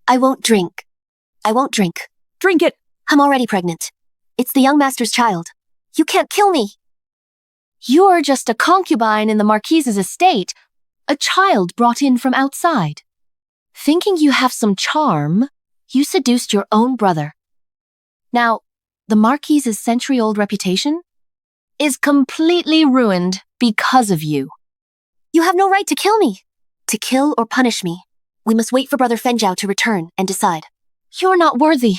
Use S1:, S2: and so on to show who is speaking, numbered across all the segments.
S1: I won't drink. I won't drink.
S2: Drink it!
S1: I'm already pregnant. It's the young master's child. You can't kill me.
S2: You're just a concubine in the Marquise's estate, a child brought in from outside. Thinking you have some charm, you seduced your own brother. Now, the Marquise's century-old reputation is completely ruined because of you.
S1: You have no right to kill me. To kill or punish me, we must wait for Brother Fenjiao to return and decide.
S2: You're not worthy.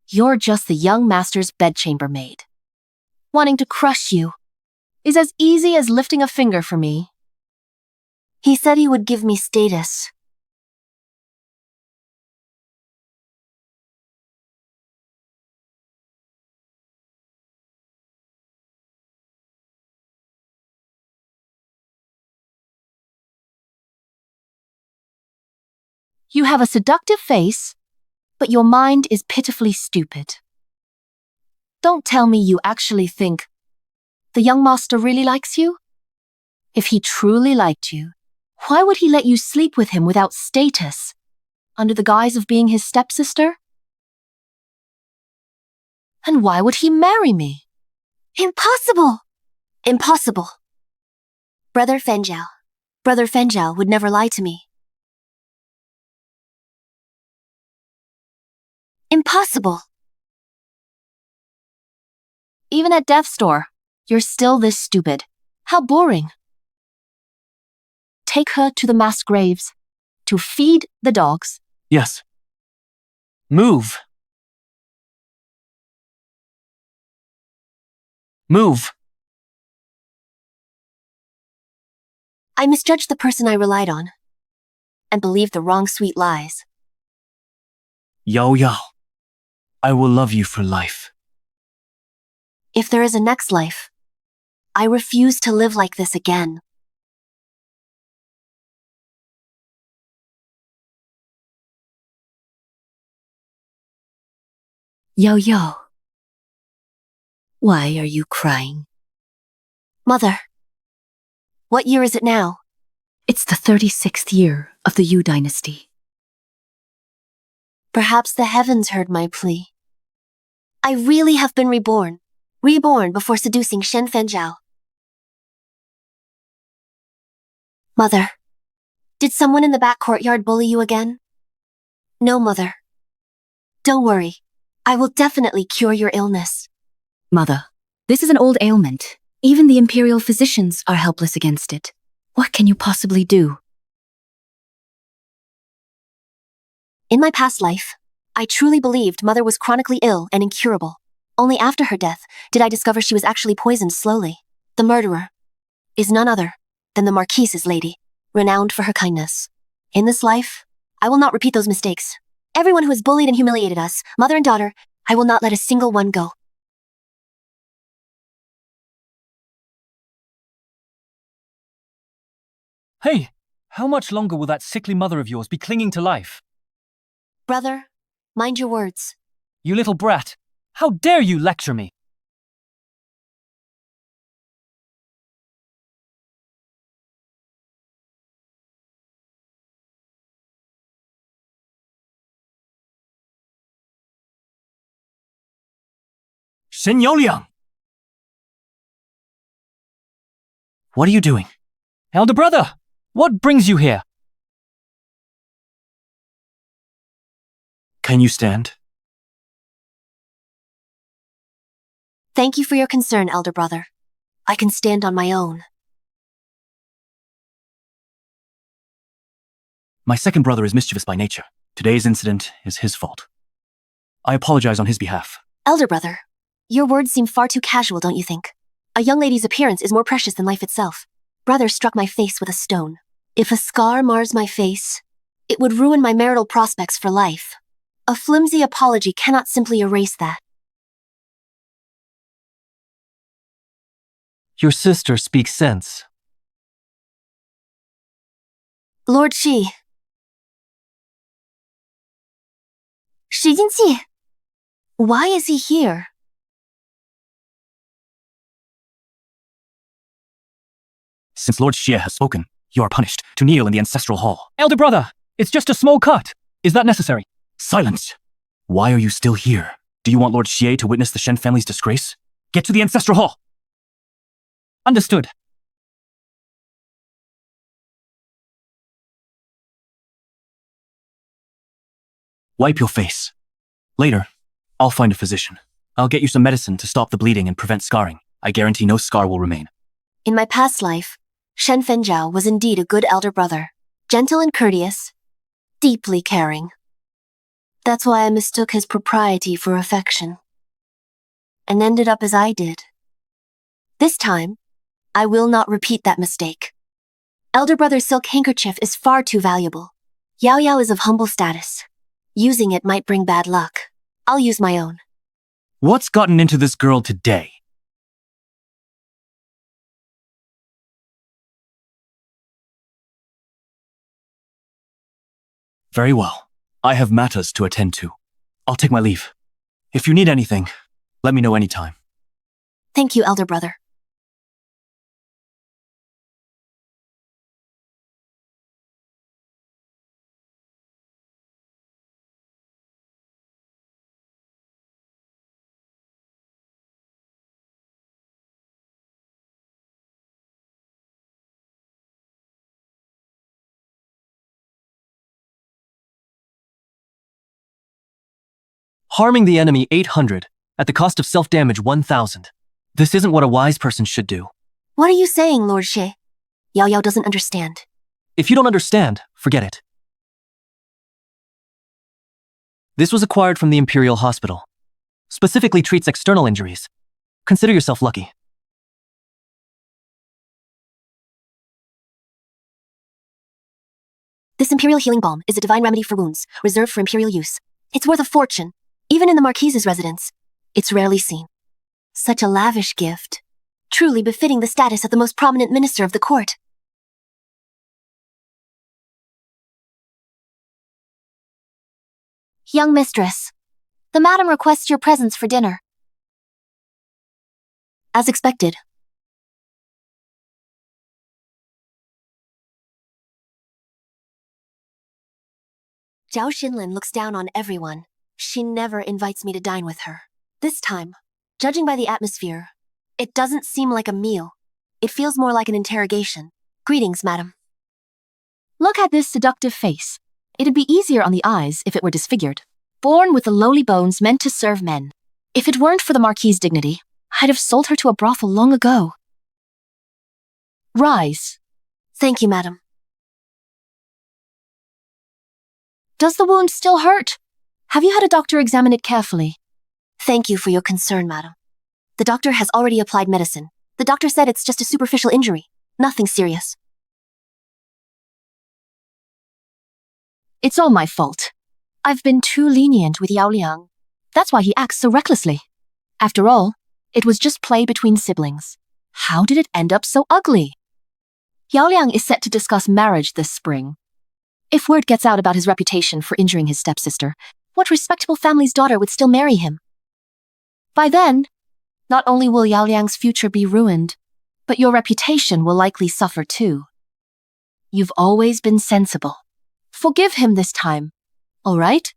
S2: You're just the young master's bedchamber maid. Wanting to crush you is as easy as lifting a finger for me.
S1: He said he would give me status.
S2: You have a seductive face, but your mind is pitifully stupid. Don't tell me you actually think the young master really likes you? If he truly liked you, why would he let you sleep with him without status, under the guise of being his stepsister? And why would he marry me?
S1: Impossible! Impossible. Brother Fenjiao would never lie to me. Impossible.
S2: Even at death's door, you're still this stupid. How boring. Take her to the mass graves, to feed the dogs.
S3: Yes. Move. Move.
S1: I misjudged the person I relied on, and believed the wrong sweet lies.
S3: Yao Yao, I will love you for life.
S1: If there is a next life, I refuse to live like this again.
S4: Yao Yao, why are you crying?
S1: Mother, what year is it now?
S4: It's the 36th year of the Yu dynasty.
S1: Perhaps the heavens heard my plea. I really have been reborn before seducing Shen Fenjiao. Mother, did someone in the back courtyard bully you again? No, Mother. Don't worry. I will definitely cure your illness.
S4: Mother, this is an old ailment. Even the imperial physicians are helpless against it. What can you possibly do?
S1: In my past life, I truly believed Mother was chronically ill and incurable. Only after her death did I discover she was actually poisoned slowly. The murderer is none other than the Marquise's lady, renowned for her kindness. In this life, I will not repeat those mistakes. Everyone who has bullied and humiliated us, mother and daughter, I will not let a single one go.
S3: Hey, how much longer will that sickly mother of yours be clinging to life?
S1: Brother, mind your words.
S3: You little brat, how dare you lecture me? Shen Yaoliang! What are you doing? Elder brother, what brings you here? Can you stand?
S1: Thank you for your concern, elder brother. I can stand on my own.
S3: My second brother is mischievous by nature. Today's incident is his fault. I apologize on his behalf.
S1: Elder brother, your words seem far too casual, don't you think? A young lady's appearance is more precious than life itself. Brother struck my face with a stone. If a scar mars my face, it would ruin my marital prospects for life. A flimsy apology cannot simply erase that.
S3: Your sister speaks sense.
S1: Lord Shi. Shi Jinqi. Why is he here?
S3: Since Lord Xie has spoken, you are punished to kneel in the Ancestral Hall. Elder brother, it's just a small cut. Is that necessary? Silence! Why are you still here? Do you want Lord Xie to witness the Shen family's disgrace? Get to the Ancestral Hall! Understood. Wipe your face. Later, I'll find a physician. I'll get you some medicine to stop the bleeding and prevent scarring. I guarantee no scar will remain.
S1: In my past life, Shen Fenjiao was indeed a good elder brother, gentle and courteous, deeply caring. That's why I mistook his propriety for affection, and ended up as I did. This time, I will not repeat that mistake. Elder brother's silk handkerchief is far too valuable. Yao Yao is of humble status. Using it might bring bad luck. I'll use my own.
S3: What's gotten into this girl today? Very well. I have matters to attend to. I'll take my leave. If you need anything, let me know anytime.
S1: Thank you, elder brother.
S3: Harming the enemy 800, at the cost of self-damage 1,000. This isn't what a wise person should do.
S1: What are you saying, Lord Xie? Yao Yao doesn't understand.
S3: If you don't understand, forget it. This was acquired from the Imperial Hospital. Specifically treats external injuries. Consider yourself lucky.
S1: This Imperial Healing Balm is a divine remedy for wounds, reserved for Imperial use. It's worth a fortune, even in the Marquise's residence. It's rarely seen. Such a lavish gift, truly befitting the status of the most prominent minister of the court. Young mistress, the madam requests your presence for dinner. As expected. Zhao Xinlin looks down on everyone. She never invites me to dine with her. This time, judging by the atmosphere, it doesn't seem like a meal. It feels more like an interrogation. Greetings, madam.
S2: Look at this seductive face. It'd be easier on the eyes if it were disfigured. Born with the lowly bones meant to serve men. If it weren't for the Marquis's dignity, I'd have sold her to a brothel long ago. Rise.
S1: Thank you, madam.
S2: Does the wound still hurt? Have you had a doctor examine it carefully?
S1: Thank you for your concern, madam. The doctor has already applied medicine. The doctor said it's just a superficial injury. Nothing serious.
S2: It's all my fault. I've been too lenient with Yao Liang. That's why he acts so recklessly. After all, it was just play between siblings. How did it end up so ugly? Yao Liang is set to discuss marriage this spring. If word gets out about his reputation for injuring his stepsister, what respectable family's daughter would still marry him? By then, not only will Yao Liang's future be ruined, but your reputation will likely suffer too. You've always been sensible. Forgive him this time, all right?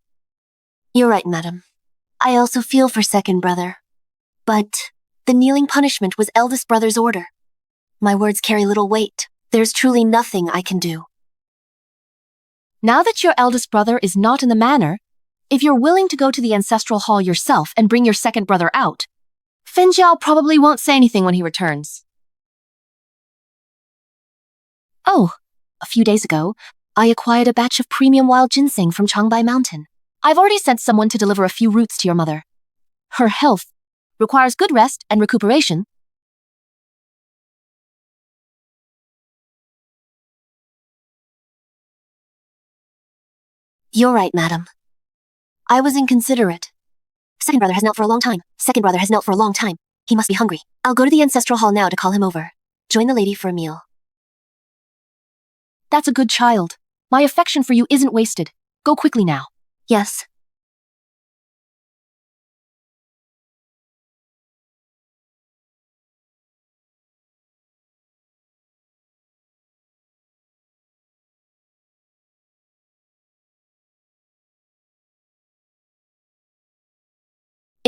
S1: You're right, madam. I also feel for second brother. But the kneeling punishment was eldest brother's order. My words carry little weight. There's truly nothing I can do.
S2: Now that your eldest brother is not in the manor, if you're willing to go to the Ancestral Hall yourself and bring your second brother out, Fenjiao probably won't say anything when he returns. Oh, a few days ago, I acquired a batch of premium wild ginseng from Changbai Mountain. I've already sent someone to deliver a few roots to your mother. Her health requires good rest and recuperation.
S1: You're right, madam. I was inconsiderate. Second brother has knelt for a long time. Second brother has knelt for a long time. He must be hungry. I'll go to the Ancestral Hall now to call him over. Join the lady for a meal.
S2: That's a good child. My affection for you isn't wasted. Go quickly now.
S1: Yes.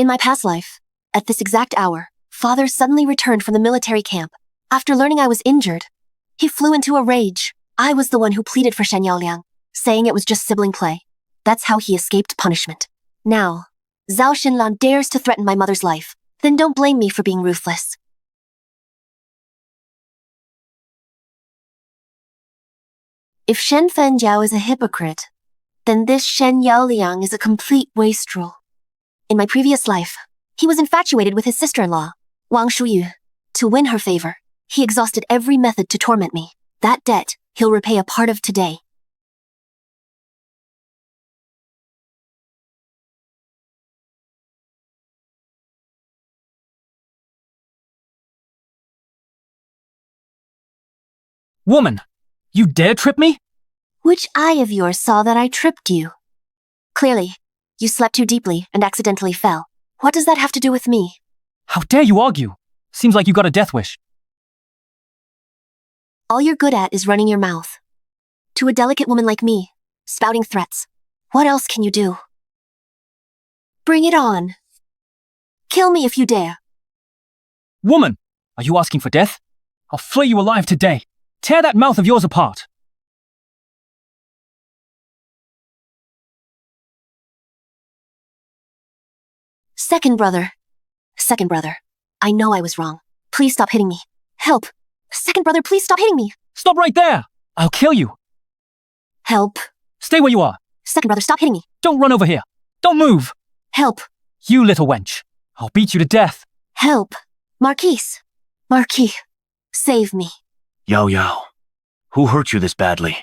S1: In my past life, at this exact hour, father suddenly returned from the military camp. After learning I was injured, he flew into a rage. I was the one who pleaded for Shen Yaoliang, saying it was just sibling play. That's how he escaped punishment. Now, Zhao Xinlan dares to threaten my mother's life. Then don't blame me for being ruthless. If Shen Fenjiao is a hypocrite, then this Shen Yaoliang is a complete wastrel. In my previous life, he was infatuated with his sister-in-law, Wang Shuyu. To win her favor, he exhausted every method to torment me. That debt, he'll repay a part of today.
S3: Woman, you dare trip me?
S1: Which eye of yours saw that I tripped you? Clearly, you slept too deeply and accidentally fell. What does that have to do with me?
S3: How dare you argue? Seems like you got a death wish.
S1: All you're good at is running your mouth. To a delicate woman like me, spouting threats. What else can you do? Bring it on. Kill me if you dare.
S3: Woman, are you asking for death? I'll flay you alive today. Tear that mouth of yours apart.
S1: Second brother, I know I was wrong. Please stop hitting me. Help. Second brother, please stop hitting me.
S3: Stop right there! I'll kill you.
S1: Help.
S3: Stay where you are.
S1: Second brother, stop hitting me.
S3: Don't run over here. Don't move.
S1: Help.
S3: You little wench. I'll beat you to death.
S1: Help. Marquise, save me.
S5: Yao Yao, who hurt you this badly?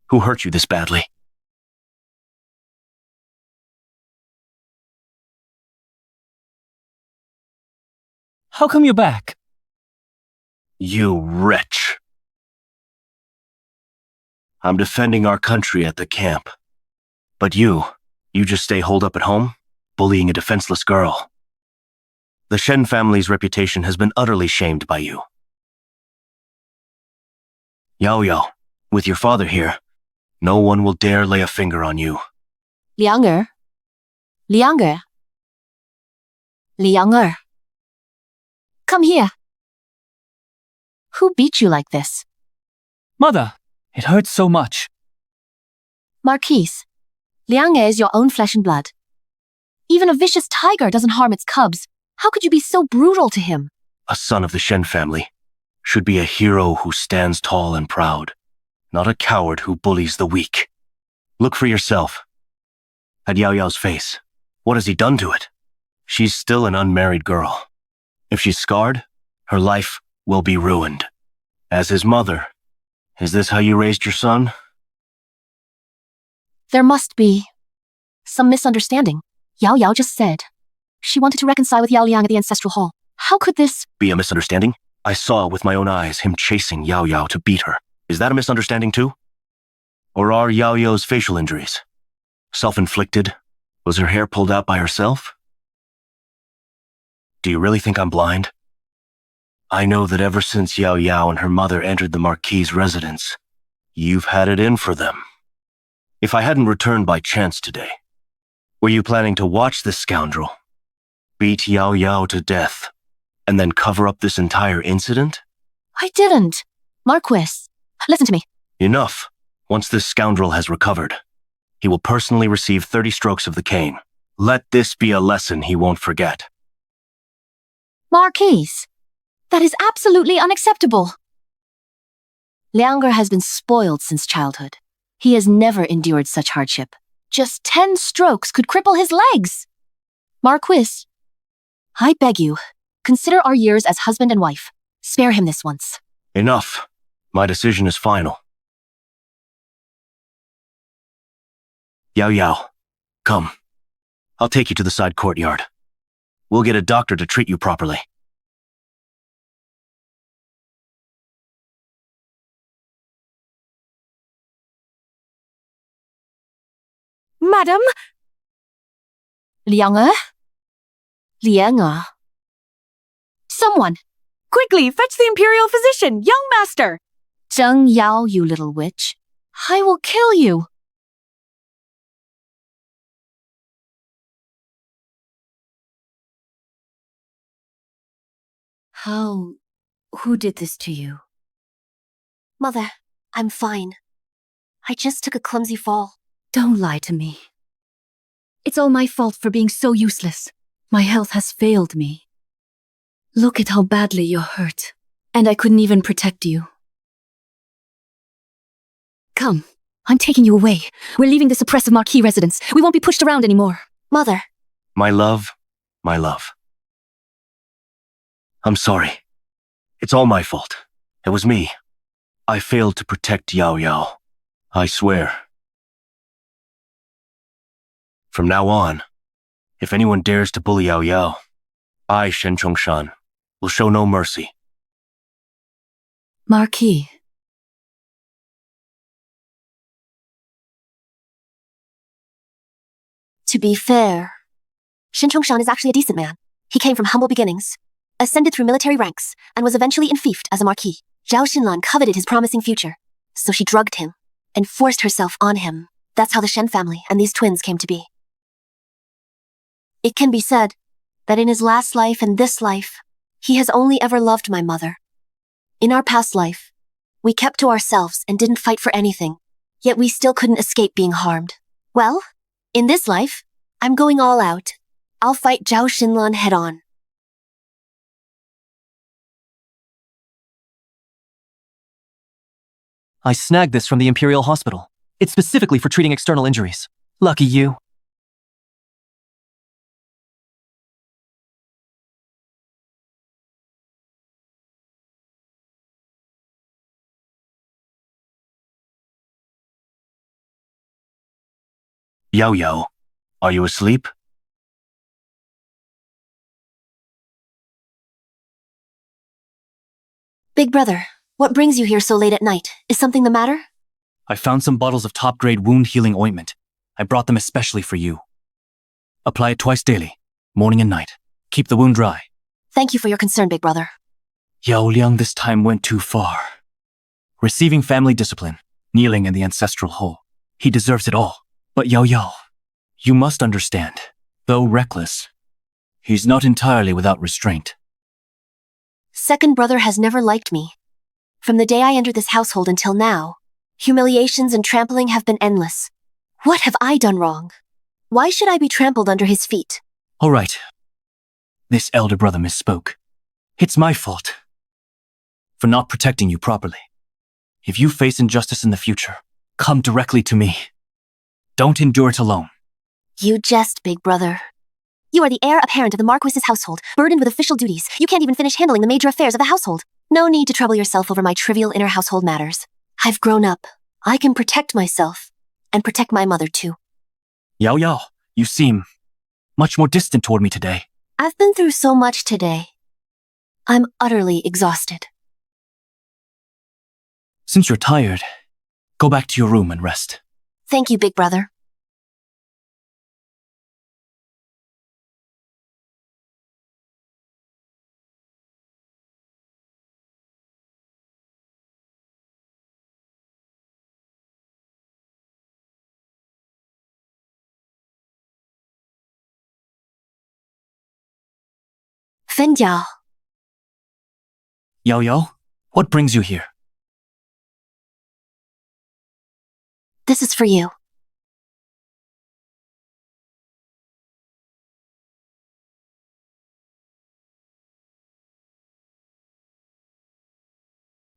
S5: Who hurt you this badly?
S3: How come you're back?
S5: You wretch. I'm defending our country at the camp. But you just stay holed up at home, bullying a defenseless girl. The Shen family's reputation has been utterly shamed by you. Yao Yao, with your father here, no one will dare lay a finger on you.
S2: Liang Er. Come here. Who beat you like this?
S3: Mother, it hurts so much.
S2: Marquise, Liang Er is your own flesh and blood. Even a vicious tiger doesn't harm its cubs. How could you be so brutal to him?
S5: A son of the Shen family should be a hero who stands tall and proud, not a coward who bullies the weak. Look for yourself. At Yao Yao's face, what has he done to it? She's still an unmarried girl. If she's scarred, her life will be ruined. As his mother, is this how you raised your son?
S2: There must be some misunderstanding. Yao Yao just said she wanted to reconcile with Yao Liang at the Ancestral Hall. How could this
S5: be a misunderstanding? I saw with my own eyes him chasing Yao Yao to beat her. Is that a misunderstanding too? Or are Yao Yao's facial injuries self-inflicted? Was her hair pulled out by herself? Do you really think I'm blind? I know that ever since Yao Yao and her mother entered the Marquis' residence, you've had it in for them. If I hadn't returned by chance today, were you planning to watch this scoundrel beat Yao Yao to death and then cover up this entire incident?
S2: I didn't. Marquis, listen to me.
S5: Enough. Once this scoundrel has recovered, he will personally receive 30 strokes of the cane. Let this be a lesson he won't forget.
S2: Marquise, that is absolutely unacceptable. Liang Er has been spoiled since childhood. He has never endured such hardship. Just 10 strokes could cripple his legs. Marquis, I beg you, consider our years as husband and wife. Spare him this once.
S5: Enough. My decision is final. Yao Yao, come. I'll take you to the side courtyard. We'll get a doctor to treat you properly.
S2: Madam? Liang Er? Liang Er. Someone!
S6: Quickly, fetch the imperial physician, young master!
S2: Zheng Yao, you little witch. I will kill you.
S4: Who did this to you?
S1: Mother, I'm fine. I just took a clumsy fall.
S4: Don't lie to me. It's all my fault for being so useless. My health has failed me. Look at how badly you're hurt. And I couldn't even protect you. Come, I'm taking you away. We're leaving this oppressive Marquis residence. We won't be pushed around anymore.
S1: Mother,
S5: My love, my love. I'm sorry. It's all my fault. It was me. I failed to protect Yao Yao. I swear. From now on, if anyone dares to bully Yao Yao, I, Shen Chongshan, will show no mercy.
S4: Marquis.
S1: to be fair, Shin Chongshan is actually a decent man. He came from humble beginnings, ascended through military ranks, and was eventually enfeoffed as a marquis. Zhao Xinlan coveted his promising future, so she drugged him and forced herself on him. That's how the Shen family and these twins came to be. It can be said that in his last life and this life, he has only ever loved my mother. In our past life, we kept to ourselves and didn't fight for anything, yet we still couldn't escape being harmed. Well, in this life, I'm going all out. I'll fight Zhao Xinlan head on.
S3: I snagged this from the Imperial Hospital. It's specifically for treating external injuries. Lucky you.
S5: Yao Yao, are you asleep?
S1: Big brother, what brings you here so late at night? Is something the matter?
S3: I found some bottles of top-grade wound healing ointment. I brought them especially for you. Apply it twice daily, morning and night. Keep the wound dry.
S1: Thank you for your concern, big brother.
S3: Yao Liang this time went too far. Receiving family discipline, kneeling in the Ancestral hole. He deserves it all. But Yao Yao, you must understand, though reckless, he's not entirely without restraint.
S1: Second brother has never liked me. From the day I entered this household until now, humiliations and trampling have been endless. What have I done wrong? Why should I be trampled under his feet?
S3: All right. This elder brother misspoke. It's my fault for not protecting you properly. If you face injustice in the future, come directly to me. Don't endure it alone.
S1: You jest, big brother. You are the heir apparent of the Marquis's household, burdened with official duties. You can't even finish handling the major affairs of the household. No need to trouble yourself over my trivial inner household matters. I've grown up. I can protect myself. And protect my mother, too.
S3: Yao Yao, you seem much more distant toward me today.
S1: I've been through so much today. I'm utterly exhausted.
S3: Since you're tired, go back to your room and rest.
S1: Thank you, big brother. Fen Yao.
S3: Yao Yao, what brings you here?
S1: This is for you.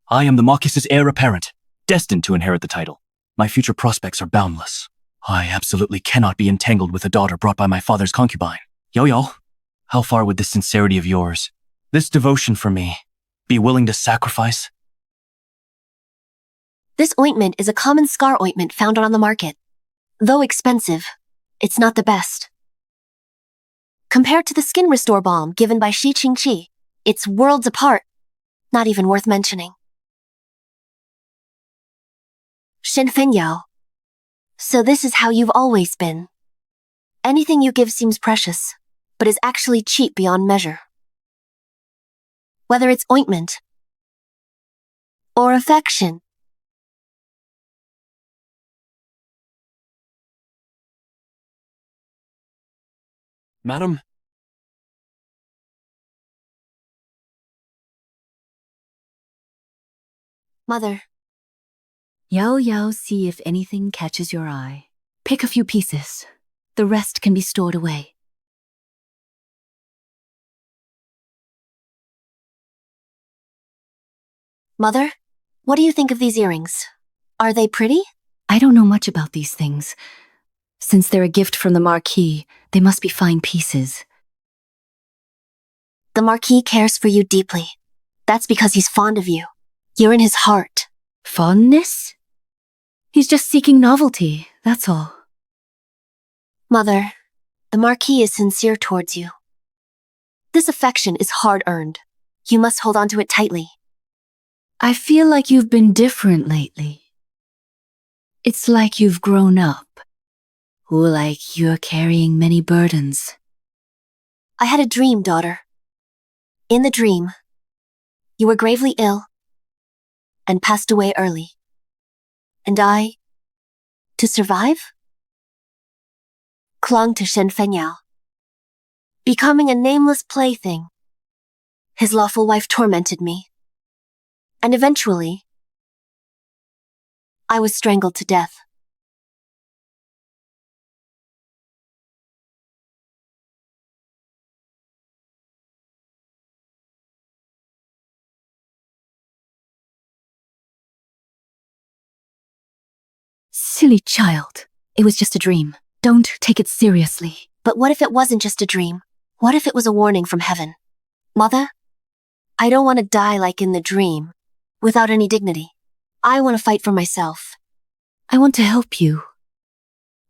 S3: I am the Marquis's heir apparent, destined to inherit the title. My future prospects are boundless. I absolutely cannot be entangled with a daughter brought by my father's concubine. Yao Yao, how far would this sincerity of yours, this devotion for me, be willing to sacrifice?
S1: This ointment is a common scar ointment found on the market. Though expensive, it's not the best. Compared to the skin restore balm given by Shi Qingqi, it's worlds apart. Not even worth mentioning. Shen Fen Yao. So this is how you've always been. Anything you give seems precious, but is actually cheap beyond measure. Whether it's ointment or affection.
S3: Madam,
S1: Mother,
S4: Yao Yao, see if anything catches your eye. Pick a few pieces. The rest can be stored away.
S1: Mother, what do you think of these earrings? Are they pretty?
S4: I don't know much about these things. Since they're a gift from the Marquis, they must be fine pieces.
S1: The Marquis cares for you deeply. That's because he's fond of you. You're in his heart.
S4: Fondness? He's just seeking novelty, that's all.
S1: Mother, the Marquis is sincere towards you. This affection is hard-earned. You must hold on to it tightly.
S4: I feel like you've been different lately. It's like you've grown up. Like you're carrying many burdens.
S1: I had a dream, daughter. In the dream, you were gravely ill and passed away early. And I, to survive, clung to Shen Fenyao, becoming a nameless plaything. His lawful wife tormented me, and eventually, I was strangled to death.
S4: Silly child. It was just a dream. Don't take it seriously.
S1: But what if it wasn't just a dream? What if it was a warning from heaven? Mother, I don't want to die like in the dream, without any dignity. I want to fight for myself.
S4: I want to help you.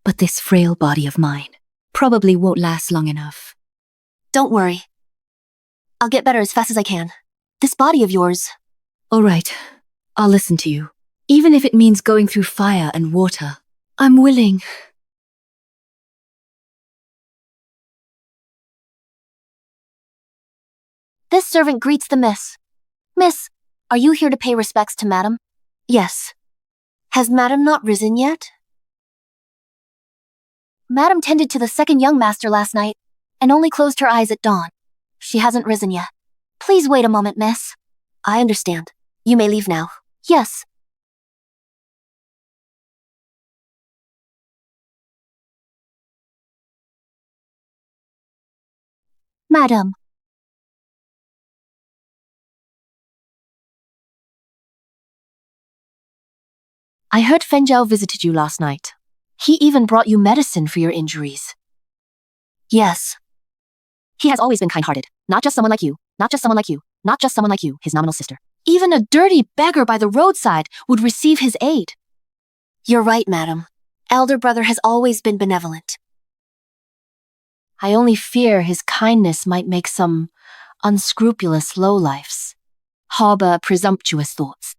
S4: But this frail body of mine probably won't last long enough.
S1: Don't worry. I'll get better as fast as I can. This body of yours.
S4: All right, I'll listen to you. Even if it means going through fire and water, I'm willing.
S1: This servant greets the miss. Miss, are you here to pay respects to Madam? Yes. Has Madam not risen yet? Madam tended to the second young master last night, and only closed her eyes at dawn. She hasn't risen yet. Please wait a moment, miss. I understand. You may leave now. Yes. Madam.
S2: I heard Fenjiao visited you last night. He even brought you medicine for your injuries.
S1: Yes.
S2: He has always been kind-hearted. Not just someone like you. Not just someone like you. Not just someone like you, his nominal sister. Even a dirty beggar by the roadside would receive his aid.
S1: You're right, madam. Elder brother has always been benevolent.
S2: I only fear his kindness might make some unscrupulous lowlifes harbor presumptuous thoughts.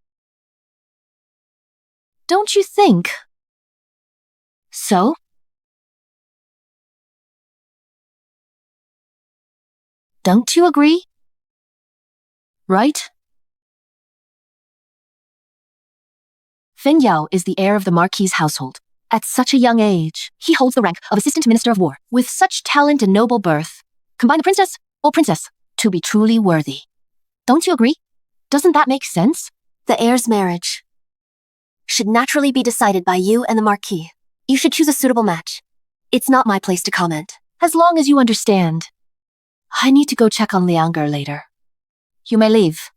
S2: Don't you think so? Don't you agree? Right? Fenjiao is the heir of the Marquis' household. At such a young age, he holds the rank of Assistant Minister of War. With such talent and noble birth, combine the princess, to be truly worthy. Don't you agree? Doesn't that make sense?
S1: The heir's marriage should naturally be decided by you and the Marquis. You should choose a suitable match. It's not my place to comment.
S2: As long as you understand. I need to go check on Lianger later. You may leave.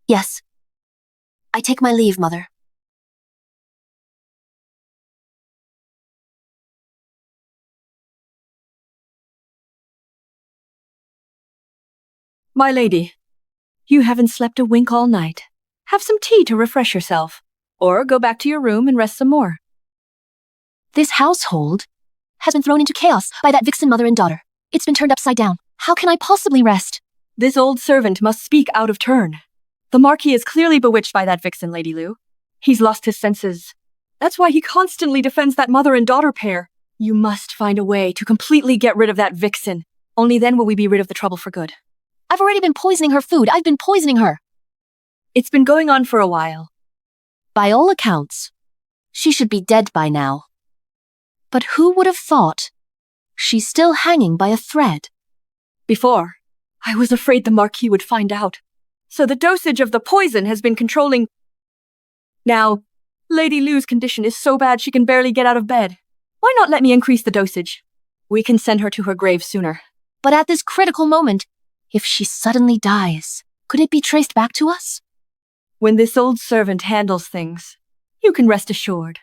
S1: Yes. I take my leave, mother.
S6: My lady, you haven't slept a wink all night. Have some tea to refresh yourself, or go back to your room and rest some more.
S2: This household has been thrown into chaos by that vixen mother and daughter. It's been turned upside down. How can I possibly rest?
S6: This old servant must speak out of turn. The Marquis is clearly bewitched by that vixen, Lady Lu. He's lost his senses. That's why he constantly defends that mother and daughter pair. You must find a way to completely get rid of that vixen. Only then will we be rid of the trouble for good.
S2: I've already been poisoning her food. I've been poisoning her.
S6: It's been going on for a while.
S2: By all accounts, she should be dead by now. But who would have thought she's still hanging by a thread?
S6: Before, I was afraid the Marquis would find out. So the dosage of the poison has been controlling Now, Lady Lu's condition is so bad she can barely get out of bed. Why not let me increase the dosage? We can send her to her grave sooner.
S2: But at this critical moment, if she suddenly dies, could it be traced back to us?
S6: When this old servant handles things, you can rest assured.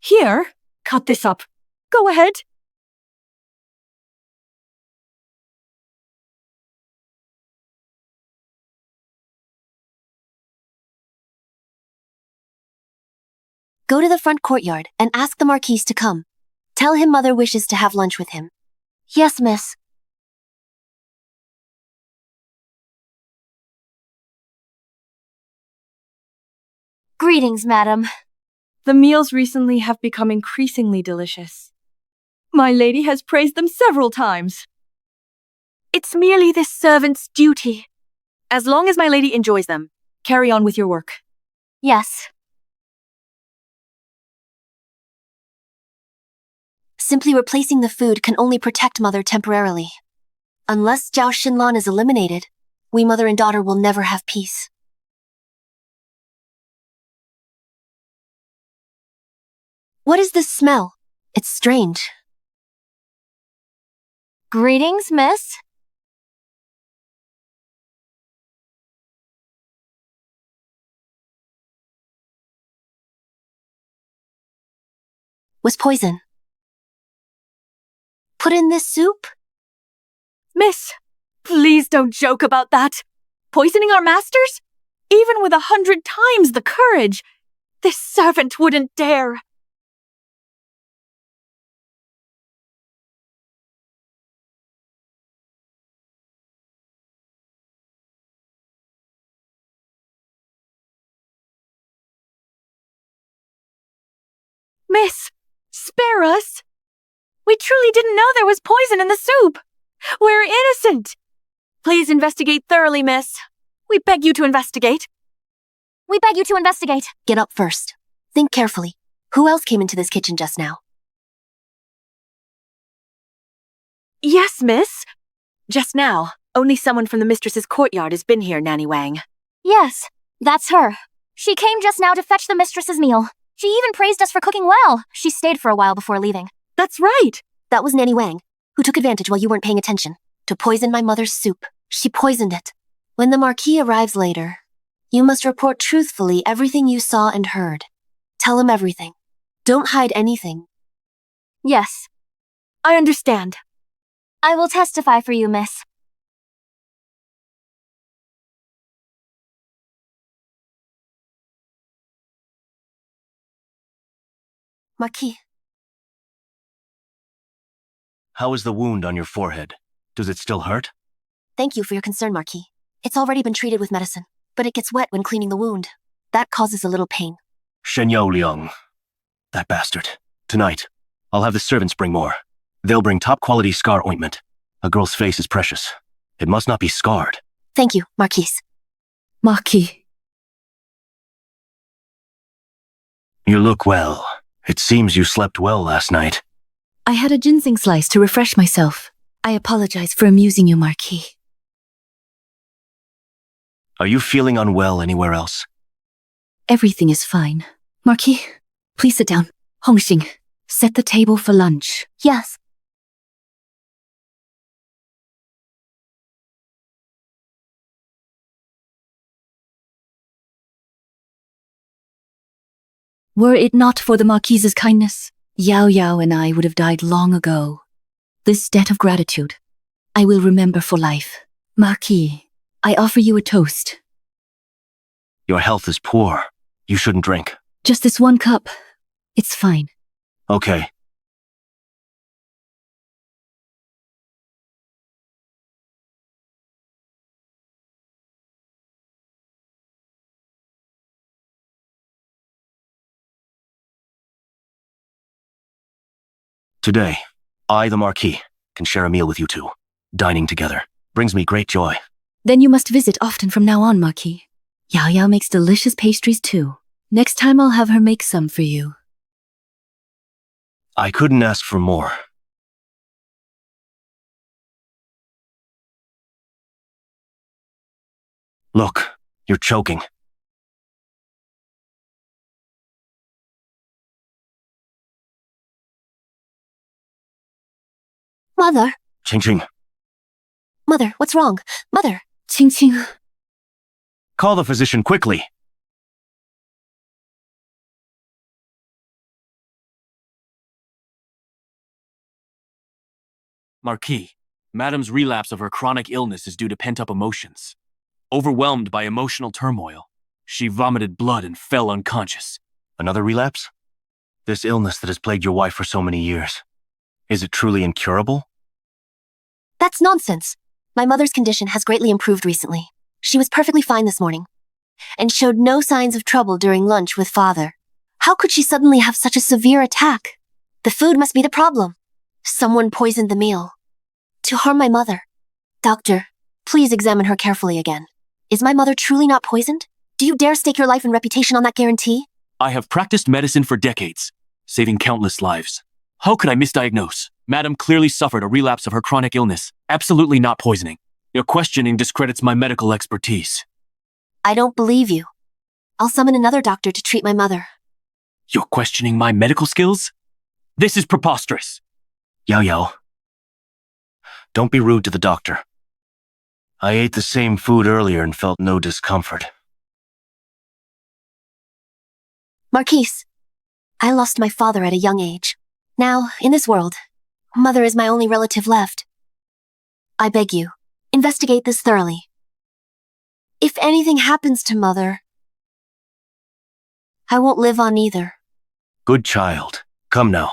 S6: Here, cut this up. Go ahead.
S1: Go to the front courtyard and ask the Marquise to come. Tell him Mother wishes to have lunch with him.
S2: Yes, miss. Greetings, madam.
S6: The meals recently have become increasingly delicious. My lady has praised them several times. It's merely this servant's duty. As long as my lady enjoys them, carry on with your work.
S2: Yes.
S1: Simply replacing the food can only protect Mother temporarily. Unless Zhao Xinlan is eliminated, we mother and daughter will never have peace. What is this smell? It's strange.
S2: Greetings, miss.
S1: Was poison. Put in this soup?
S6: Miss, please don't joke about that. Poisoning our masters? Even with 100 times the courage, this servant wouldn't dare. Miss, spare us. We truly didn't know there was poison in the soup. We're innocent. Please investigate thoroughly, miss. We beg you to investigate.
S2: We beg you to investigate.
S1: Get up first. Think carefully. Who else came into this kitchen just now?
S6: Yes, miss. Just now, only someone from the mistress's courtyard has been here, Nanny Wang.
S2: Yes, that's her. She came just now to fetch the mistress's meal. She even praised us for cooking well. She stayed for a while before leaving.
S6: That's right.
S1: That was Nanny Wang, who took advantage while you weren't paying attention, to poison my mother's soup. She poisoned it. When the Marquis arrives later, you must report truthfully everything you saw and heard. Tell him everything. Don't hide anything.
S6: Yes, I understand.
S2: I will testify for you, miss.
S1: Marquis,
S5: How is the wound on your forehead? Does it still hurt?
S1: thank you for your concern, Marquis. It's already been treated with medicine, but it gets wet when cleaning the wound. That causes a little pain.
S5: Shenyou Liang. That bastard. Tonight, I'll have the servants bring more. They'll bring top-quality scar ointment. A girl's face is precious. It must not be scarred.
S1: Thank you, Marquis.
S4: Marquis.
S5: You look well. It seems you slept well last night.
S4: I had a ginseng slice to refresh myself. I apologize for amusing you, Marquis.
S5: Are you feeling unwell anywhere else?
S4: Everything is fine. Marquis, please sit down. Hongxing, set the table for lunch.
S2: Yes.
S4: Were it not for the Marquise's kindness, Yao Yao and I would have died long ago. This debt of gratitude, I will remember for life. Marquis, I offer you a toast.
S5: Your health is poor. You shouldn't drink.
S4: Just this one cup. It's fine.
S5: Okay. Today, I, the Marquis, can share a meal with you two. Dining together brings me great joy.
S4: Then you must visit often from now on, Marquis. Yao Yao makes delicious pastries too. Next time I'll have her make some for you.
S5: I couldn't ask for more. Look, you're choking.
S1: Mother?
S5: Ching-ching.
S1: Mother, what's wrong? Mother!
S4: Qing.
S5: Call the physician quickly.
S3: Marquis, Madam's relapse of her chronic illness is due to pent-up emotions. Overwhelmed by emotional turmoil, she vomited blood and fell unconscious.
S5: Another relapse? This illness that has plagued your wife for so many years. Is it truly incurable?
S1: That's nonsense. My mother's condition has greatly improved recently. She was perfectly fine this morning, and showed no signs of trouble during lunch with father. How could she suddenly have such a severe attack? The food must be the problem. Someone poisoned the meal. To harm my mother. Doctor, please examine her carefully again. Is my mother truly not poisoned? Do you dare stake your life and reputation on that guarantee?
S3: I have practiced medicine for decades, saving countless lives. How could I misdiagnose? Madam clearly suffered a relapse of her chronic illness, absolutely not poisoning. Your questioning discredits my medical expertise.
S1: I don't believe you. I'll summon another doctor to treat my mother.
S3: You're questioning my medical skills? This is preposterous.
S5: Yao. Don't be rude to the doctor. I ate the same food earlier and felt no discomfort.
S1: Marquise, I lost my father at a young age. Now, in this world, mother is my only relative left. I beg you, investigate this thoroughly. If anything happens to mother, I won't live on either.
S5: Good child. Come now.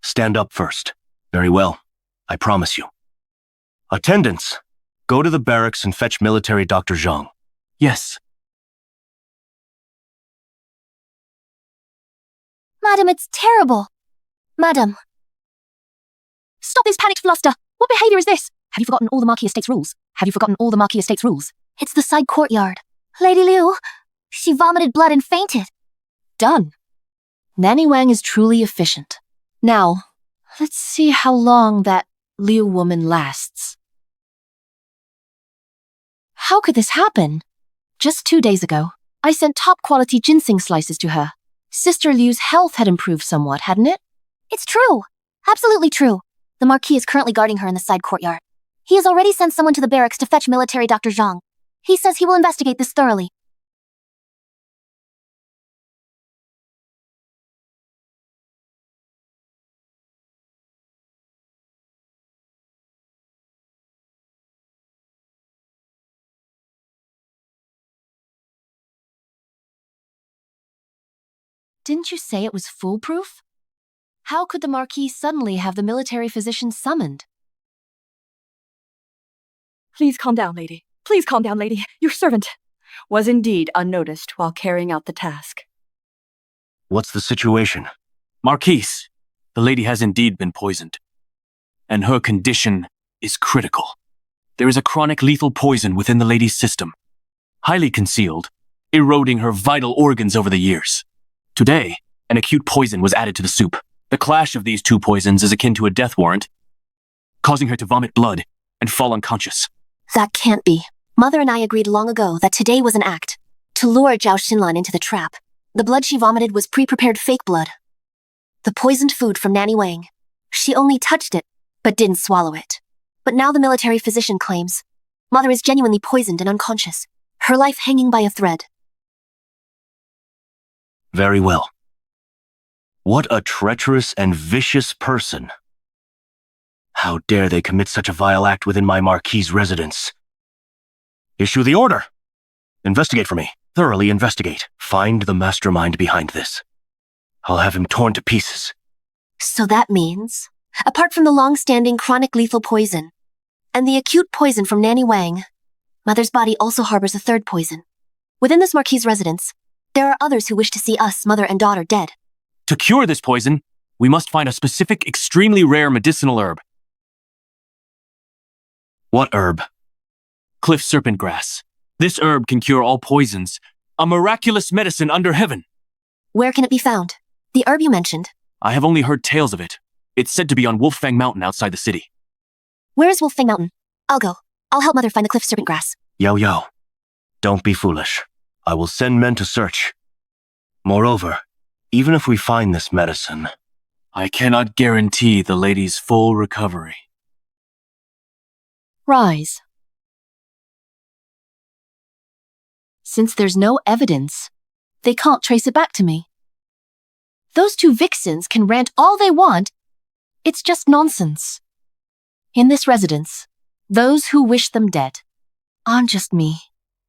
S5: Stand up first. Very well. I promise you. Attendants, go to the barracks and fetch military Dr. Zhang.
S3: Yes.
S2: Madam, it's terrible. Madam. Stop this panicked fluster. What behavior is this? Have you forgotten all the Marquis Estate's rules?
S1: It's the side courtyard.
S2: Lady Liu, she vomited blood and fainted. Done. Nanny Wang is truly efficient. Now, let's see how long that Liu woman lasts. How could this happen? Just 2 days ago, I sent top-quality ginseng slices to her. Sister Liu's health had improved somewhat, hadn't it?
S1: It's true. Absolutely true. The Marquis is currently guarding her in the side courtyard. He has already sent someone to the barracks to fetch military Dr. Zhang. He says he will investigate this thoroughly.
S2: Didn't you say it was foolproof? How could the Marquis suddenly have the military physician summoned?
S6: Please calm down, lady. Please calm down, lady. Your servant was indeed unnoticed while carrying out the task.
S5: What's the situation?
S3: Marquise, the lady has indeed been poisoned. And her condition is critical. There is a chronic lethal poison within the lady's system, highly concealed, eroding her vital organs over the years. Today, an acute poison was added to the soup. The clash of these two poisons is akin to a death warrant, causing her to vomit blood and fall unconscious.
S1: That can't be. Mother and I agreed long ago that today was an act to lure Zhao Xinlan into the trap. The blood she vomited was pre-prepared fake blood. The poisoned food from Nanny Wang. She only touched it, but didn't swallow it. But now the military physician claims Mother is genuinely poisoned and unconscious, her life hanging by a thread.
S5: Very well. What a treacherous and vicious person. How dare they commit such a vile act within my Marquis' residence? Issue the order. Investigate for me. Thoroughly investigate. Find the mastermind behind this. I'll have him torn to pieces.
S1: So that means, apart from the long-standing chronic lethal poison and the acute poison from Nanny Wang, Mother's body also harbors a third poison. Within this Marquis' residence, there are others who wish to see us, mother and daughter, dead.
S3: To cure this poison, we must find a specific, extremely rare medicinal herb.
S5: What herb?
S3: Cliff serpent grass. This herb can cure all poisons. A miraculous medicine under heaven.
S1: Where can it be found? The herb you mentioned.
S3: I have only heard tales of it. It's said to be on Wolffang Mountain outside the city.
S1: Where is Wolffang Mountain? I'll go. I'll help Mother find the cliff serpent grass.
S5: Yao. Don't be foolish. I will send men to search. Moreover, even if we find this medicine,
S3: I cannot guarantee the lady's full recovery.
S2: Rise. Since there's no evidence, they can't trace it back to me. Those two vixens can rant all they want. It's just nonsense. In this residence, those who wish them dead aren't just me.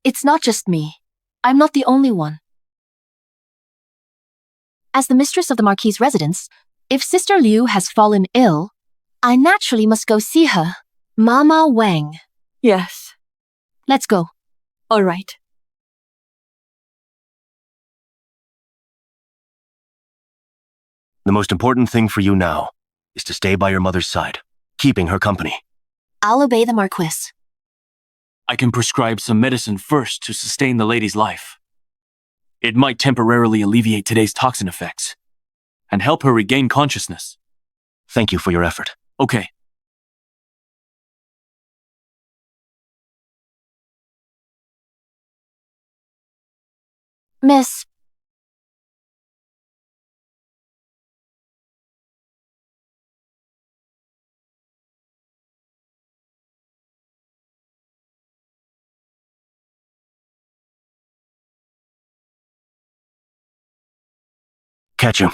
S2: It's not just me. I'm not the only one. As the mistress of the Marquis's residence, if Sister Liu has fallen ill, I naturally must go see her. Mama Wang.
S6: Yes.
S2: Let's go.
S6: All right.
S5: the most important thing for you now is to stay by your mother's side, keeping her company.
S1: I'll obey the Marquis.
S3: I can prescribe some medicine first to sustain the lady's life. It might temporarily alleviate today's toxin effects and help her regain consciousness.
S5: Thank you for your effort.
S3: Okay.
S1: Miss.
S5: Catch him.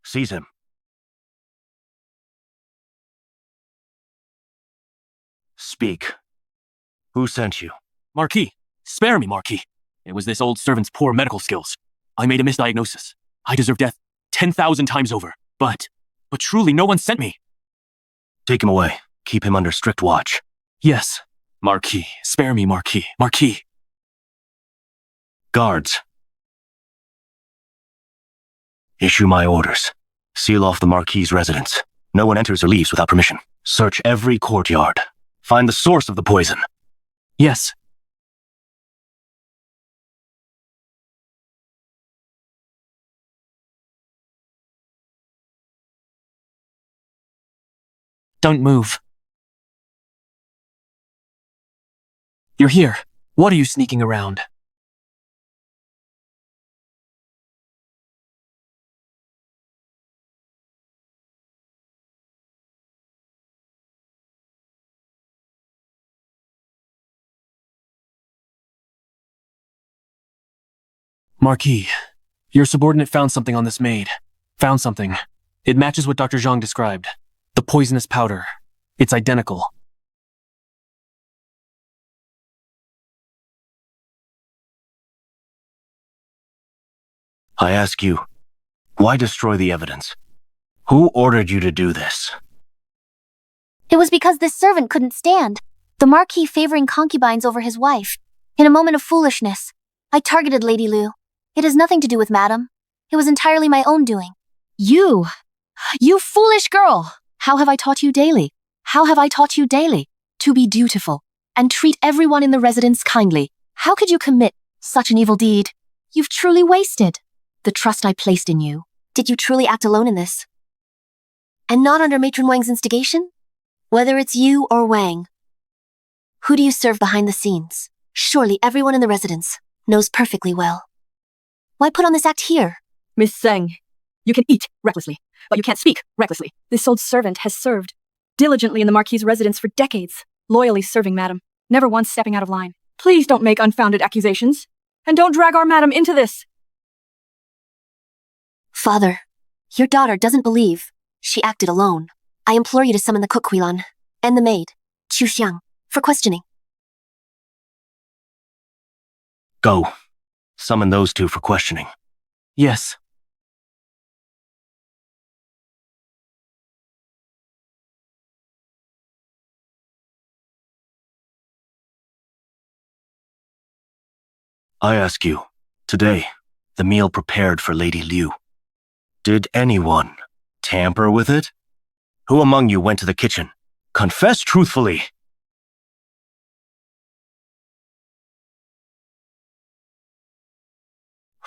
S5: Seize him. Speak. Who sent you?
S3: Marquis, spare me, Marquis. It was this old servant's poor medical skills. I made a misdiagnosis. I deserve death 10,000 times over. But truly no one sent me.
S5: Take him away. Keep him under strict watch.
S3: Yes, Marquis. Spare me, Marquis. Marquis.
S5: Guards. Issue my orders. Seal off the Marquis's residence. No one enters or leaves without permission. Search every courtyard. Find the source of the poison.
S3: Yes. Don't move. You're here. What are you sneaking around? Marquis, your subordinate found something on this maid. Found something. It matches what Dr. Zhang described. The poisonous powder. It's identical.
S5: I ask you, why destroy the evidence? Who ordered you to do this?
S1: It was because this servant couldn't stand. The Marquis favoring concubines over his wife. In a moment of foolishness, I targeted Lady Liu. It has nothing to do with Madam. It was entirely my own doing.
S2: You foolish girl! How have I taught you daily? How have I taught you daily? To be dutiful and treat everyone in the residence kindly. How could you commit such an evil deed? You've truly wasted the trust I placed in you.
S1: Did you truly act alone in this? And not under Matron Wang's instigation? Whether it's you or Wang, who do you serve behind the scenes? Surely everyone in the residence knows perfectly well. Why put on this act here?
S6: Miss Zheng, you can eat recklessly, but you can't speak recklessly. This old servant has served diligently in the Marquis's residence for decades, loyally serving Madam, never once stepping out of line. Please don't make unfounded accusations, and don't drag our Madam into this.
S1: Father, your daughter doesn't believe she acted alone. I implore you to summon the cook Huilan and the maid, Chu Xiang, for questioning.
S5: Go. Summon those two for questioning.
S3: Yes.
S5: I ask you, today, the meal prepared for Lady Liu. Did anyone tamper with it? Who among you went to the kitchen? Confess truthfully.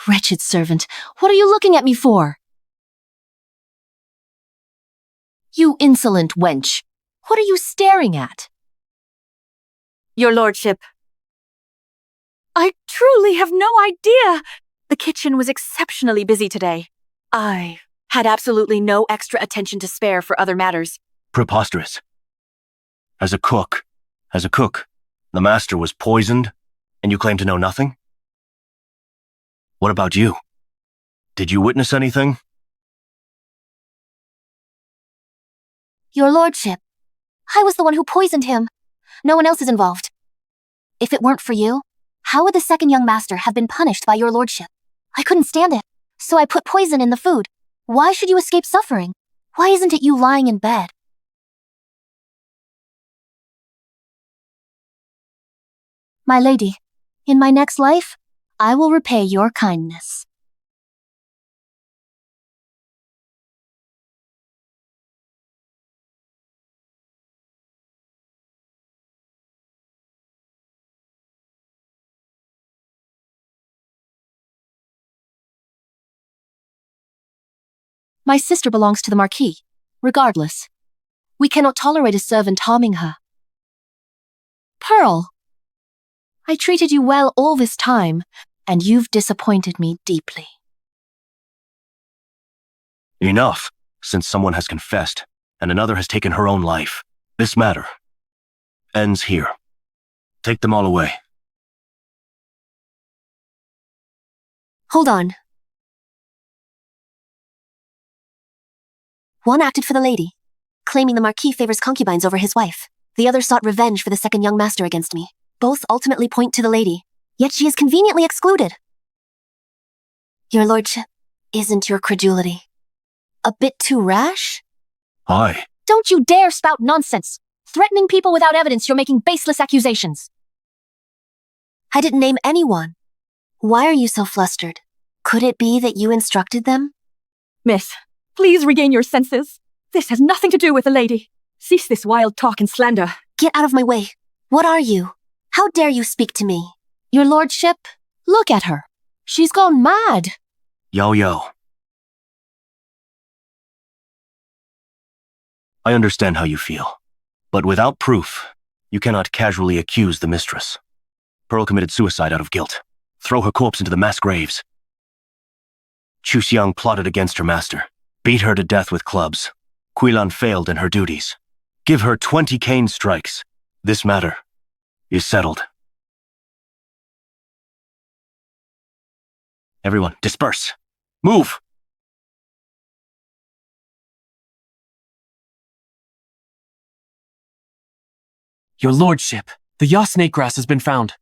S2: Wretched servant, what are you looking at me for? You insolent wench. What are you staring at?
S6: Your lordship. I truly have no idea. The kitchen was exceptionally busy today. I had absolutely no extra attention to spare for other matters.
S5: Preposterous. As a cook, the master was poisoned, and you claim to know nothing? What about you? Did you witness anything?
S1: Your lordship, I was the one who poisoned him. No one else is involved. If it weren't for you, how would the second young master have been punished by your lordship? I couldn't stand it, so I put poison in the food. Why should you escape suffering? Why isn't it you lying in bed? My lady, in my next life, I will repay your kindness. My sister belongs to the Marquis. Regardless, we cannot tolerate a servant harming her. Pearl, I treated you well all this time, and you've disappointed me deeply.
S5: Enough, since someone has confessed, and another has taken her own life. This matter ends here. Take them all away.
S1: Hold on. One acted for the lady, claiming the Marquis favors concubines over his wife. The other sought revenge for the second young master against me. Both ultimately point to the lady, yet she is conveniently excluded. Your lordship, isn't your credulity a bit too rash?
S5: Aye.
S2: Don't you dare spout nonsense! Threatening people without evidence, you're making baseless accusations.
S1: I didn't name anyone. Why are you so flustered? Could it be that you instructed them?
S6: Miss, please regain your senses. This has nothing to do with the lady. Cease this wild talk and slander.
S1: Get out of my way. What are you? How dare you speak to me?
S2: Your lordship, look at her. She's gone mad.
S5: Yo. I understand how you feel, but without proof, you cannot casually accuse the mistress. Pearl committed suicide out of guilt. Throw her corpse into the mass graves. Chu Xiang plotted against her master, beat her to death with clubs. Quilan failed in her duties. Give her 20 cane strikes. This matter is settled. Everyone, disperse. Move!
S3: Your lordship, the yaw snake grass has been found.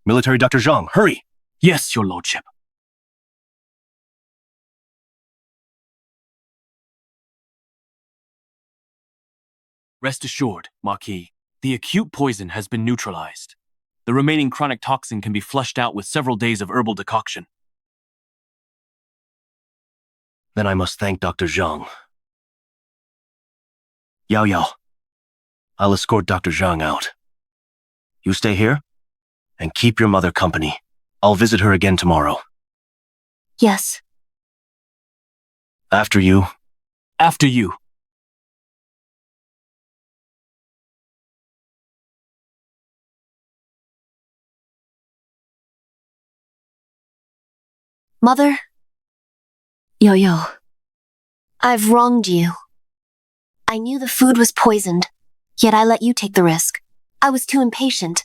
S5: Military Dr. Zhang, hurry!
S3: Yes, your lordship. Rest assured, Marquis, the acute poison has been neutralized. The remaining chronic toxin can be flushed out with several days of herbal decoction.
S5: Then I must thank Dr. Zhang. Yao, I'll escort Dr. Zhang out. You stay here, and keep your mother company. I'll visit her again tomorrow.
S1: Yes.
S5: After you.
S3: After you.
S1: Mother,
S4: Yo.
S1: I've wronged you. I knew the food was poisoned, yet I let you take the risk. I was too impatient.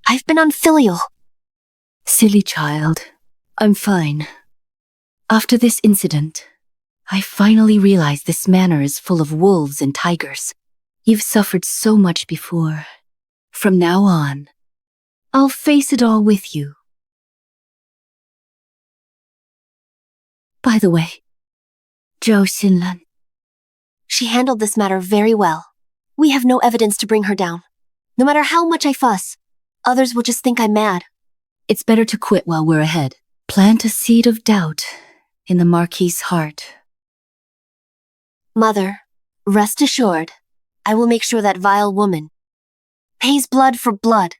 S1: I've been unfilial.
S4: Silly child. I'm fine. After this incident, I finally realized this manor is full of wolves and tigers. You've suffered so much before. From now on, I'll face it all with you. By the way, Zhou Xinlan.
S1: She handled this matter very well. We have no evidence to bring her down. No matter how much I fuss, others will just think I'm mad.
S4: It's better to quit while we're ahead. Plant a seed of doubt in the Marquis's heart.
S1: Mother, rest assured, I will make sure that vile woman pays blood for blood.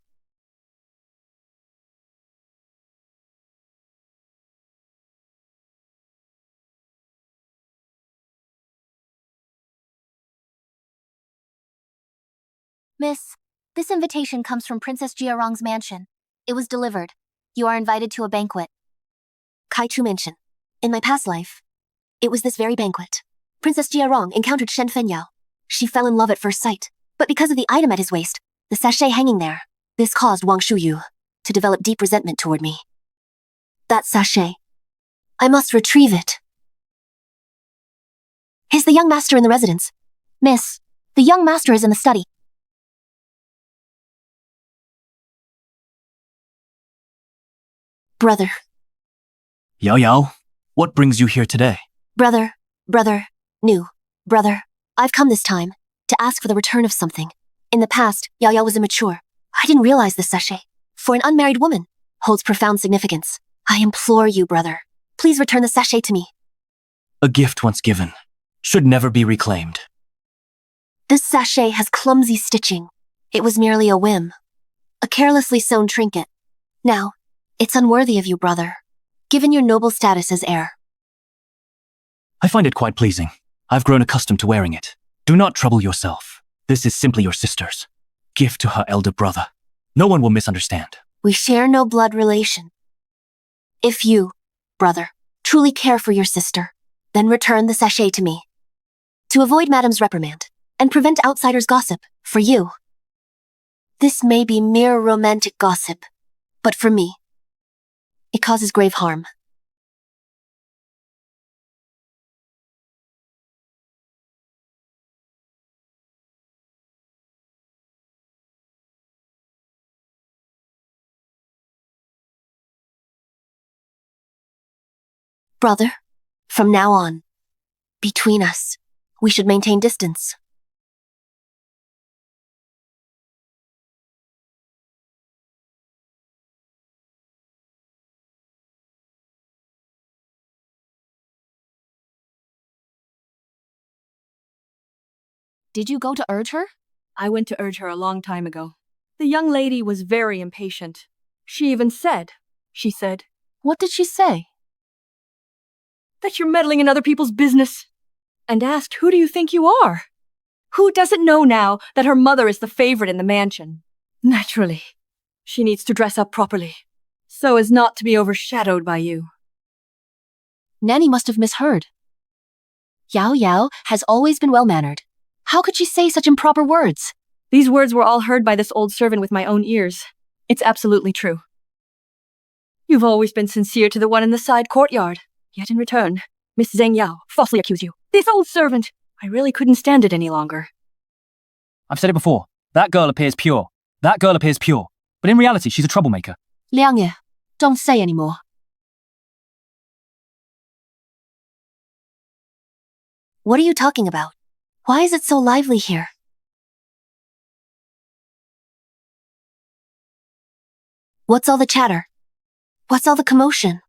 S1: Miss, this invitation comes from Princess Jiarong's mansion. It was delivered. You are invited to a banquet. Kaichu Mansion. In my past life, it was this very banquet. Princess Jiarong encountered Shen Fenyao. She fell in love at first sight, but because of the item at his waist, the sachet hanging there, this caused Wang Shuyu to develop deep resentment toward me. That sachet. I must retrieve it. Is the young master in the residence? Miss, the young master is in the study. Brother.
S3: Yao Yao, what brings you here today?
S1: Brother, new brother. I've come this time to ask for the return of something. In the past, Yao Yao was immature. I didn't realize this sachet, for an unmarried woman, holds profound significance. I implore you, brother, please return the sachet to me.
S3: A gift once given should never be reclaimed.
S1: This sachet has clumsy stitching. It was merely a whim, a carelessly sewn trinket. Now, it's unworthy of you, brother, given your noble status as heir.
S3: I find it quite pleasing. I've grown accustomed to wearing it. Do not trouble yourself. This is simply your sister's gift to her elder brother. No one will misunderstand.
S1: We share no blood relation. If you, brother, truly care for your sister, then return the sachet to me. To avoid Madame's reprimand and prevent outsiders' gossip, for you. This may be mere romantic gossip, but for me, it causes grave harm. Brother, from now on, between us, we should maintain distance.
S2: Did you go to urge her?
S6: I went to urge her a long time ago. The young lady was very impatient. She even said,
S2: What did she say?
S6: that you're meddling in other people's business, and asked, who do you think you are? Who doesn't know now that her mother is the favorite in the mansion? Naturally, she needs to dress up properly, so as not to be overshadowed by you.
S2: Nanny must have misheard. Yao Yao has always been well-mannered. How could she say such improper words?
S6: These words were all heard by this old servant with my own ears. It's absolutely true. You've always been sincere to the one in the side courtyard. Yet in return, Miss Zheng Yao falsely accused you. This old servant! I really couldn't stand it any longer.
S3: I've said it before. That girl appears pure. But in reality, she's a troublemaker.
S2: Liang Ye, don't say any more.
S1: What are you talking about? Why is it so lively here? What's all the chatter? What's all the commotion?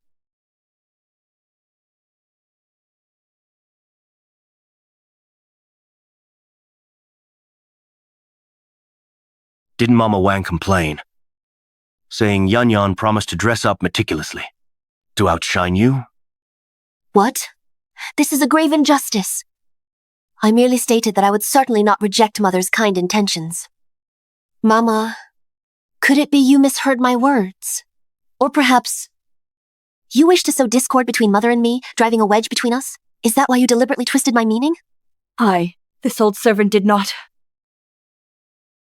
S5: Didn't Mama Wang complain? Saying Yan Yan promised to dress up meticulously. To outshine you?
S1: What? This is a grave injustice. I merely stated that I would certainly not reject Mother's kind intentions. Mama, could it be you misheard my words? Or perhaps you wish to sow discord between Mother and me, driving a wedge between us? Is that why you deliberately twisted my meaning?
S6: This old servant did not.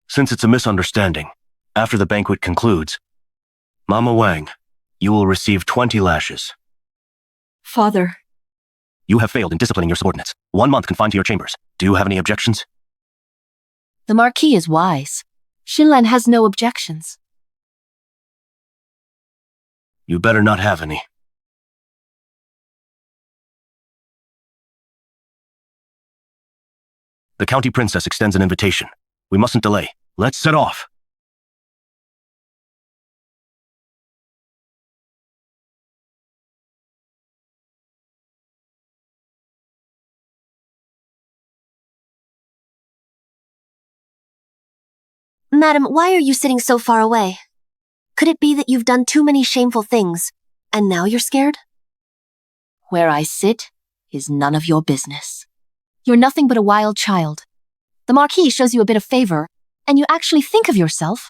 S5: Since it's a misunderstanding, after the banquet concludes, Mama Wang, you will receive 20 lashes.
S6: Father.
S5: You have failed in disciplining your subordinates. 1 month confined to your chambers. Do you have any objections?
S2: The Marquis is wise. Xinlan has no objections.
S5: You better not have any. The County Princess extends an invitation. We mustn't delay. Let's set off.
S1: Madam, why are you sitting so far away? Could it be that you've done too many shameful things, and now you're scared?
S2: Where I sit is none of your business. You're nothing but a wild child. The Marquis shows you a bit of favor, and you actually think of yourself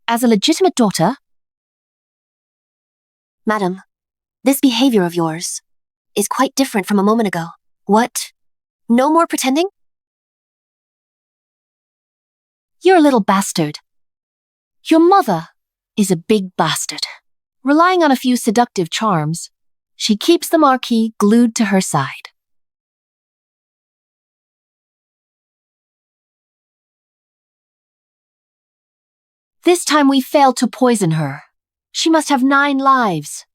S2: as a legitimate daughter?
S1: Madam, this behavior of yours is quite different from a moment ago. What? No more pretending?
S2: You're a little bastard. Your mother is a big bastard. Relying on a few seductive charms, she keeps the Marquis glued to her side. This time we failed to poison her. She must have 9 lives.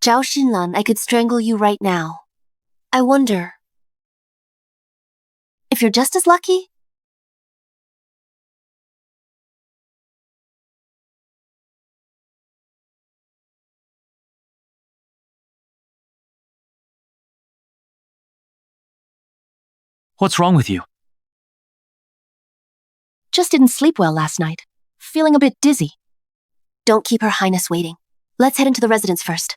S1: Zhao Xinlan, I could strangle you right now. I wonder if you're just as lucky?
S3: What's wrong with you?
S2: Just didn't sleep well last night. Feeling a bit dizzy.
S1: Don't keep Her Highness waiting. Let's head into the residence first.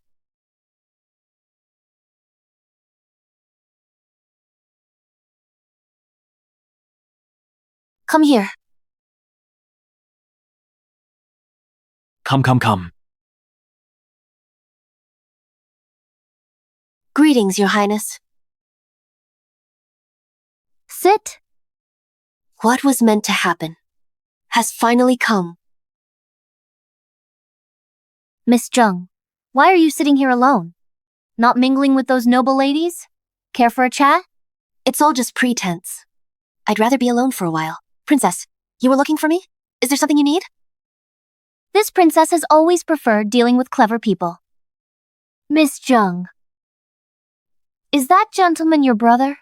S1: Come here.
S3: Come.
S1: Greetings, Your Highness.
S2: Sit.
S1: What was meant to happen has finally come.
S7: Miss Zheng, why are you sitting here alone? Not mingling with those noble ladies? Care for a chat?
S1: It's all just pretense. I'd rather be alone for a while. Princess, you were looking for me? Is there something you need?
S7: This princess has always preferred dealing with clever people. Miss Zheng, is that gentleman your brother?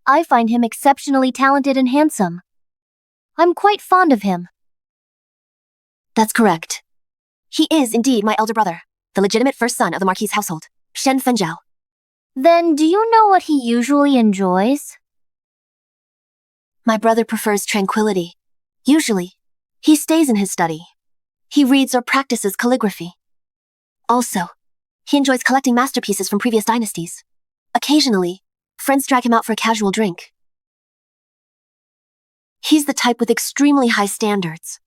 S7: I find him exceptionally talented and handsome. I'm quite fond of him.
S1: That's correct. He is indeed my elder brother, the legitimate first son of the Marquis' household, Shen Fenjiao.
S7: Then do you know what he usually enjoys?
S1: My brother prefers tranquility. Usually, he stays in his study. He reads or practices calligraphy. Also, he enjoys collecting masterpieces from previous dynasties. Occasionally, friends drag him out for a casual drink. He's the type with extremely high standards.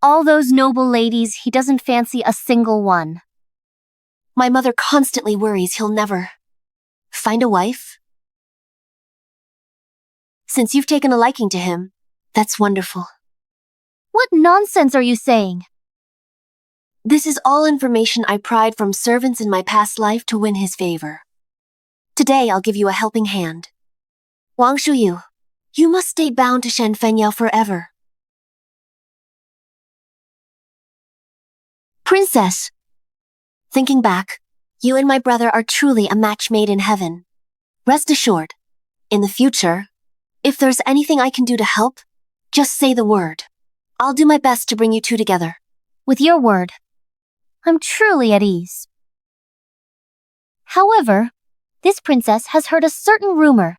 S7: All those noble ladies, he doesn't fancy a single one.
S1: My mother constantly worries he'll never find a wife. Since you've taken a liking to him, that's wonderful.
S7: What nonsense are you saying?
S1: This is all information I pried from servants in my past life to win his favor. Today I'll give you a helping hand. Wang Shuyu, you must stay bound to Shen Fengyao forever. Princess! Thinking back, you and my brother are truly a match made in heaven. Rest assured, in the future, if there's anything I can do to help, just say the word. I'll do my best to bring you two together.
S7: With your word, I'm truly at ease. However, this princess has heard a certain rumor.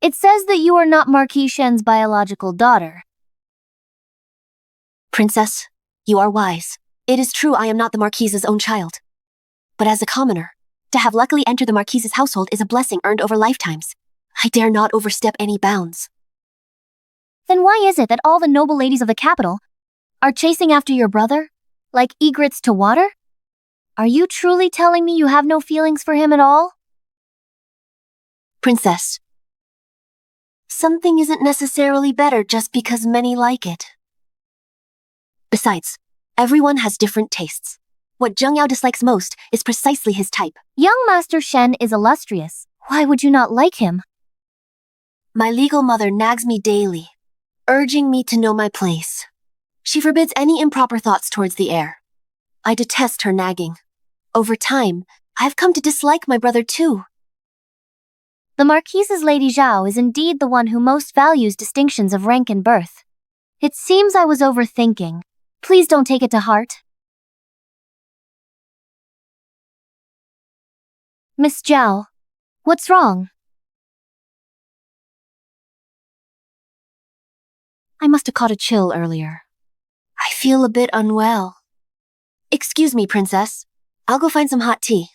S7: It says that you are not Marquis Shen's biological daughter.
S1: Princess, you are wise. It is true I am not the Marquis's own child. But as a commoner, to have luckily entered the Marquis's household is a blessing earned over lifetimes. I dare not overstep any bounds.
S7: Then why is it that all the noble ladies of the capital are chasing after your brother, like egrets to water? Are you truly telling me you have no feelings for him at all?
S1: Princess, something isn't necessarily better just because many like it. Besides, everyone has different tastes. What Zheng Yao dislikes most is precisely his type.
S7: Young Master Shen is illustrious. Why would you not like him?
S1: My legal mother nags me daily, urging me to know my place. She forbids any improper thoughts towards the heir. I detest her nagging. Over time, I've come to dislike my brother too.
S7: The Marquise's Lady Zhao is indeed the one who most values distinctions of rank and birth. It seems I was overthinking. Please don't take it to heart. Miss Zhao, what's wrong?
S2: I must have caught a chill earlier.
S1: I feel a bit unwell. Excuse me, Princess. I'll go find some hot tea.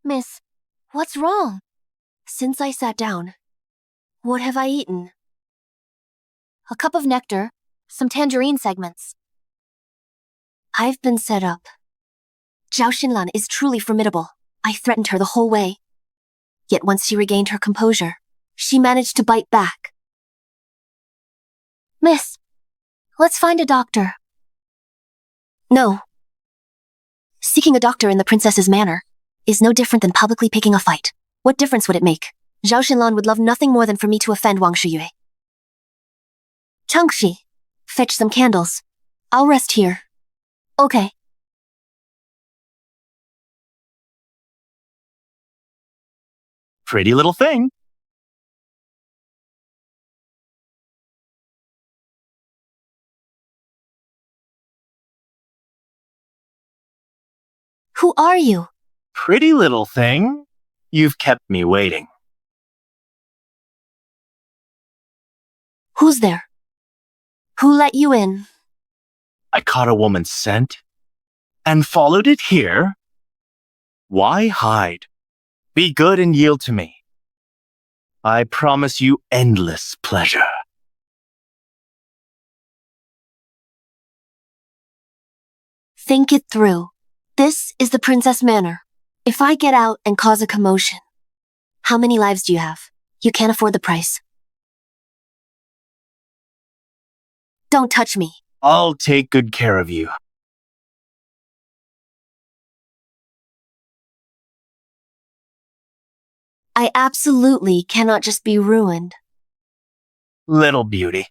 S7: Miss, what's wrong?
S1: Since I sat down, what have I eaten?
S7: A cup of nectar, some tangerine segments.
S1: I've been set up. Zhao Xinlan is truly formidable. I threatened her the whole way. Yet once she regained her composure, she managed to bite back.
S7: Miss, let's find a doctor.
S1: No. Seeking a doctor in the princess's manor is no different than publicly picking a fight. What difference would it make? Zhao Xinlan would love nothing more than for me to offend Wang Shiyue. Changxi, fetch some candles. I'll rest here.
S7: Okay.
S5: Pretty little thing.
S1: Who are you?
S5: Pretty little thing. You've kept me waiting.
S1: Who's there? Who let you in?
S5: I caught a woman's scent and followed it here. Why hide? Be good and yield to me. I promise you endless pleasure.
S1: Think it through. This is the Princess Manor. If I get out and cause a commotion, how many lives do you have? You can't afford the price. Don't touch me.
S5: I'll take good care of you.
S1: I absolutely cannot just be ruined.
S5: Little beauty.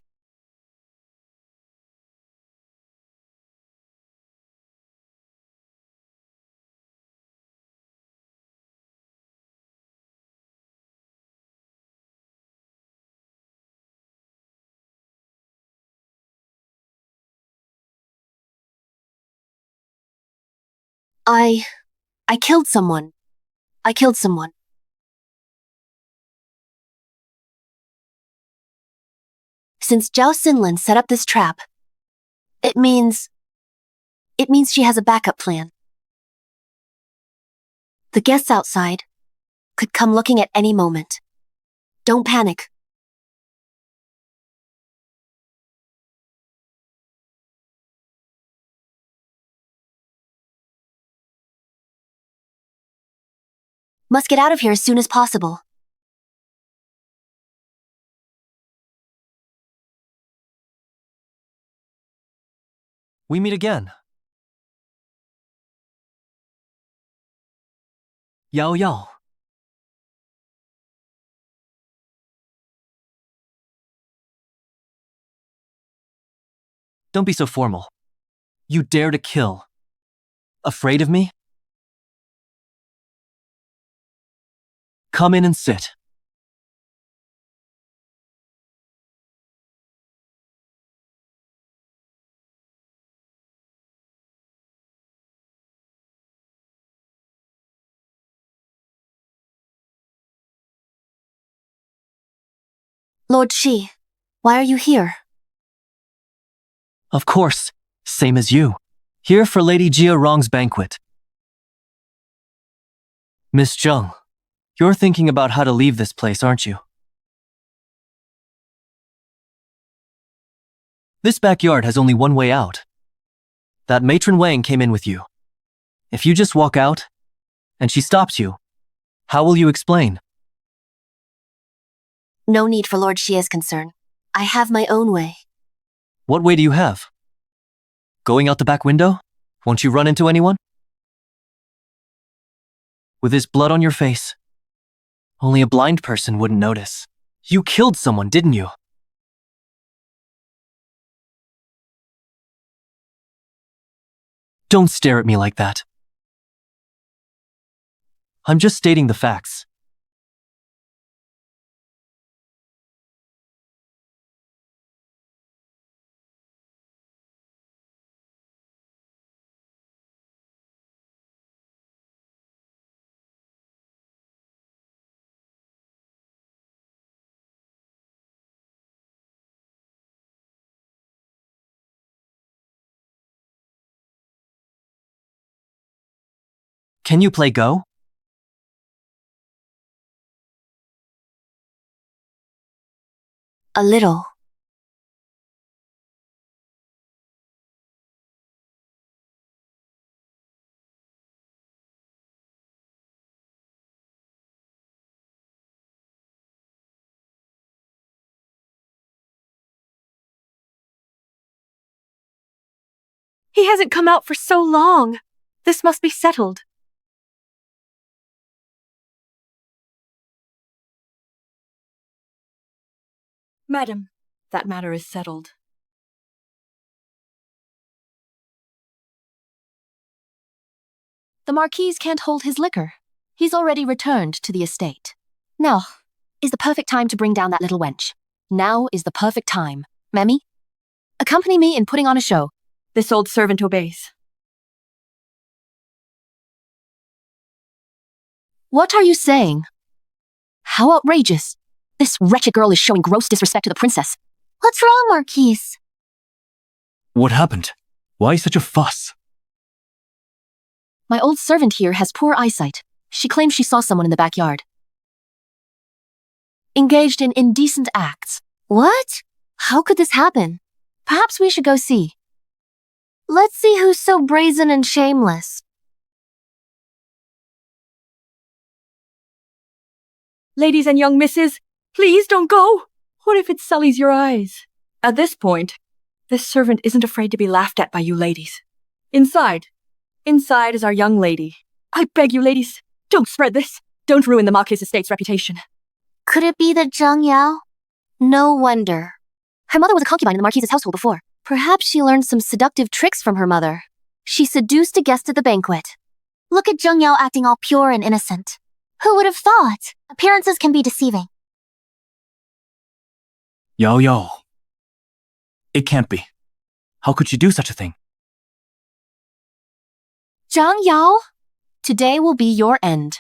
S1: I killed someone. I killed someone. Since Zhao Xinlan set up this trap, it means she has a backup plan. The guests outside could come looking at any moment. Don't panic. Must get out of here as soon as possible.
S3: We meet again. Yao Yao. Don't be so formal. You dare to kill. Afraid of me? Come in and sit.
S1: Lord Shi, why are you here?
S3: Of course, same as you. Here for Lady Jia Rong's banquet. Miss Zheng, you're thinking about how to leave this place, aren't you? This backyard has only one way out. That matron Wang came in with you. If you just walk out, and she stops you, how will you explain?
S1: No need for Lord Xia's concern. I have my own way.
S3: What way do you have? Going out the back window? Won't you run into anyone? With this blood on your face, only a blind person wouldn't notice. You killed someone, didn't you? Don't stare at me like that. I'm just stating the facts. Can you play Go?
S1: A little.
S6: He hasn't come out for so long. This must be settled. Madam, that matter is settled.
S2: The Marquis can't hold his liquor. He's already returned to the estate. Now is the perfect time to bring down that little wench. Now is the perfect time. Mammy, accompany me in putting on a show.
S6: This old servant obeys.
S2: What are you saying? How outrageous. This wretched girl is showing gross disrespect to the princess.
S7: What's wrong, Marquise?
S3: What happened? Why such a fuss?
S2: My old servant here has poor eyesight. She claims she saw someone in the backyard. Engaged in indecent acts.
S7: What? How could this happen?
S2: Perhaps we should go see.
S7: Let's see who's so brazen and shameless.
S6: Ladies and young misses, please don't go. What if it sullies your eyes? At this point, this servant isn't afraid to be laughed at by you ladies. Inside is our young lady. I beg you ladies, don't spread this. Don't ruin the Marquis estate's reputation.
S7: Could it be that Zhang Yao? No wonder.
S1: Her mother was a concubine in the Marquis's household before. Perhaps she learned some seductive tricks from her mother. She seduced a guest at the banquet.
S7: Look at Zhang Yao acting all pure and innocent. Who would have thought? Appearances can be deceiving.
S3: Yao Yao. It can't be. How could she do such a thing?
S2: Zhang Yao, today will be your end.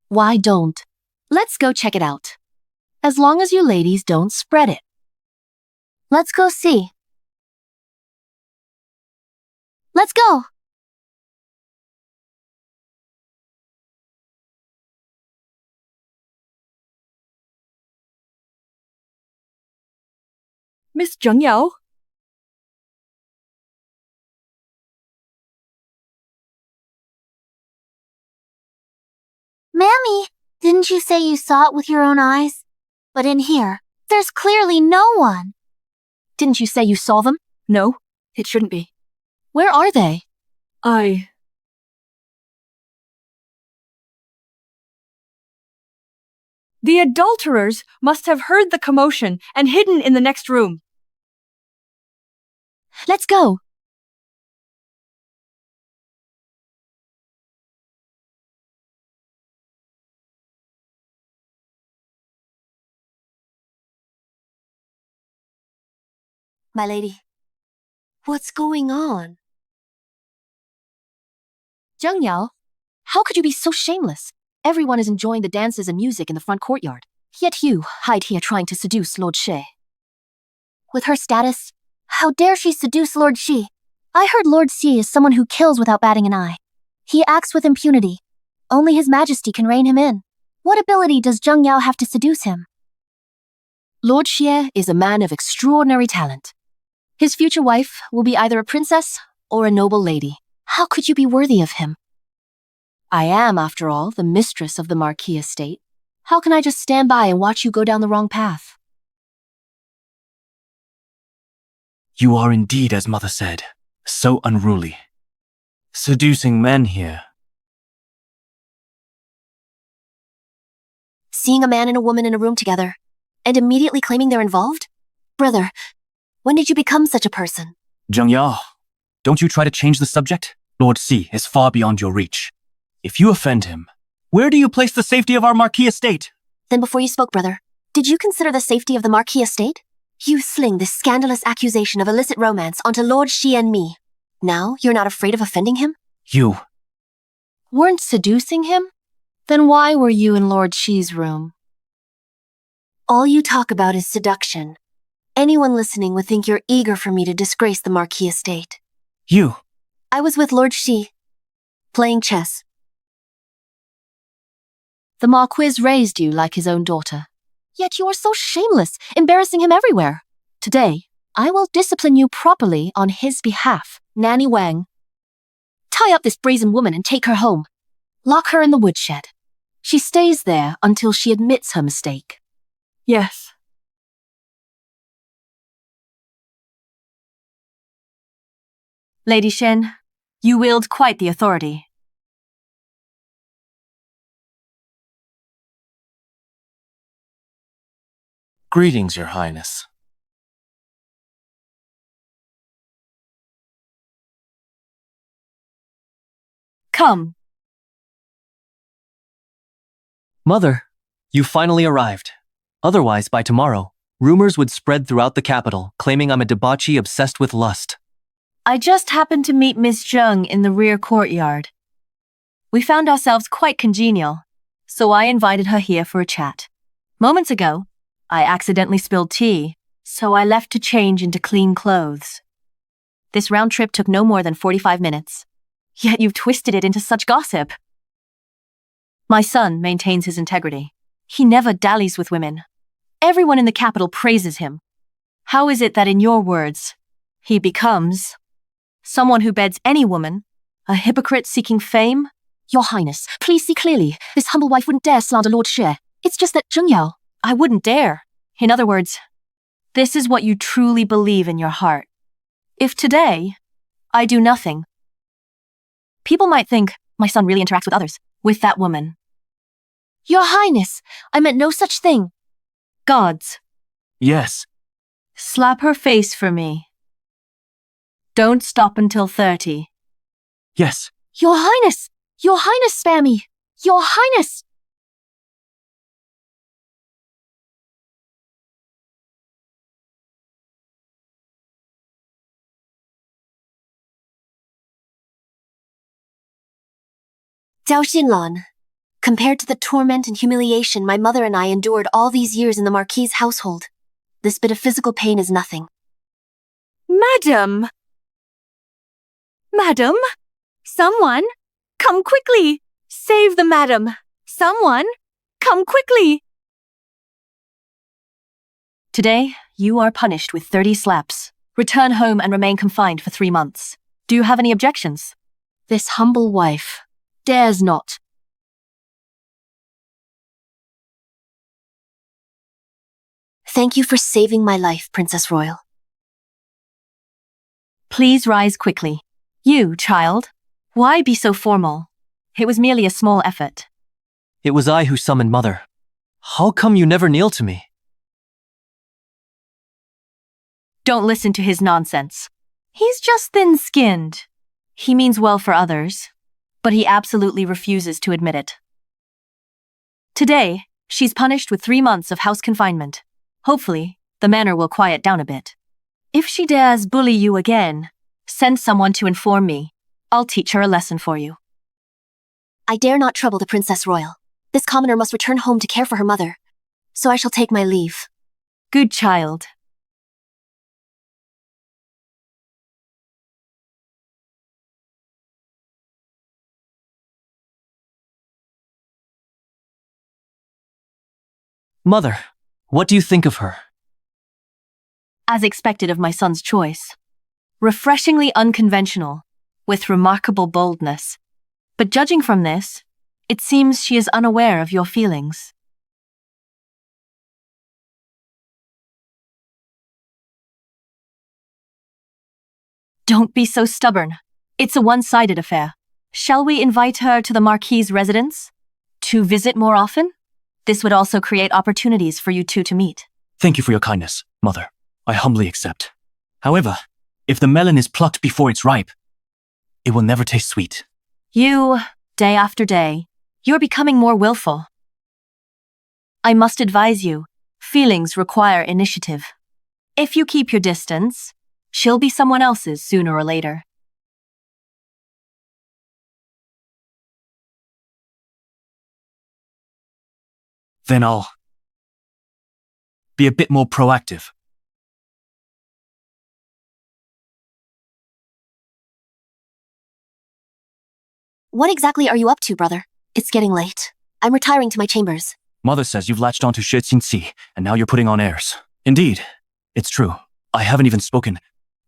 S2: Why don't? Let's go check it out. As long as you ladies don't spread it.
S7: Let's go see. Let's go.
S6: Miss Zhang Yao?
S7: Mammy, didn't you say you saw it with your own eyes? But in here, there's clearly no one.
S2: Didn't you say you saw them?
S6: No, it shouldn't be.
S2: Where are they?
S6: The adulterers must have heard the commotion and hidden in the next room.
S2: Let's go.
S1: My lady, what's going on?
S2: Zhang Yao, how could you be so shameless? Everyone is enjoying the dances and music in the front courtyard. Yet you hide here trying to seduce Lord She.
S7: With her status, how dare she seduce Lord Shi? I heard Lord Xi is someone who kills without batting an eye. He acts with impunity. Only His Majesty can rein him in. What ability does Zhang Yao have to seduce him?
S2: Lord Xie is a man of extraordinary talent. His future wife will be either a princess or a noble lady. How could you be worthy of him? I am, after all, the mistress of the Marquis estate. How can I just stand by and watch you go down the wrong path?
S3: You are indeed, as mother said, so unruly. Seducing men here.
S1: Seeing a man and a woman in a room together, and immediately claiming they're involved? Brother, when did you become such a person?
S3: Zhang Yao, don't you try to change the subject? Lord Si is far beyond your reach. If you offend him, where do you place the safety of our Marquis estate?
S1: Then before you spoke, brother, did you consider the safety of the Marquis estate? You sling this scandalous accusation of illicit romance onto Lord Shi and me. Now you're not afraid of offending him?
S3: You.
S2: Weren't seducing him? Then why were you in Lord Shi's room?
S1: All you talk about is seduction. Anyone listening would think you're eager for me to disgrace the Marquis estate.
S3: You.
S1: I was with Lord Shi, playing chess.
S2: The Marquis raised you like his own daughter. Yet you are so shameless, embarrassing him everywhere. Today, I will discipline you properly on his behalf, Nanny Wang. Tie up this brazen woman and take her home. Lock her in the woodshed. She stays there until she admits her mistake.
S6: Yes. Lady Shen, you wield quite the authority.
S3: Greetings, Your Highness.
S6: Come.
S3: Mother, you finally arrived. Otherwise, by tomorrow, rumors would spread throughout the capital, claiming I'm a debauchee obsessed with lust.
S6: I just happened to meet Miss Zheng in the rear courtyard. We found ourselves quite congenial, so I invited her here for a chat. Moments ago, I accidentally spilled tea, so I left to change into clean clothes. This round trip took no more than 45 minutes. Yet you've twisted it into such gossip. My son maintains his integrity. He never dallies with women. Everyone in the capital praises him. How is it that in your words, he becomes someone who beds any woman, a hypocrite seeking fame?
S2: Your Highness, please see clearly. This humble wife wouldn't dare slander Lord Xie. It's just that Zheng Yao.
S6: I wouldn't dare. In other words, this is what you truly believe in your heart. If today, I do nothing, people might think my son really interacts with others, with that woman.
S2: Your Highness, I meant no such thing.
S6: Gods,
S3: Yes.
S6: slap her face for me. Don't stop until 30.
S3: Yes.
S2: Your Highness! Your Highness, spare me! Your Highness!
S1: Zhao Xinlan, compared to the torment and humiliation my mother and I endured all these years in the Marquis' household, this bit of physical pain is nothing.
S6: Madam! Madam? Someone? Come quickly! Save the madam! Someone? Come quickly! Today, you are punished with 30 slaps. Return home and remain confined for 3 months. Do you have any objections?
S2: This humble wife dares not.
S1: Thank you for saving my life, Princess Royal.
S6: Please rise quickly. You, child. Why be so formal? It was merely a small effort.
S3: It was I who summoned Mother. How come you never kneel to me?
S6: Don't listen to his nonsense. He's just thin-skinned. He means well for others, but he absolutely refuses to admit it. Today, she's punished with 3 months of house confinement. Hopefully, the manor will quiet down a bit. If she dares bully you again, send someone to inform me. I'll teach her a lesson for you.
S1: I dare not trouble the Princess Royal. This commoner must return home to care for her mother, so I shall take my leave.
S6: Good child.
S3: Mother, what do you think of her?
S6: As expected of my son's choice. Refreshingly unconventional, with remarkable boldness. But judging from this, it seems she is unaware of your feelings. Don't be so stubborn. It's a one-sided affair. Shall we invite her to the Marquis' residence? To visit more often? This would also create opportunities for you two to meet.
S3: Thank you for your kindness, Mother. I humbly accept. However, if the melon is plucked before it's ripe, it will never taste sweet.
S6: You, day after day, you're becoming more willful. I must advise you, feelings require initiative. If you keep your distance, she'll be someone else's sooner or later.
S3: Then I'll be a bit more proactive.
S1: What exactly are you up to, brother? It's getting late. I'm retiring to my chambers.
S3: Mother says you've latched onto Xie Qingqi, and now you're putting on airs. Indeed, it's true. I haven't even spoken,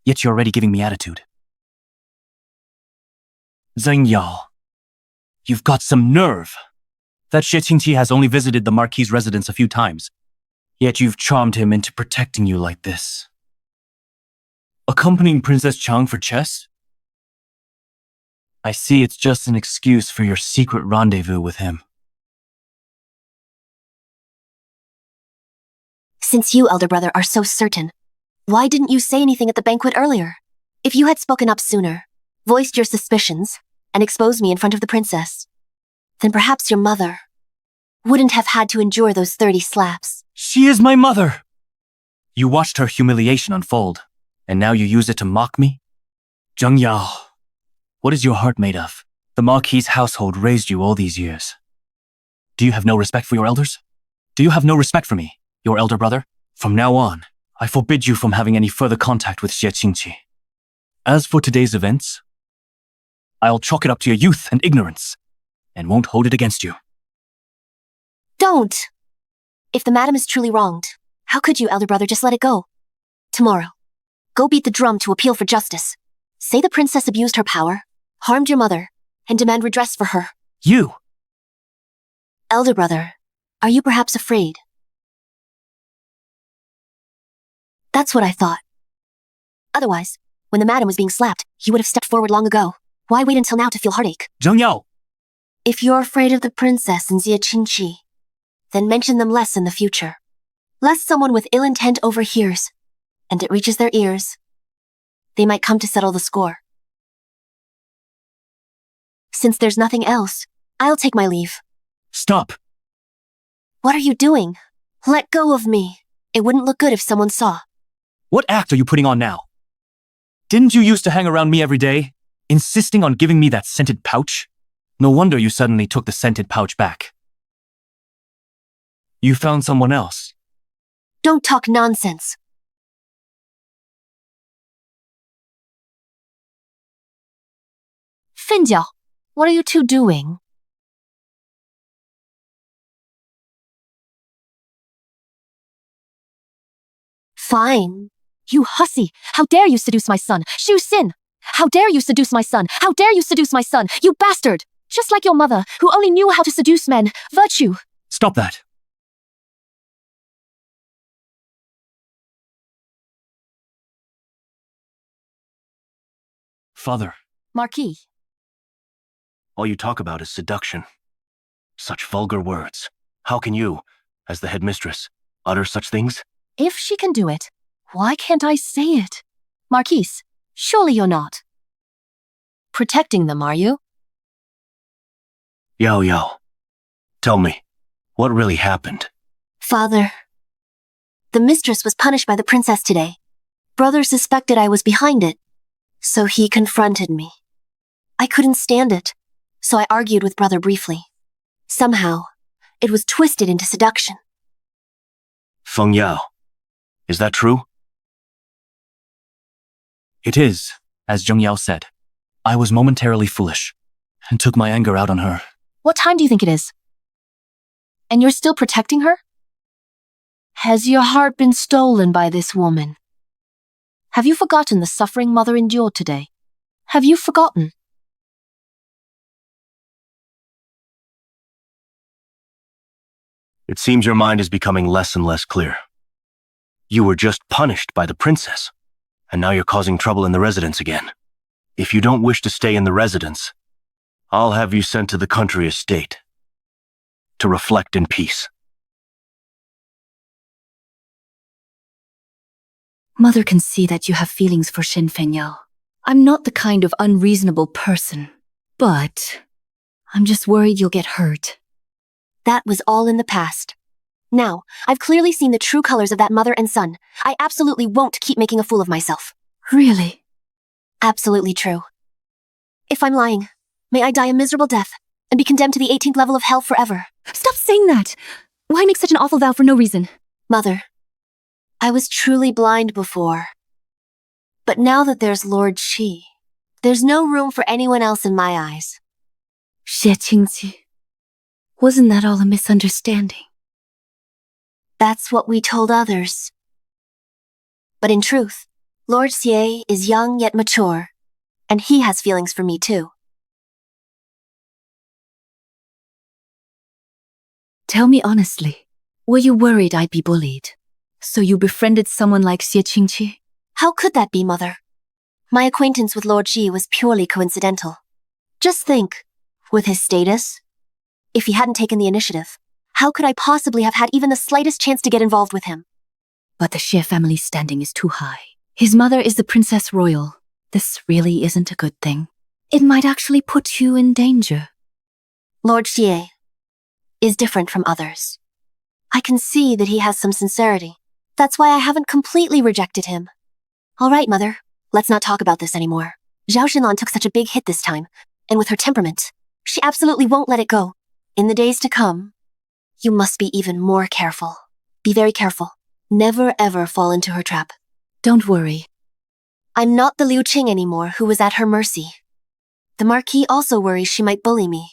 S3: yet you're already giving me attitude. Zheng Yao, you've got some nerve. That Xie Qingqi has only visited the Marquis' residence a few times, yet you've charmed him into protecting you like this. Accompanying Princess Chang for chess? I see it's just an excuse for your secret rendezvous with him.
S1: Since you, elder brother, are so certain, why didn't you say anything at the banquet earlier? If you had spoken up sooner, voiced your suspicions, and exposed me in front of the princess, then perhaps your mother wouldn't have had to endure those 30 slaps.
S3: She is my mother! You watched her humiliation unfold, and now you use it to mock me? Zheng Yao, what is your heart made of? The Marquis' household raised you all these years. Do you have no respect for your elders? Do you have no respect for me, your elder brother? From now on, I forbid you from having any further contact with Xie Qingqi. As for today's events, I'll chalk it up to your youth and ignorance, and won't hold it against you.
S1: Don't! If the madam is truly wronged, how could you, elder brother, just let it go? Tomorrow, go beat the drum to appeal for justice. Say the princess abused her power, harmed your mother, and demand redress for her.
S3: You!
S1: Elder brother, are you perhaps afraid? That's what I thought. Otherwise, when the madam was being slapped, you would have stepped forward long ago. Why wait until now to feel heartache?
S3: Zheng Yao!
S1: If you're afraid of the princess and Xie Qingqi, then mention them less in the future. Lest someone with ill intent overhears, and it reaches their ears. They might come to settle the score. Since there's nothing else, I'll take my leave.
S3: Stop!
S1: What are you doing? Let go of me. It wouldn't look good if someone saw.
S3: What act are you putting on now? Didn't you used to hang around me every day, insisting on giving me that scented pouch? No wonder you suddenly took the scented pouch back. You found someone else.
S1: Don't talk nonsense.
S2: Finjiao, what are you two doing?
S1: Fine.
S2: You hussy! How dare you seduce my son? Shu Xin! How dare you seduce my son? How dare you seduce my son? You bastard! Just like your mother, who only knew how to seduce men. Virtue!
S3: Stop that! Father,
S2: Marquis.
S5: All you talk about is seduction. Such vulgar words. How can you, as the headmistress, utter such things?
S2: If she can do it, why can't I say it? Marquis, surely you're not protecting them, are you?
S5: Yao Yao, tell me, what really happened?
S1: Father, the mistress was punished by the princess today. Brother suspected I was behind it, so he confronted me. I couldn't stand it, so I argued with brother briefly. Somehow, it was twisted into seduction.
S5: Feng Yao, is that true?
S3: it is, as Zheng Yao said. I was momentarily foolish, and took my anger out on her.
S2: What time do you think it is? And you're still protecting her? Has your heart been stolen by this woman? Have you forgotten the suffering mother endured today? Have you forgotten?
S5: It seems your mind is becoming less and less clear. You were just punished by the princess, and now you're causing trouble in the residence again. If you don't wish to stay in the residence, I'll have you sent to the country estate to reflect in peace.
S4: Mother can see that you have feelings for Shen Fenyao. I'm not the kind of unreasonable person, but I'm just worried you'll get hurt.
S1: That was all in the past. Now, I've clearly seen the true colors of that mother and son. I absolutely won't keep making a fool of myself.
S4: Really?
S1: Absolutely true. If I'm lying, may I die a miserable death and be condemned to the 18th level of hell forever.
S4: Stop saying that! Why make such an awful vow for no reason?
S1: Mother, I was truly blind before. But now that there's Lord Qi, there's no room for anyone else in my eyes.
S4: Xie Qingqi. Wasn't that all a misunderstanding?
S1: That's what we told others. But in truth, Lord Xie is young yet mature, and he has feelings for me too.
S4: Tell me honestly, were you worried I'd be bullied? So you befriended someone like Xie Qingqi?
S1: How could that be, Mother? My acquaintance with Lord Xi was purely coincidental. Just think, with his status, if he hadn't taken the initiative, how could I possibly have had even the slightest chance to get involved with him?
S4: But the Xie family's standing is too high. His mother is the Princess Royal. This really isn't a good thing. It might actually put you in danger.
S1: Lord Xie is different from others. I can see that he has some sincerity. That's why I haven't completely rejected him. All right, Mother, let's not talk about this anymore. Zhao Xinlan took such a big hit this time, and with her temperament, she absolutely won't let it go. In the days to come, you must be even more careful. Be very careful. Never ever fall into her trap.
S4: Don't worry.
S1: I'm not the Liu Qing anymore who was at her mercy. The Marquis also worries she might bully me.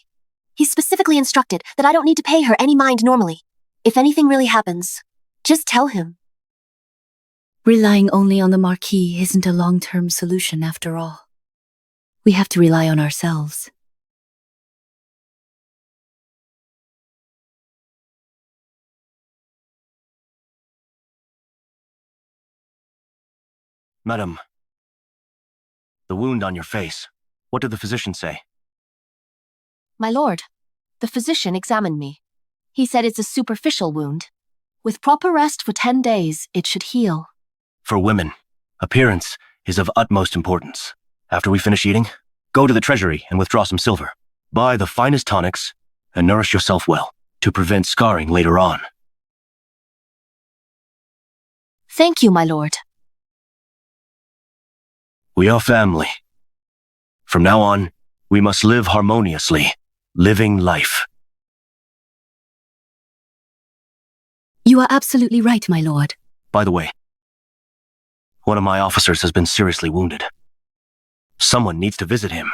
S1: He's specifically instructed that I don't need to pay her any mind normally. If anything really happens, just tell him.
S4: Relying only on the Marquis isn't a long-term solution after all. We have to rely on ourselves.
S5: Madam, the wound on your face. What did the physician say?
S2: My lord, the physician examined me. He said it's a superficial wound. With proper rest for 10 days, it should heal.
S5: For women, appearance is of utmost importance. After we finish eating, go to the treasury and withdraw some silver. Buy the finest tonics and nourish yourself well to prevent scarring later on.
S2: Thank you, my lord.
S5: We are family. From now on, we must live harmoniously, living life.
S4: You are absolutely right, my lord.
S5: By the way, one of my officers has been seriously wounded. Someone needs to visit him,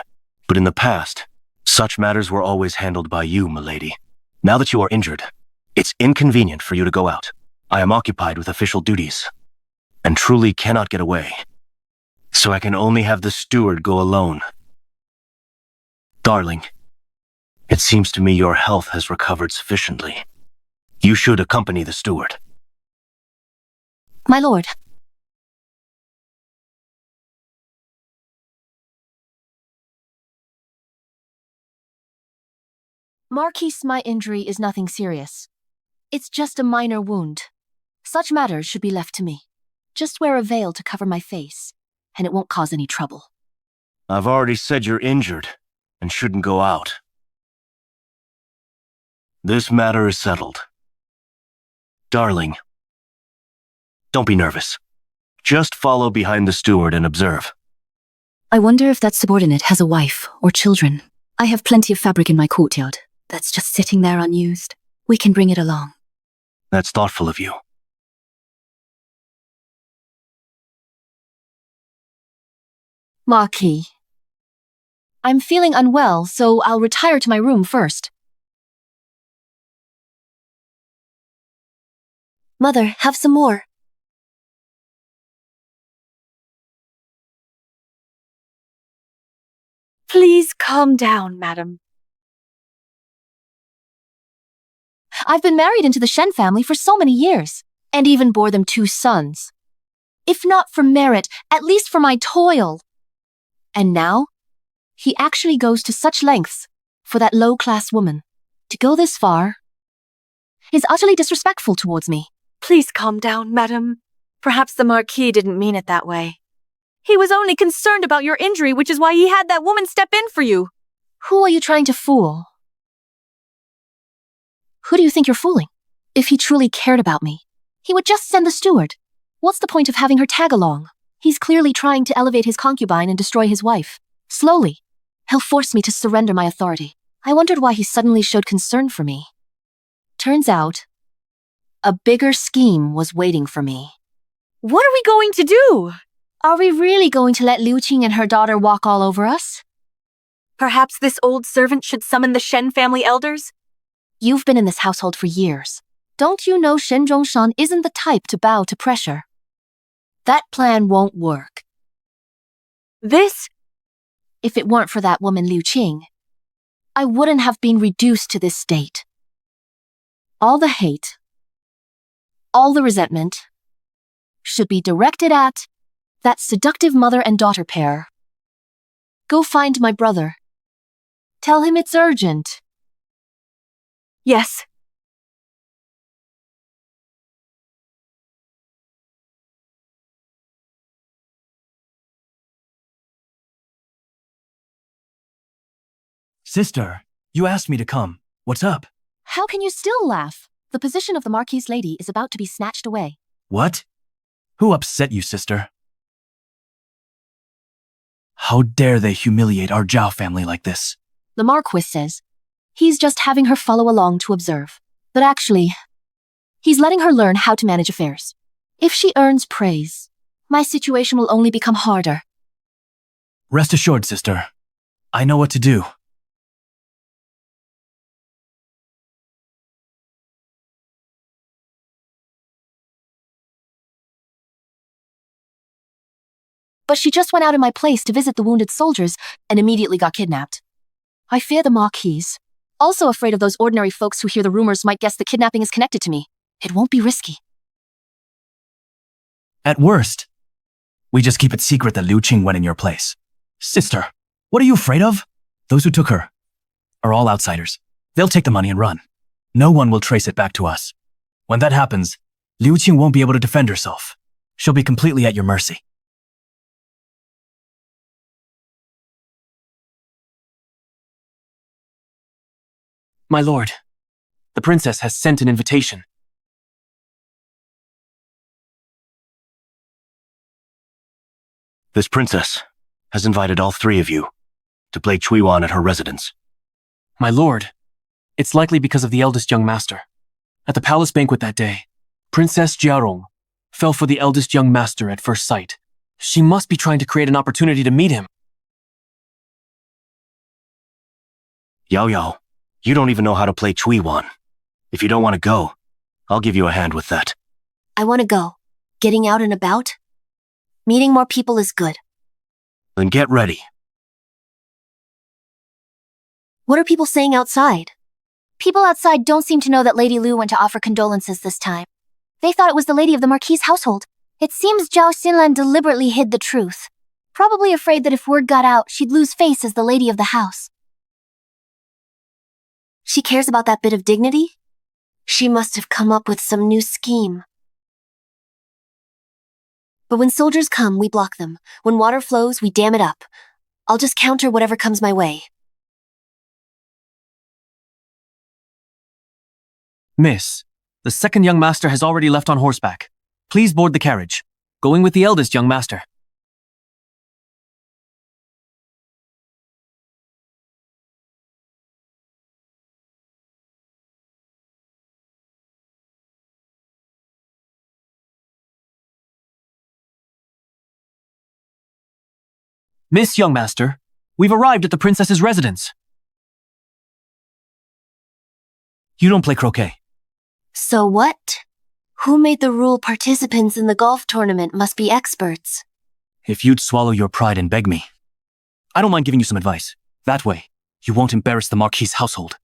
S5: but in the past, such matters were always handled by you, milady. Now that you are injured, it's inconvenient for you to go out. I am occupied with official duties, and truly cannot get away. So I can only have the steward go alone. Darling, it seems to me your health has recovered sufficiently. You should accompany the steward.
S2: My lord. Marquis, my injury is nothing serious. It's just a minor wound. Such matters should be left to me. Just wear a veil to cover my face, and it won't cause any trouble.
S5: I've already said you're injured and shouldn't go out. This matter is settled. Darling, don't be nervous. Just follow behind the steward and observe.
S4: I wonder if that subordinate has a wife or children. I have plenty of fabric in my courtyard that's just sitting there unused. We can bring it along.
S5: That's thoughtful of you.
S2: Marquis. I'm feeling unwell, so I'll retire to my room first.
S1: Mother, have some more.
S6: Please calm down, madam.
S2: I've been married into the Shen family for so many years, and even bore them 2 sons. If not for merit, at least for my toil. And now, he actually goes to such lengths for that low-class woman. To go this far is utterly disrespectful towards me.
S6: Please calm down, madam. Perhaps the Marquis didn't mean it that way. He was only concerned about your injury, which is why he had that woman step in for you.
S2: Who are you trying to fool? Who do you think you're fooling? If he truly cared about me, he would just send the steward. What's the point of having her tag along? He's clearly trying to elevate his concubine and destroy his wife. Slowly, he'll force me to surrender my authority. I wondered why he suddenly showed concern for me. Turns out, a bigger scheme was waiting for me.
S6: What are we going to do?
S2: Are we really going to let Liu Qing and her daughter walk all over us?
S6: Perhaps this old servant should summon the Shen family elders?
S2: You've been in this household for years. Don't you know Shen Zhongshan isn't the type to bow to pressure? That plan won't work. If it weren't for that woman Liu Qing, I wouldn't have been reduced to this state. All the hate, all the resentment, should be directed at that seductive mother and daughter pair. Go find my brother. Tell him it's urgent.
S6: Yes.
S3: Sister, you asked me to come. What's up?
S2: How can you still laugh? The position of the Marquise lady is about to be snatched away.
S3: What? Who upset you, sister? How dare they humiliate our Zhao family like this?
S2: The Marquis says he's just having her follow along to observe. But actually, he's letting her learn how to manage affairs. If she earns praise, my situation will only become harder.
S3: Rest assured, sister. I know what to do.
S2: But she just went out in my place to visit the wounded soldiers and immediately got kidnapped. I fear the Marquise. Also afraid of those ordinary folks who hear the rumors might guess the kidnapping is connected to me. It won't be risky.
S3: At worst, we just keep it secret that Liu Qing went in your place. Sister, what are you afraid of? Those who took her are all outsiders. They'll take the money and run. No one will trace it back to us. When that happens, Liu Qing won't be able to defend herself. She'll be completely at your mercy.
S8: My lord, the princess has sent an invitation.
S5: This princess has invited all three of you to play Chuiwan at her residence.
S8: My lord, it's likely because of the eldest young master. At the palace banquet that day, Princess Jiarong fell for the eldest young master at first sight. She must be trying to create an opportunity to meet him.
S5: Yao Yao, you don't even know how to play Chuiwan. If you don't want to go, I'll give you a hand with that.
S1: I want to go. Getting out and about? Meeting more people is good.
S5: Then get ready.
S1: What are people saying outside?
S7: People outside don't seem to know that Lady Lu went to offer condolences this time. They thought it was the lady of the Marquis' household. It seems Zhao Xinlan deliberately hid the truth. Probably afraid that if word got out, she'd lose face as the lady of the house.
S1: She cares about that bit of dignity? She must have come up with some new scheme. But when soldiers come, we block them. When water flows, we dam it up. I'll just counter whatever comes my way.
S8: Miss, the second young master has already left on horseback. Please board the carriage, going with the eldest young master. Miss Young Master, we've arrived at the princess's residence.
S3: You don't play croquet.
S1: So what? Who made the rule participants in the golf tournament must be experts?
S3: If you'd swallow your pride and beg me. I don't mind giving you some advice. That way, you won't embarrass the Marquis' household.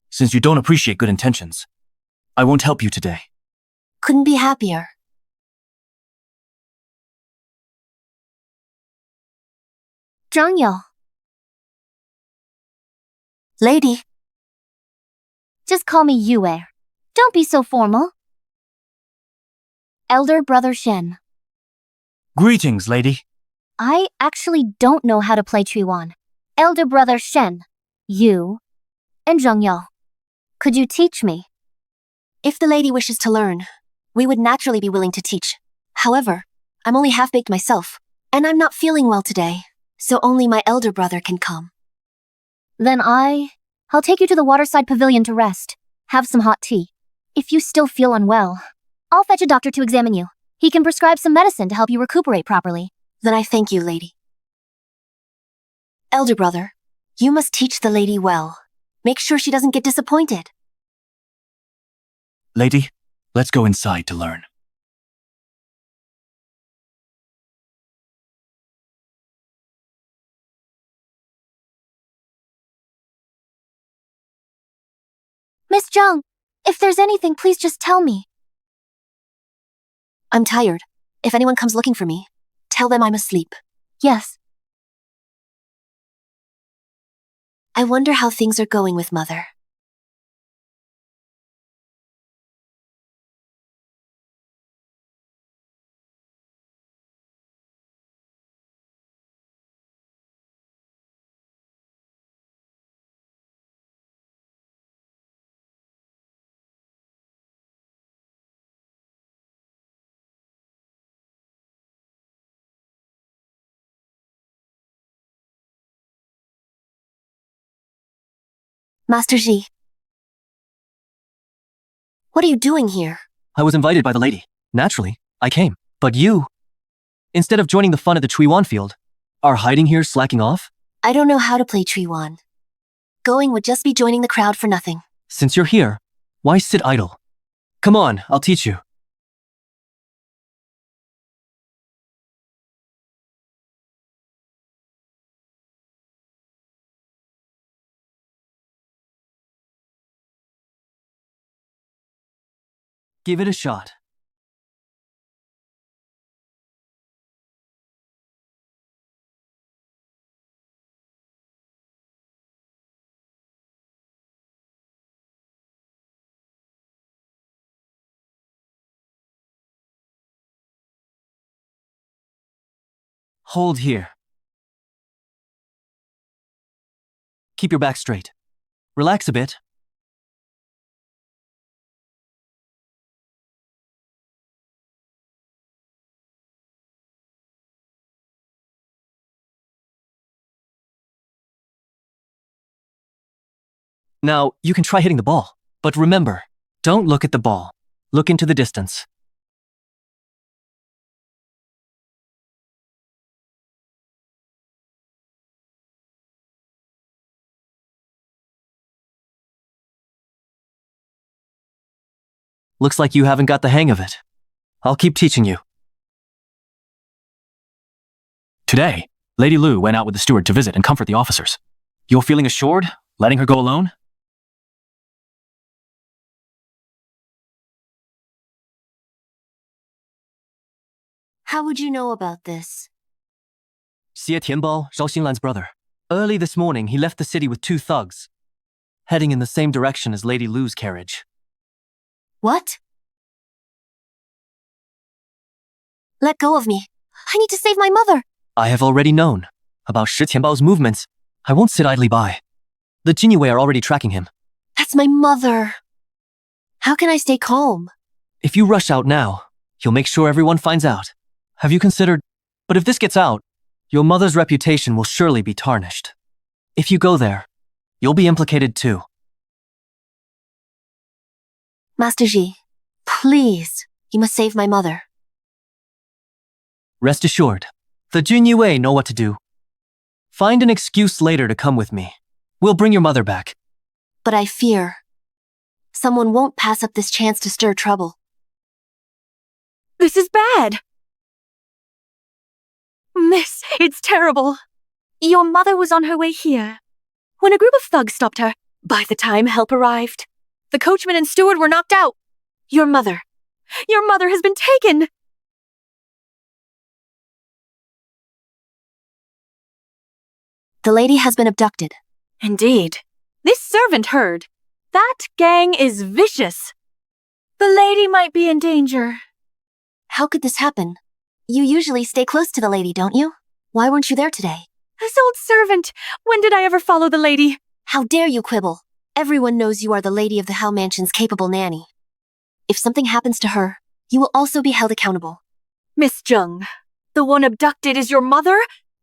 S3: Since you don't appreciate good intentions, I won't help you today.
S1: Couldn't be happier.
S7: Zhang Yao.
S1: Lady.
S7: Just call me Yue. Don't be so formal. Elder Brother Shen.
S3: Greetings, lady.
S7: I actually don't know how to play Chuiwan. Elder Brother Shen, you, and Zhang Yao. Could you teach me?
S1: If the lady wishes to learn, we would naturally be willing to teach. However, I'm only half-baked myself, and I'm not feeling well today, so only my elder brother can come.
S7: Then I'll take you to the waterside pavilion to rest. Have some hot tea. If you still feel unwell, I'll fetch a doctor to examine you. He can prescribe some medicine to help you recuperate properly.
S1: Then I thank you, lady. Elder brother, you must teach the lady well. Make sure she doesn't get disappointed.
S3: Lady, let's go inside to learn.
S7: Miss Zhang, if there's anything, please just tell me.
S1: I'm tired. If anyone comes looking for me, tell them I'm asleep.
S7: Yes.
S1: I wonder how things are going with Mother. Master Ji. What are you doing here?
S8: I was invited by the lady. Naturally, I came. But you, instead of joining the fun at the Chuiwan field, are hiding here slacking off?
S1: I don't know how to play Chuiwan. Going would just be joining the crowd for nothing.
S8: Since you're here, why sit idle? Come on, I'll teach you. Give it a shot. Hold here. Keep your back straight. Relax a bit. Now, you can try hitting the ball. But remember, don't look at the ball. Look into the distance. Looks like you haven't got the hang of it. I'll keep teaching you.
S3: Today, Lady Lu went out with the steward to visit and comfort the officers. You're feeling assured, letting her go alone?
S1: How would you know about this?
S8: Xie Tianbao, Zhao Xinlan's brother. Early this morning, he left the city with 2 thugs, heading in the same direction as Lady Lu's carriage.
S1: What? Let go of me. I need to save my mother.
S8: I have already known about Shi Tianbao's movements. I won't sit idly by. The Jinyue are already tracking him.
S1: That's my mother. How can I stay calm?
S8: If you rush out now, you'll make sure everyone finds out. Have you considered? But if this gets out, your mother's reputation will surely be tarnished. If you go there, you'll be implicated too.
S1: Master Ji, please, you must save my mother.
S8: Rest assured, the Jinyue know what to do. Find an excuse later to come with me. We'll bring your mother back.
S1: But I fear someone won't pass up this chance to stir trouble.
S6: This is bad. Miss, it's terrible. Your mother was on her way here when a group of thugs stopped her. By the time help arrived, the coachman and steward were knocked out. Your mother has been taken.
S1: The lady has been abducted.
S6: Indeed. This servant heard. That gang is vicious. The lady might be in danger.
S1: How could this happen? You usually stay close to the lady, don't you? Why weren't you there today?
S6: This old servant. When did I ever follow the lady?
S1: How dare you quibble? Everyone knows you are the lady of the Hao Mansion's capable nanny. If something happens to her, you will also be held accountable.
S6: Miss Zheng, the one abducted is your mother,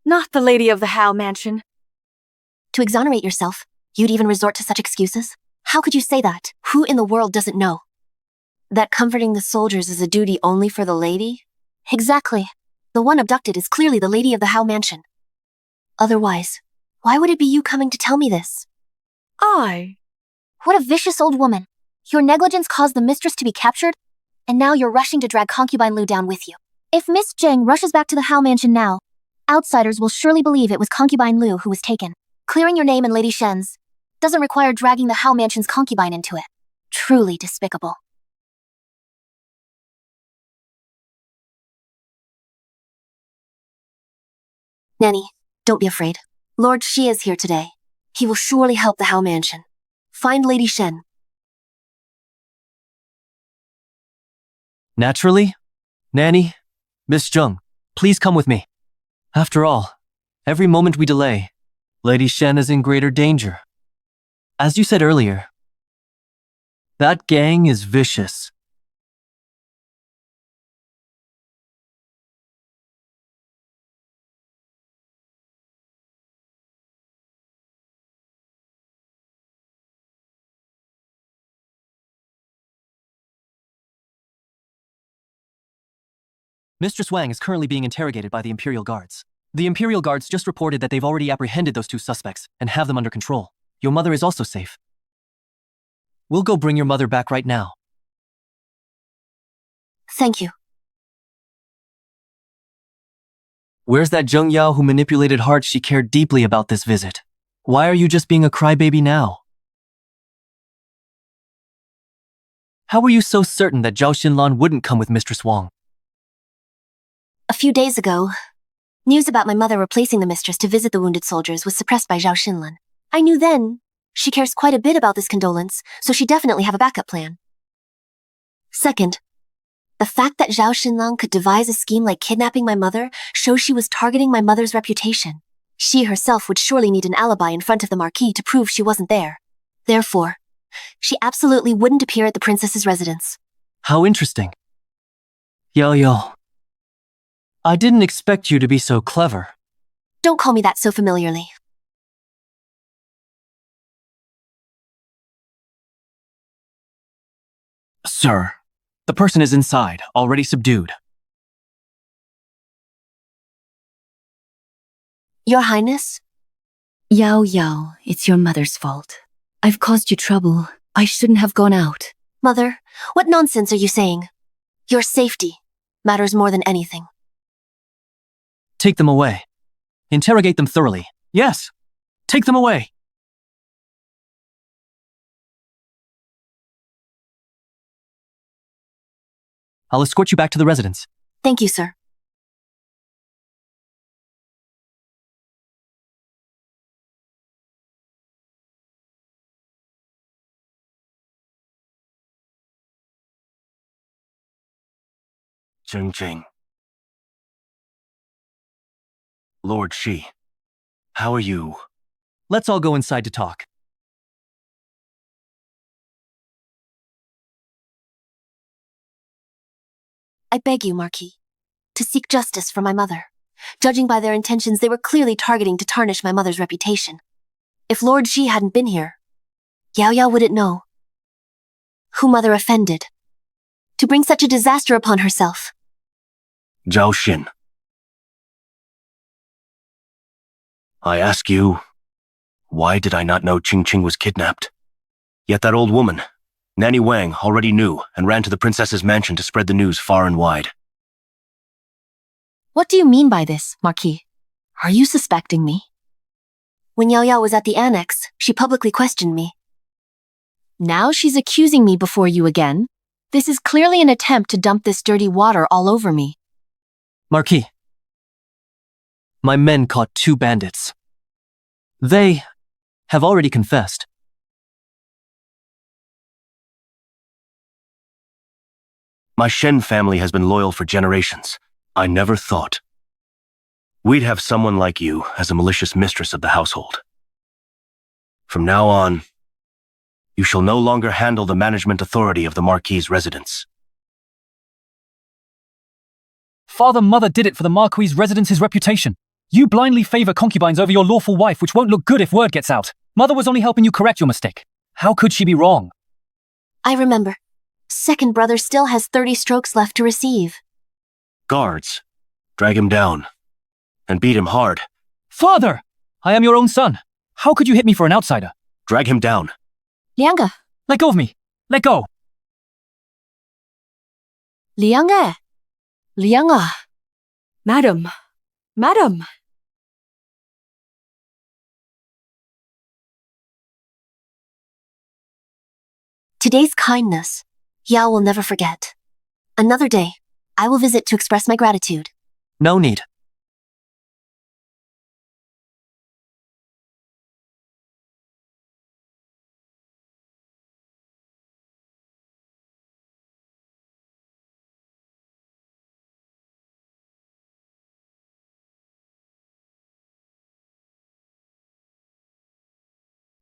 S6: not the lady of the Hao Mansion.
S1: To exonerate yourself, you'd even resort to such excuses? How could you say that? Who in the world doesn't know that comforting the soldiers is a duty only for the lady? Exactly. The one abducted is clearly the lady of the Hao Mansion. Otherwise, why would it be you coming to tell me this?
S6: I.
S7: What a vicious old woman. Your negligence caused the mistress to be captured, and now you're rushing to drag concubine Lu down with you. If Miss Zheng rushes back to the Hao mansion now, outsiders will surely believe it was concubine Lu who was taken. Clearing your name and Lady Shen's doesn't require dragging the Hao mansion's concubine into it. Truly despicable.
S1: Nanny, don't be afraid. Lord Shi is here today. He will surely help the Hao mansion. Find Lady Shen.
S3: Naturally. Nanny, Miss Zheng, please come with me. After all, every moment we delay, Lady Shen is in greater danger. As you said earlier, that gang is vicious. Mistress Wang is currently being interrogated by the Imperial Guards. The Imperial Guards just reported that they've already apprehended those two suspects and have them under control. Your mother is also safe. We'll go bring your mother back right now.
S1: Thank you.
S3: Where's that Zheng Yao who manipulated hearts she cared deeply about this visit? Why are you just being a crybaby now? How were you so certain that Zhao Xinlan wouldn't come with Mistress Wang?
S1: A few days ago, news about my mother replacing the mistress to visit the wounded soldiers was suppressed by Zhao Xinlan. I knew then she cares quite a bit about this condolence, so she definitely have a backup plan. Second, the fact that Zhao Xinlan could devise a scheme like kidnapping my mother shows she was targeting my mother's reputation. She herself would surely need an alibi in front of the Marquis to prove she wasn't there. Therefore, she absolutely wouldn't appear at the princess's residence.
S3: How interesting. Yao Yao, I didn't expect you to be so clever.
S1: Don't call me that so familiarly.
S8: Sir, the person is inside, already subdued.
S1: Your Highness?
S4: Yao Yao, it's your mother's fault. I've caused you trouble. I shouldn't have gone out.
S1: Mother, what nonsense are you saying? Your safety matters more than anything.
S3: Take them away. Interrogate them thoroughly.
S8: Yes, take them away.
S3: I'll escort you back to the residence.
S1: Thank you, sir.
S5: Zheng. Lord Shi, how are you?
S3: Let's all go inside to talk.
S1: I beg you, Marquis, to seek justice for my mother. Judging by their intentions, they were clearly targeting to tarnish my mother's reputation. If Lord Shi hadn't been here, Yao Yao wouldn't know who mother offended to bring such a disaster upon herself.
S5: Zhao Xin. I ask you, why did I not know Qing was kidnapped? Yet that old woman, Nanny Wang, already knew and ran to the princess's mansion to spread the news far and wide.
S2: What do you mean by this, Marquis? Are you suspecting me?
S1: When Yao Yao was at the annex, she publicly questioned me.
S2: Now she's accusing me before you again. This is clearly an attempt to dump this dirty water all over me.
S3: Marquis, my men caught 2 bandits. They have already confessed.
S5: My Shen family has been loyal for generations. I never thought we'd have someone like you as a malicious mistress of the household. From now on, you shall no longer handle the management authority of the Marquis's residence.
S9: Father, mother did it for the Marquis's residence's reputation. You blindly favor concubines over your lawful wife, which won't look good if word gets out. Mother was only helping you correct your mistake. How could she be wrong?
S1: I remember. Second brother still has 30 strokes left to receive.
S5: Guards, drag him down and beat him hard.
S9: Father! I am your own son. How could you hit me for an outsider?
S5: Drag him down.
S2: Lianga,
S9: Let go of me. Let go!
S2: Liang eh. Liang ah.
S6: Madam. Madam.
S1: Today's kindness, Yao will never forget. Another day, I will visit to express my gratitude.
S3: No need.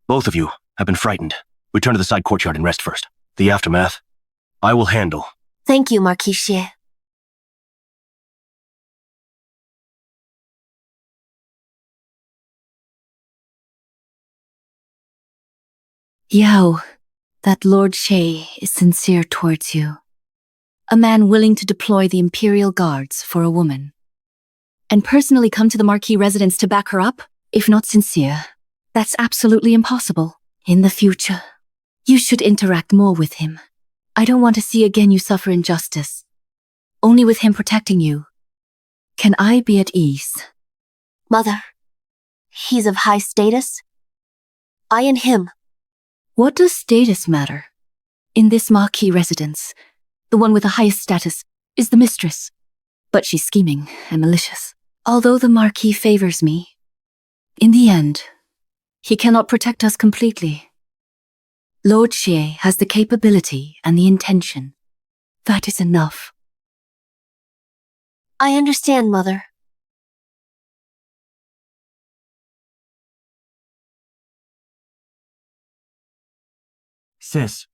S5: Both of you have been frightened. Return to the side courtyard and rest first. The aftermath, I will handle.
S1: Thank you, Marquis Xie.
S4: Yao, that Lord Xie is sincere towards you. A man willing to deploy the Imperial Guards for a woman. And personally come to the Marquis residence to back her up? If not sincere, that's absolutely impossible. In the future, you should interact more with him. I don't want to see again you suffer injustice. Only with him protecting you can I be at ease.
S1: Mother, he's of high status. I and him.
S4: What does status matter? In this Marquis residence, the one with the highest status is the mistress. But she's scheming and malicious. Although the Marquis favors me, in the end, he cannot protect us completely. Lord Xie has the capability and the intention. That is enough.
S1: I understand, Mother.
S3: Sis,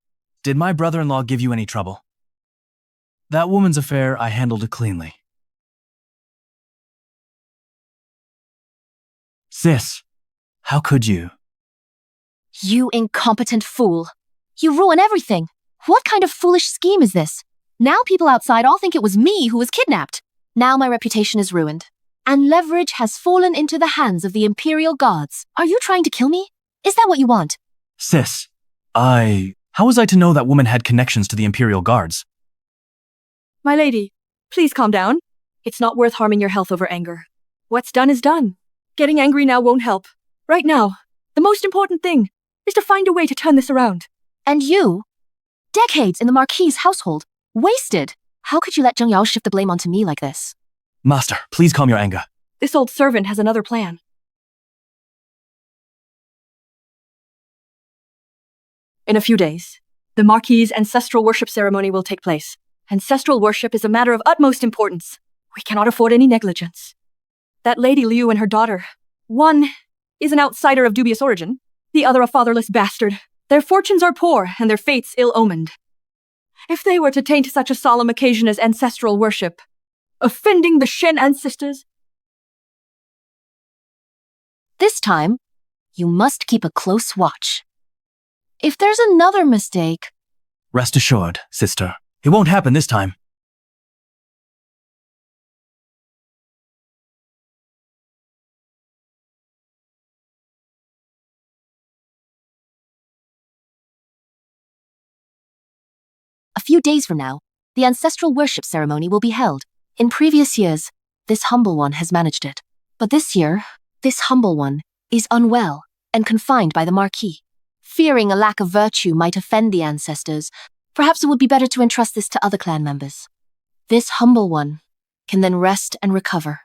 S3: did my brother-in-law give you any trouble? That woman's affair, I handled it cleanly. Sis, how could you?
S2: You incompetent fool. You ruin everything. What kind of foolish scheme is this? Now people outside all think it was me who was kidnapped. Now my reputation is ruined. And leverage has fallen into the hands of the Imperial Guards. Are you trying to kill me? Is that what you want?
S3: Sis, how was I to know that woman had connections to the Imperial Guards?
S6: My lady, please calm down. It's not worth harming your health over anger. What's done is done. Getting angry now won't help. Right now, the most important thing is to find a way to turn this around.
S2: And you? Decades in the Marquis' household. Wasted. How could you let Zheng Yao shift the blame onto me like this?
S3: Master, please calm your anger.
S6: This old servant has another plan. In a few days, the Marquis' ancestral worship ceremony will take place. Ancestral worship is a matter of utmost importance. We cannot afford any negligence. That Lady Liu and her daughter, one is an outsider of dubious origin, the other a fatherless bastard. Their fortunes are poor and their fates ill-omened. If they were to taint such a solemn occasion as ancestral worship, offending the Shen ancestors,
S2: This time, you must keep a close watch. If there's another mistake,
S3: Rest assured, sister. It won't happen this time.
S2: a few days from now, the ancestral worship ceremony will be held. In previous years, this humble one has managed it. But this year, this humble one is unwell and confined by the Marquis. Fearing a lack of virtue might offend the ancestors, perhaps it would be better to entrust this to other clan members. This humble one can then rest and recover.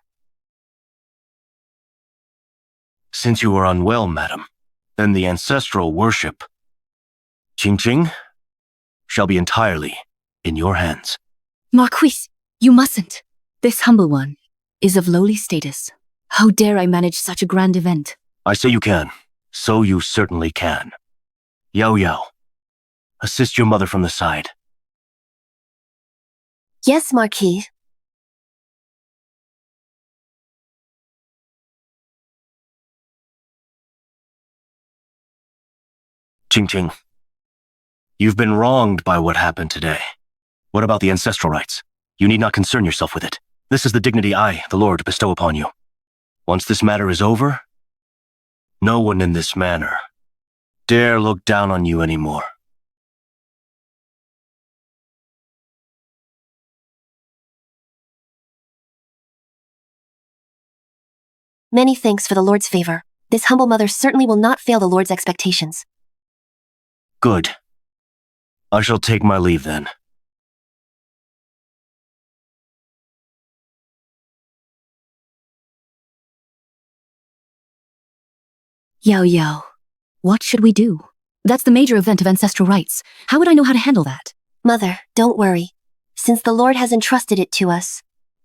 S5: Since you are unwell, madam, then the ancestral worship, Qing, shall be entirely in your hands.
S4: Marquis, you mustn't. This humble one is of lowly status. How dare I manage such a grand event?
S5: I say you can. So you certainly can. Yao Yao, assist your mother from the side.
S1: Yes, Marquis.
S5: Qing, you've been wronged by what happened today. What about the ancestral rites? You need not concern yourself with it. This is the dignity I, the Lord, bestow upon you. Once this matter is over, no one in this manor dare look down on you anymore.
S1: Many thanks for the Lord's favor. This humble mother certainly will not fail the Lord's expectations.
S5: Good. I shall take my leave then.
S4: Yao Yao, what should we do? That's the major event of ancestral rites. How would I know how to handle that?
S1: Mother, don't worry. Since the Lord has entrusted it to us,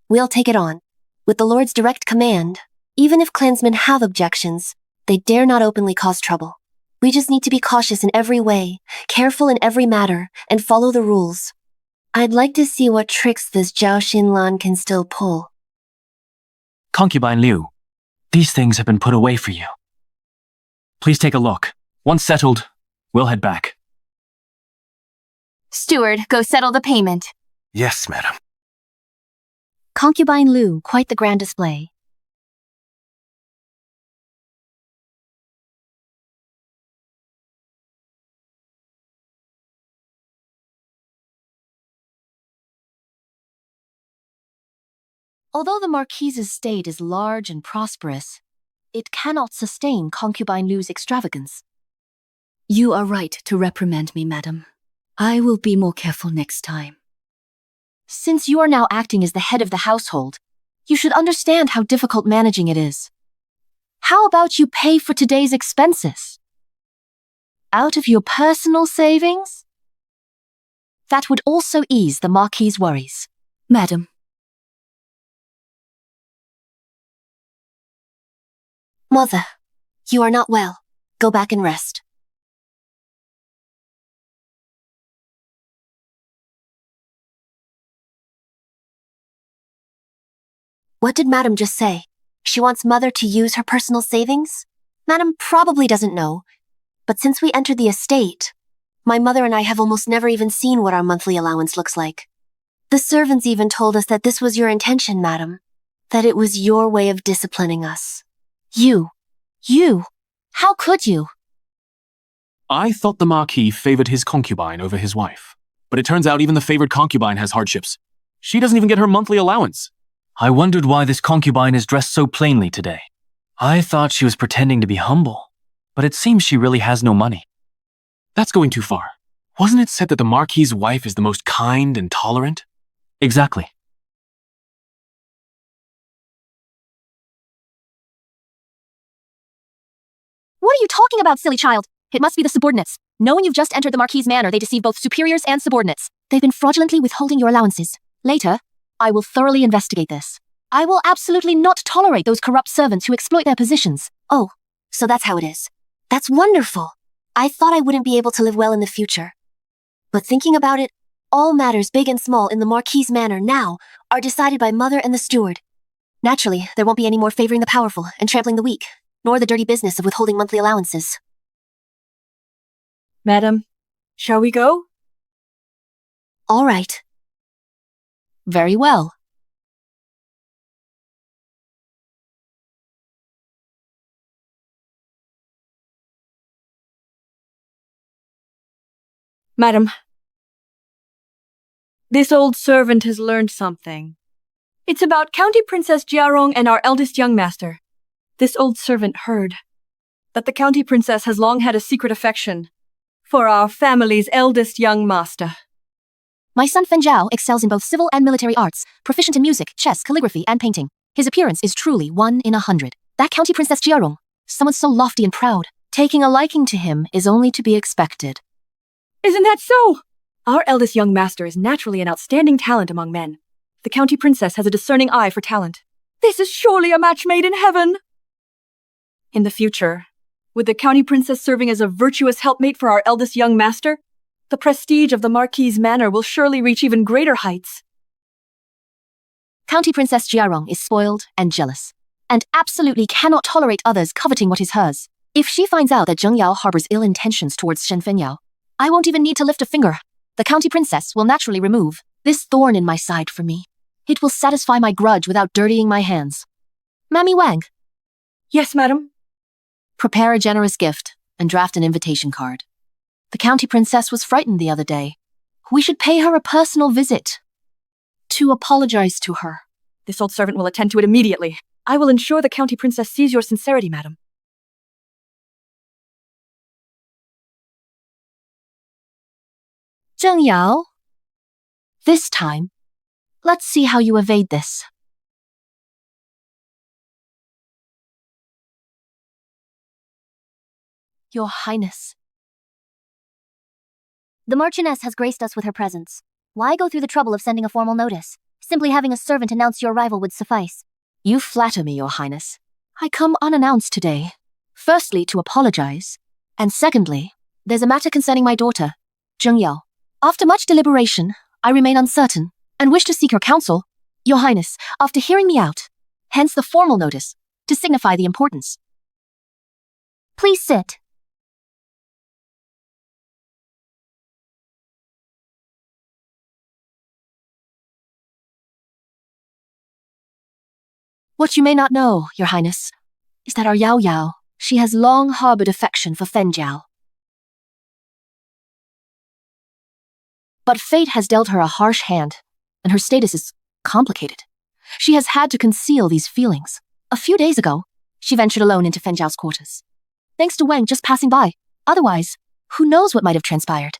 S1: we'll take it on. With the Lord's direct command, even if clansmen have objections, they dare not openly cause trouble. We just need to be cautious in every way, careful in every matter, and follow the rules. I'd like to see what tricks this Zhao Xinlan can still pull.
S8: Concubine Liu, these things have been put away for you. Please take a look. Once settled, we'll head back.
S2: Steward, go settle the payment.
S5: Yes, madam.
S1: Concubine Liu, quite the grand display.
S2: Although the Marquise's estate is large and prosperous, it cannot sustain Concubine Liu's extravagance.
S4: You are right to reprimand me, madam. I will be more careful next time.
S2: Since you are now acting as the head of the household, you should understand how difficult managing it is. How about you pay for today's expenses? Out of your personal savings? That would also ease the Marquis's worries.
S4: Madam,
S1: Mother, you are not well. Go back and rest. What did Madam just say? She wants Mother to use her personal savings? Madam probably doesn't know, but since we entered the estate, my mother and I have almost never even seen what our monthly allowance looks like. The servants even told us that this was your intention, Madam, that it was your way of disciplining us.
S2: You, how could you?
S8: I thought the Marquis favored his concubine over his wife. But it turns out even the favored concubine has hardships. She doesn't even get her monthly allowance. I wondered why this concubine is dressed so plainly today. I thought she was pretending to be humble, but it seems she really has no money. That's going too far. Wasn't it said that the Marquis's wife is the most kind and tolerant? Exactly.
S2: What are you talking about, silly child? It must be the subordinates. Knowing you've just entered the Marquis's manor, they deceive both superiors and subordinates. They've been fraudulently withholding your allowances. Later, I will thoroughly investigate this. I will absolutely not tolerate those corrupt servants who exploit their positions.
S1: Oh, so that's how it is. That's wonderful. I thought I wouldn't be able to live well in the future. But thinking about it, all matters big and small in the Marquis's manor now are decided by Mother and the steward. Naturally, there won't be any more favoring the powerful and trampling the weak, nor the dirty business of withholding monthly allowances.
S6: Madam, shall we go?
S1: All right.
S2: Very well.
S6: Madam, this old servant has learned something. It's about County Princess Jiarong and our eldest young master. This old servant heard that the County Princess has long had a secret affection for our family's eldest young master.
S2: My son Fen Zhao excels in both civil and military arts, proficient in music, chess, calligraphy, and painting. His appearance is truly 1 in 100. That County Princess Jiarong, someone so lofty and proud, taking a liking to him is only to be expected.
S6: Isn't that so? Our eldest young master is naturally an outstanding talent among men. The County Princess has a discerning eye for talent. This is surely a match made in heaven. In the future, with the County Princess serving as a virtuous helpmate for our eldest young master, the prestige of the Marquis's manor will surely reach even greater heights.
S2: County Princess Jiarong is spoiled and jealous, and absolutely cannot tolerate others coveting what is hers. If she finds out that Zheng Yao harbors ill intentions towards Shen Fenyao, I won't even need to lift a finger. The County Princess will naturally remove this thorn in my side for me. It will satisfy my grudge without dirtying my hands. Mammy Wang,
S6: Yes, madam.
S2: prepare a generous gift and draft an invitation card. The County Princess was frightened the other day. We should pay her a personal visit to apologize to her.
S6: This old servant will attend to it immediately. I will ensure the county princess sees your sincerity, madam.
S2: Zheng Yao, this time, let's see how you evade this. Your Highness.
S7: The Marchioness has graced us with her presence. Why go through the trouble of sending a formal notice? Simply having a servant announce your arrival would suffice.
S2: You flatter me, Your Highness. I come unannounced today. Firstly, to apologize. And secondly, there's a matter concerning my daughter, Zheng Yao. After much deliberation, I remain uncertain and wish to seek your counsel, Your Highness, after hearing me out. Hence the formal notice, to signify the importance.
S7: Please sit.
S2: What you may not know, Your Highness, is that our Yao Yao, she has long harbored affection for Fen Jiao. But fate has dealt her a harsh hand, and her status is complicated. She has had to conceal these feelings. A few days ago, she ventured alone into Fen Jiao's quarters. Thanks to Wang just passing by. Otherwise, who knows what might have transpired?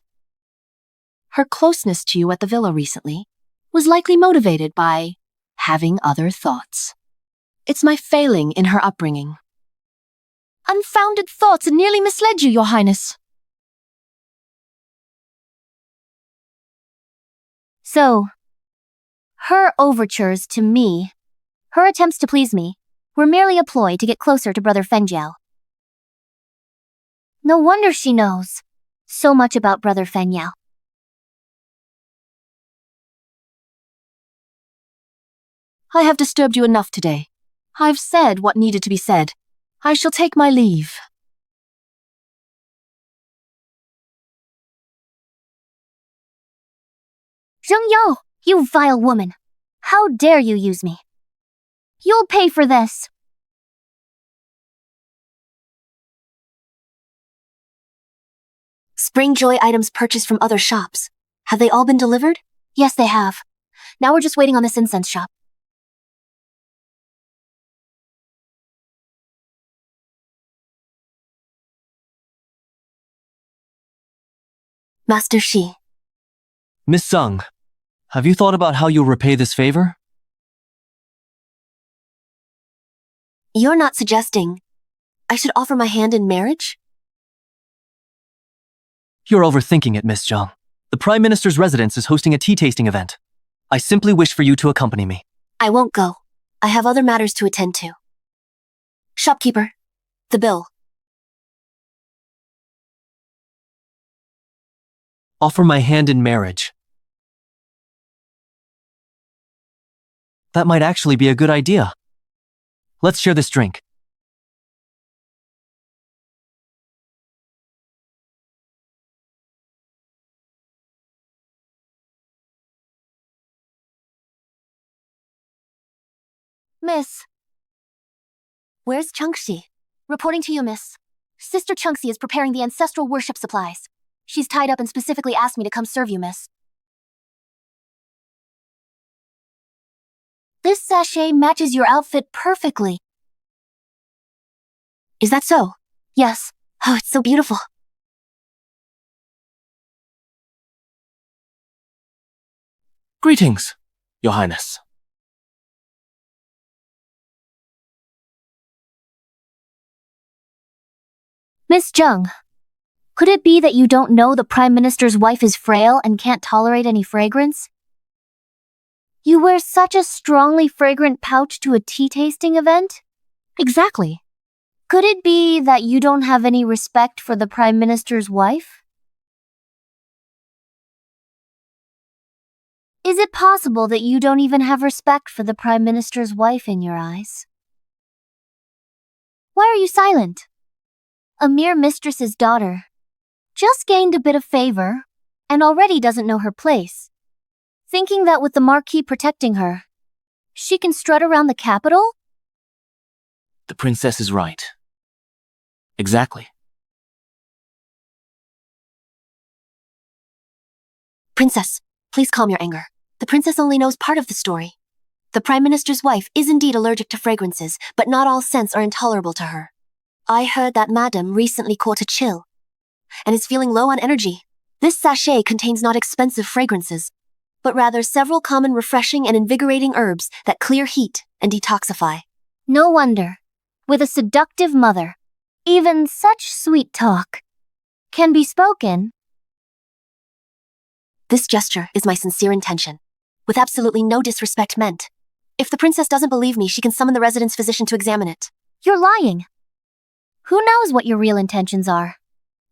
S2: Her closeness to you at the villa recently was likely motivated by having other thoughts. It's my failing in her upbringing. Unfounded thoughts nearly misled you, Your Highness.
S7: So, her overtures to me, her attempts to please me, were merely a ploy to get closer to Brother Fenjiao. No wonder she knows so much about Brother Fenjiao.
S2: I have disturbed you enough today. I've said what needed to be said. I shall take my leave.
S7: Zheng Yao, you vile woman! How dare you use me? You'll pay for this!
S1: Spring Joy items purchased from other shops. Have they all been delivered?
S7: Yes, they have. Now we're just waiting on this incense shop.
S1: Master Shi.
S3: Miss Sung, have you thought about how you'll repay this favor?
S1: You're not suggesting I should offer my hand in marriage?
S3: You're overthinking it, Miss Zhang. The Prime Minister's residence is hosting a tea tasting event. I simply wish for you to accompany me.
S1: I won't go. I have other matters to attend to. Shopkeeper, the bill.
S3: Offer my hand in marriage. That might actually be a good idea. Let's share this drink.
S7: Miss.
S1: Where's Changxi?
S7: Reporting to you, miss. Sister Chungxi is preparing the ancestral worship supplies. She's tied up and specifically asked me to come serve you, miss. This sachet matches your outfit perfectly.
S1: Is that so?
S7: Yes.
S1: Oh, it's so beautiful.
S3: Greetings, Your Highness.
S7: Miss Zheng, could it be that you don't know the Prime Minister's wife is frail and can't tolerate any fragrance? You wear such a strongly fragrant pouch to a tea tasting event?
S2: Exactly.
S7: Could it be that you don't have any respect for the Prime Minister's wife? Is it possible that you don't even have respect for the Prime Minister's wife in your eyes? Why are you silent? A mere mistress's daughter. Just gained a bit of favor, and already doesn't know her place. Thinking that with the Marquis protecting her, she can strut around the capital?
S3: The princess is right. Exactly.
S1: Princess, please calm your anger. The princess only knows part of the story. The Prime Minister's wife is indeed allergic to fragrances, but not all scents are intolerable to her. I heard that Madam recently caught a chill and is feeling low on energy. This sachet contains not expensive fragrances, but rather several common refreshing and invigorating herbs that clear heat and detoxify.
S7: No wonder. With a seductive mother, even such sweet talk can be spoken.
S1: This gesture is my sincere intention, with absolutely no disrespect meant. If the princess doesn't believe me, she can summon the residence physician to examine it.
S7: You're lying. Who knows what your real intentions are?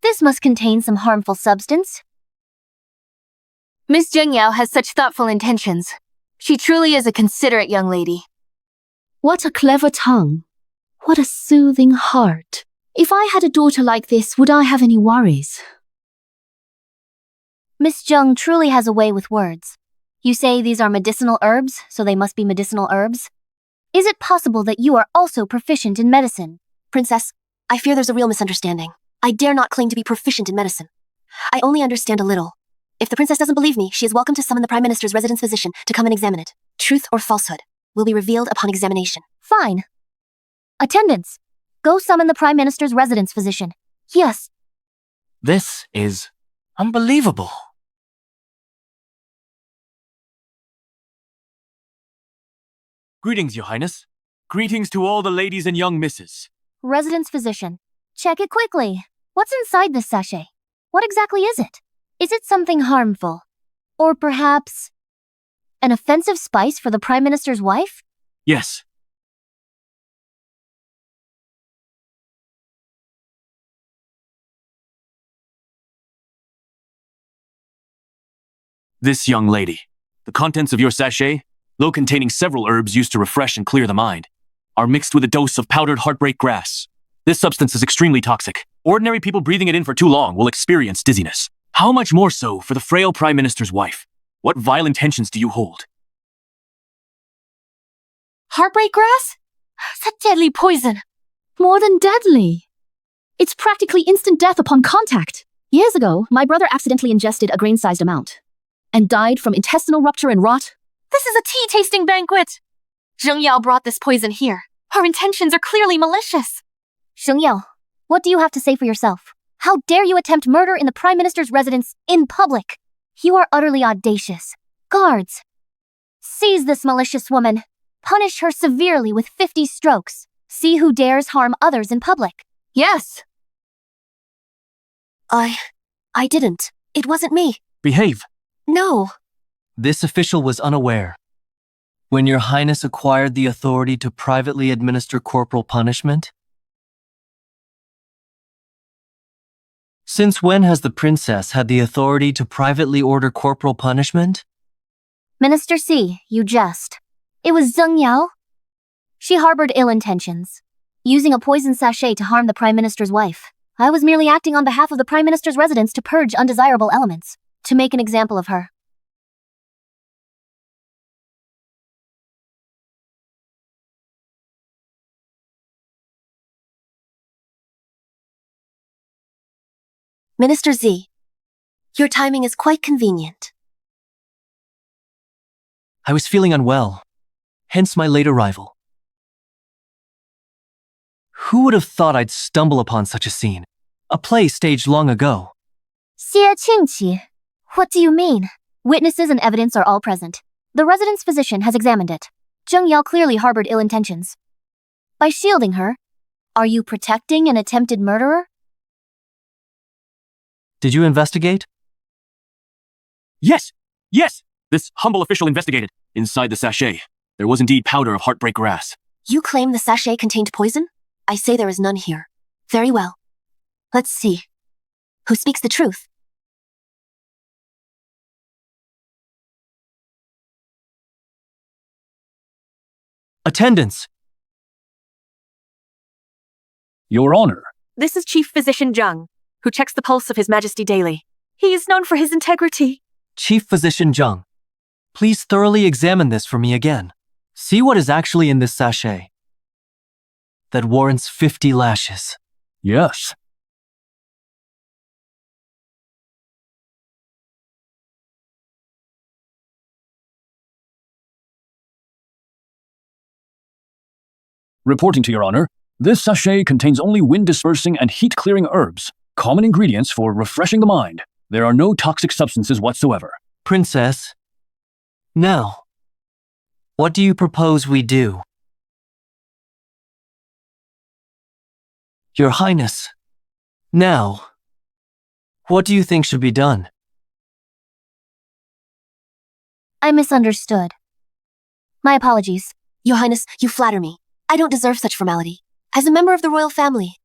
S7: This must contain some harmful substance.
S2: Miss Zhengyao has such thoughtful intentions. She truly is a considerate young lady.
S4: What a clever tongue. What a soothing heart. If I had a daughter like this, would I have any worries?
S7: Miss Zheng truly has a way with words. You say these are medicinal herbs, so they must be medicinal herbs? Is it possible that you are also proficient in medicine?
S1: Princess, I fear there's a real misunderstanding. I dare not claim to be proficient in medicine. I only understand a little. If the princess doesn't believe me, she is welcome to summon the Prime Minister's residence physician to come and examine it. Truth or falsehood will be revealed upon examination.
S7: Fine. Attendants, go summon the Prime Minister's residence physician. Yes.
S3: This is unbelievable. Greetings, Your Highness. Greetings to all the ladies and young misses.
S7: Residence physician, check it quickly. What's inside this sachet? What exactly is it? Is it something harmful? Or perhaps an offensive spice for the Prime Minister's wife?
S3: Yes. This young lady. The contents of your sachet, though containing several herbs used to refresh and clear the mind, are mixed with a dose of powdered heartbreak grass. This substance is extremely toxic. Ordinary people breathing it in for too long will experience dizziness. How much more so for the frail Prime Minister's wife? What vile intentions do you hold?
S2: Heartbreak grass? It's a deadly poison.
S4: More than deadly. It's practically instant death upon contact. Years ago, my brother accidentally ingested a grain-sized amount and died from intestinal rupture and rot.
S2: This is a tea-tasting banquet. Zheng Yao brought this poison here. Her intentions are clearly malicious.
S7: Sheng Yao, what do you have to say for yourself? How dare you attempt murder in the Prime Minister's residence in public? You are utterly audacious. Guards, seize this malicious woman. Punish her severely with 50 strokes. See who dares harm others in public.
S2: Yes.
S1: I didn't. It wasn't me.
S8: Behave.
S1: No.
S10: This official was unaware. When Your Highness acquired the authority to privately administer corporal punishment? Since when has the princess had the authority to privately order corporal punishment?
S7: Minister C, you jest. It was Zheng Yao. She harbored ill intentions, using a poison sachet to harm the Prime Minister's wife. I was merely acting on behalf of the Prime Minister's residence to purge undesirable elements, to make an example of her.
S1: Minister Z, your timing is quite convenient.
S10: I was feeling unwell, hence my late arrival. Who would have thought I'd stumble upon such a scene? A play staged long ago.
S7: Xie Qingqi, what do you mean? Witnesses and evidence are all present. The residence physician has examined it. Zheng Yao clearly harbored ill intentions. By shielding her, are you protecting an attempted murderer?
S10: Did you investigate?
S3: Yes! Yes! This humble official investigated. Inside the sachet, there was indeed powder of heartbreak grass.
S1: You claim the sachet contained poison? I say there is none here. Very well. Let's see. Who speaks the truth?
S10: Attendance!
S9: Your Honor.
S6: This is Chief Physician Zheng, who checks the pulse of His Majesty daily. He is known for his integrity.
S10: Chief Physician Zheng, please thoroughly examine this for me again. See what is actually in this sachet. That warrants 50 lashes.
S9: Yes. Reporting to Your Honor, this sachet contains only wind-dispersing and heat-clearing herbs, common ingredients for refreshing the mind. There are no toxic substances whatsoever.
S10: Princess, now, what do you propose we do? Your Highness, now, what do you think should be done?
S7: I misunderstood. My apologies.
S1: Your Highness, you flatter me. I don't deserve such formality. As a member of the royal family,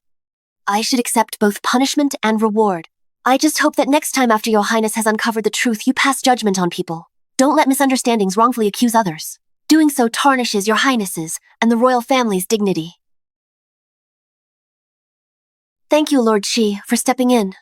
S1: I should accept both punishment and reward. I just hope that next time after Your Highness has uncovered the truth, you pass judgment on people. Don't let misunderstandings wrongfully accuse others. Doing so tarnishes Your Highness's and the royal family's dignity. Thank you, Lord Shi, for stepping in.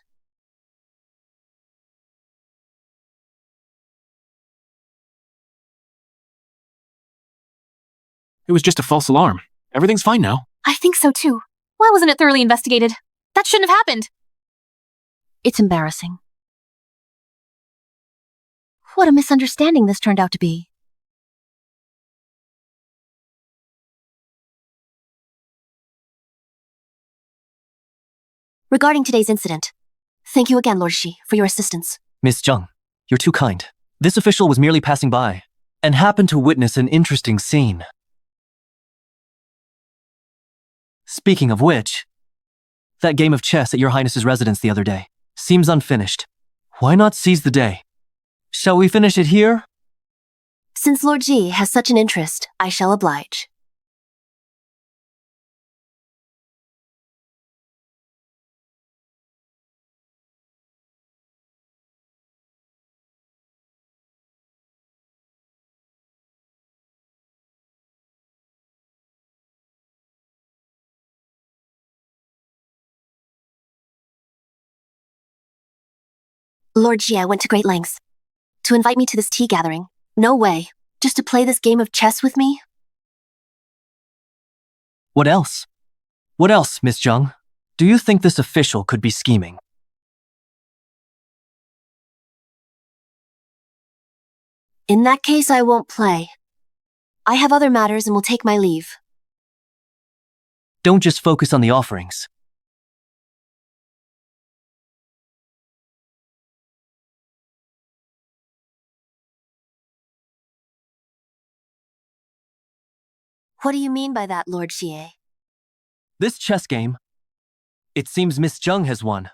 S8: It was just a false alarm. Everything's fine now.
S2: I think so too. Why wasn't it thoroughly investigated? That shouldn't have happened.
S1: It's embarrassing. What a misunderstanding this turned out to be. Regarding today's incident, thank you again, Lord Shi, for your assistance.
S10: Miss Zheng, you're too kind. This official was merely passing by and happened to witness an interesting scene. Speaking of which, that game of chess at Your Highness's residence the other day seems unfinished. Why not seize the day? Shall we finish it here?
S1: Since Lord Ji has such an interest, I shall oblige. Lord Ji, I went to great lengths to invite me to this tea gathering. No way. Just to play this game of chess with me?
S10: What else? What else, Miss Zheng? Do you think this official could be scheming?
S1: In that case, I won't play. I have other matters and will take my leave.
S10: Don't just focus on the offerings.
S1: What do you mean by that, Lord Xie?
S10: This chess game, it seems Miss Zheng has won.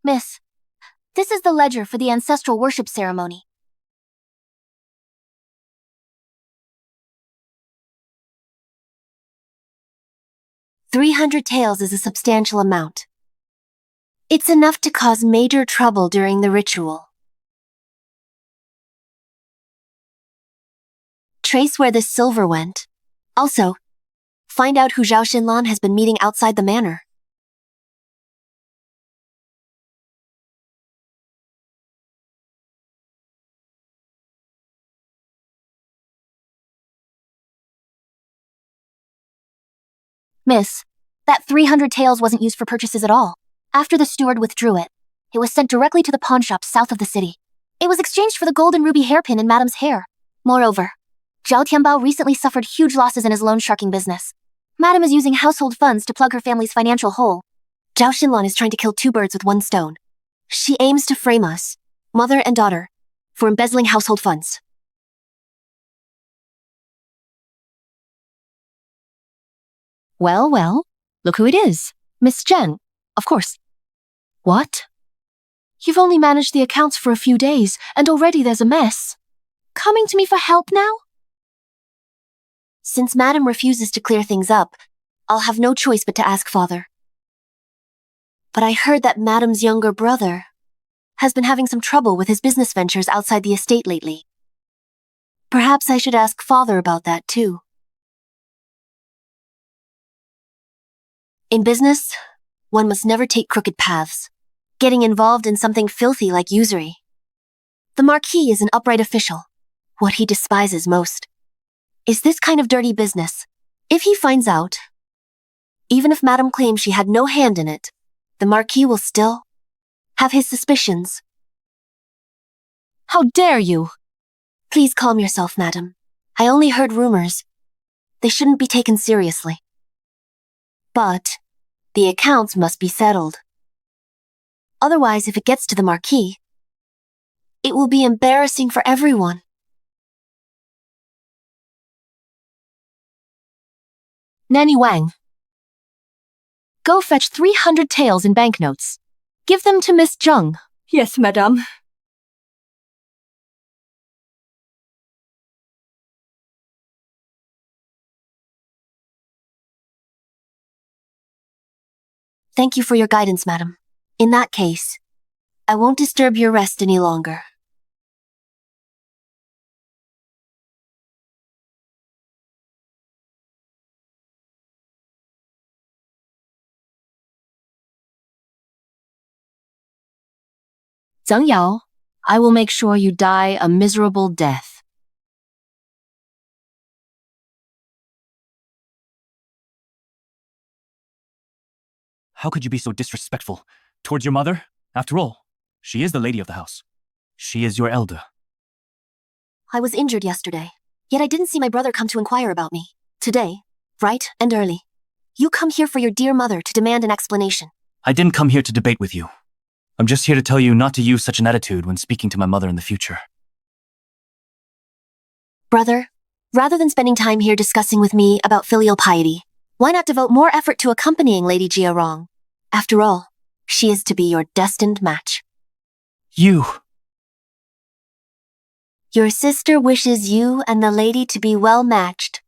S7: Miss, this is the ledger for the ancestral worship ceremony.
S1: $300 taels is a substantial amount. It's enough to cause major trouble during the ritual. Trace where this silver went. Also, find out who Zhao Xinlan has been meeting outside the manor.
S7: Miss, that 300 taels wasn't used for purchases at all. After the steward withdrew it, it was sent directly to the pawn shop south of the city. It was exchanged for the gold and ruby hairpin in Madame's hair. Moreover, Zhao Tianbao recently suffered huge losses in his loan sharking business. Madame is using household funds to plug her family's financial hole.
S1: Zhao Xinlan is trying to kill two birds with one stone. She aims to frame us, mother and daughter, for embezzling household funds.
S2: Well, well, look who it is. Miss Zheng, of course. What? You've only managed the accounts for a few days, and already there's a mess. Coming to me for help now?
S1: Since Madame refuses to clear things up, I'll have no choice but to ask Father. But I heard that Madame's younger brother has been having some trouble with his business ventures outside the estate lately. Perhaps I should ask Father about that too. In business, one must never take crooked paths, getting involved in something filthy like usury. The Marquis is an upright official. What he despises most is this kind of dirty business. If he finds out, Even if Madame claims she had no hand in it, the Marquis will still have his suspicions.
S2: How dare you?
S1: Please calm yourself, Madam. I only heard rumors. They shouldn't be taken seriously. But the accounts must be settled. Otherwise, if it gets to the Marquis, it will be embarrassing for everyone.
S2: Nanny Wang. Go fetch 300 taels in banknotes. Give them to Miss Zheng.
S6: Yes, madame.
S1: Thank you for your guidance, Madam. In that case, I won't disturb your rest any longer.
S2: Zheng Yao, I will make sure you die a miserable death.
S3: How could you be so disrespectful towards your mother? After all, she is the lady of the house. She is your elder.
S1: I was injured yesterday, yet I didn't see my brother come to inquire about me. Today, bright and early, you come here for your dear mother to demand an explanation.
S3: I didn't come here to debate with you. I'm just here to tell you not to use such an attitude when speaking to my mother in the future.
S1: Brother, rather than spending time here discussing with me about filial piety, why not devote more effort to accompanying Lady Jiarong? After all, she is to be your destined match.
S3: You!
S1: Your sister wishes you and the lady to be well matched,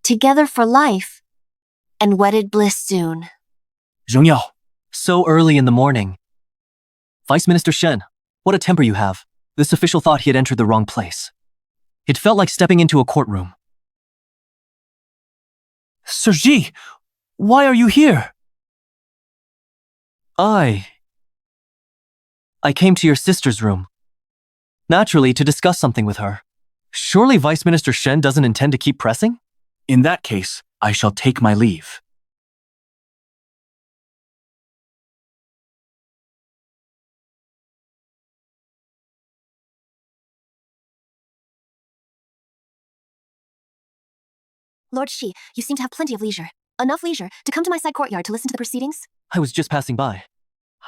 S1: together for life, and wedded bliss soon.
S3: Zheng Yao.
S10: So early in the morning. Vice Minister Shen, what a temper you have. This official thought he had entered the wrong place. It felt like stepping into a courtroom.
S3: Sir Ji, why are you here?
S10: I came to your sister's room. Naturally, to discuss something with her. Surely Vice Minister Shen doesn't intend to keep pressing?
S3: In that case, I shall take my leave.
S1: Lord Shi, you seem to have plenty of leisure. Enough leisure to come to my side courtyard to listen to the proceedings?
S10: I was just passing by.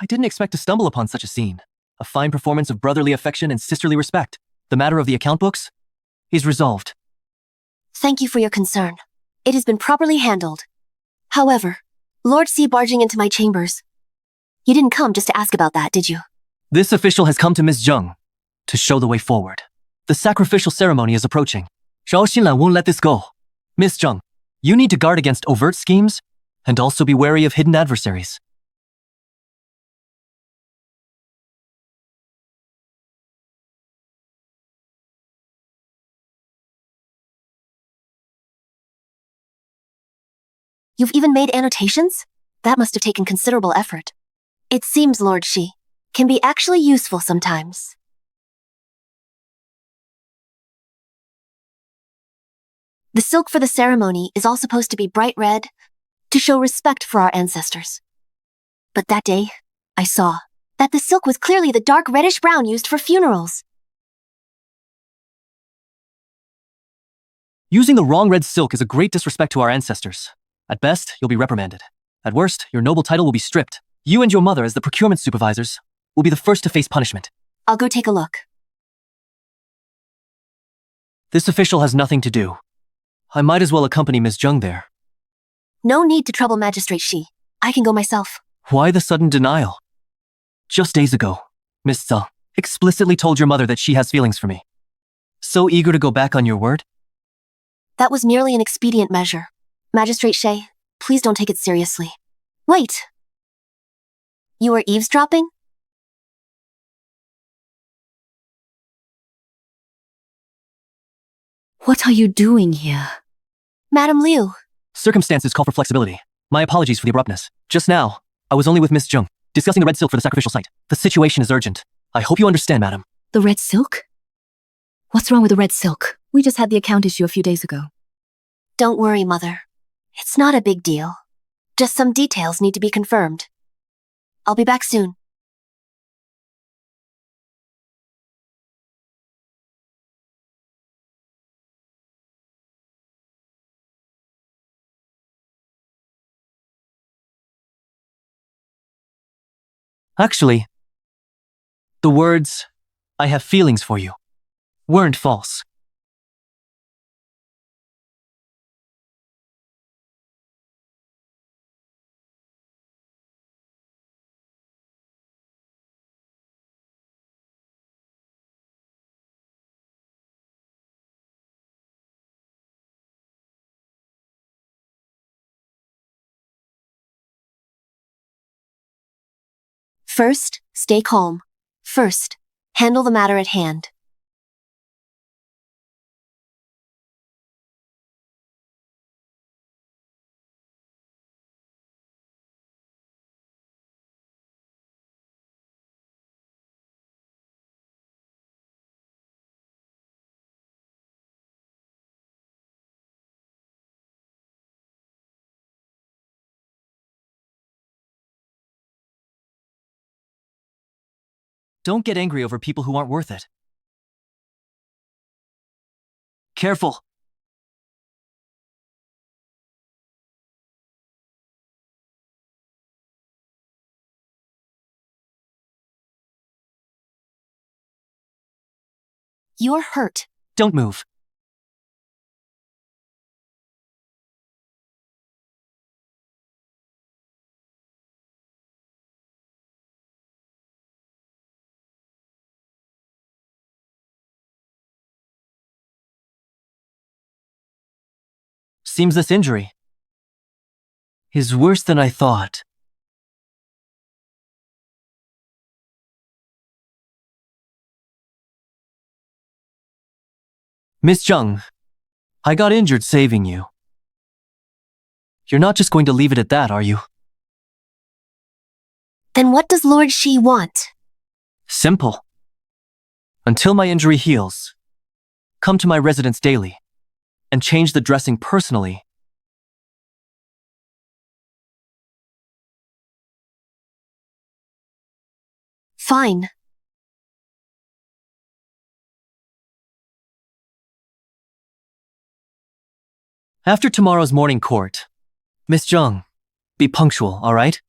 S10: I didn't expect to stumble upon such a scene. A fine performance of brotherly affection and sisterly respect. The matter of the account books is resolved.
S1: Thank you for your concern. It has been properly handled. However, Lord C barging into my chambers. You didn't come just to ask about that, did you?
S10: This official has come to Miss Zheng to show the way forward. The sacrificial ceremony is approaching. Zhao Xinlan won't let this go. Miss Zheng, you need to guard against overt schemes and also be wary of hidden adversaries.
S1: You've even made annotations? That must have taken considerable effort. It seems Lord Shi can be actually useful sometimes. The silk for the ceremony is all supposed to be bright red to show respect for our ancestors. But that day, I saw that the silk was clearly the dark reddish brown used for funerals.
S10: Using the wrong red silk is a great disrespect to our ancestors. At best, you'll be reprimanded. At worst, your noble title will be stripped. You and your mother, as the procurement supervisors, will be the first to face punishment.
S1: I'll go take a look.
S10: This official has nothing to do. I might as well accompany Miss Zheng there.
S1: No need to trouble Magistrate Shi. I can go myself.
S10: Why the sudden denial? Just days ago, Miss Zheng explicitly told your mother that she has feelings for me. So eager to go back on your word?
S1: That was merely an expedient measure. Magistrate Shay, please don't take it seriously. Wait! You were eavesdropping?
S4: What are you doing here?
S1: Madam Liu.
S10: Circumstances call for flexibility. My apologies for the abruptness. Just now, I was only with Miss Zheng, discussing the red silk for the sacrificial site. The situation is urgent. I hope you understand, madam.
S4: The red silk? What's wrong with the red silk? We just had the account issue a few days ago.
S1: Don't worry, Mother. It's not a big deal. Just some details need to be confirmed. I'll be back soon.
S10: Actually, the words, "I have feelings for you," weren't false.
S1: First, stay calm. First, handle the matter at hand.
S10: Don't get angry over people who aren't worth it. Careful.
S1: You're hurt.
S10: Don't move. Seems this injury is worse than I thought. Miss Jung, I got injured saving you. You're not just going to leave it at that, are you?
S1: Then what does Lord Shi want?
S10: Simple. Until my injury heals, come to my residence daily and change the dressing personally.
S1: Fine.
S10: After tomorrow's morning court, Miss Jung, be punctual, all right?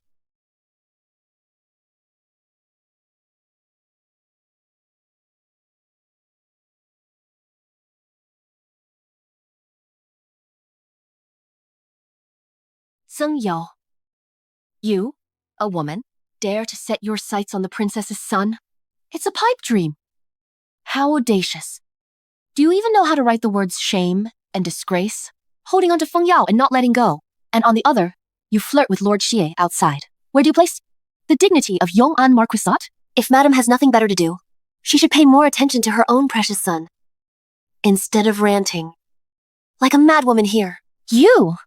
S2: Sung Yao. You, a woman, dare to set your sights on the princess's son? It's a pipe dream. How audacious. Do you even know how to write the words shame and disgrace? Holding onto Feng Yao and not letting go. And on the other, you flirt with Lord Xie outside. Where do you place the dignity of Yong'an Marquisate?
S1: If Madam has nothing better to do, she should pay more attention to her own precious son. Instead of ranting. Like a madwoman here.
S2: You!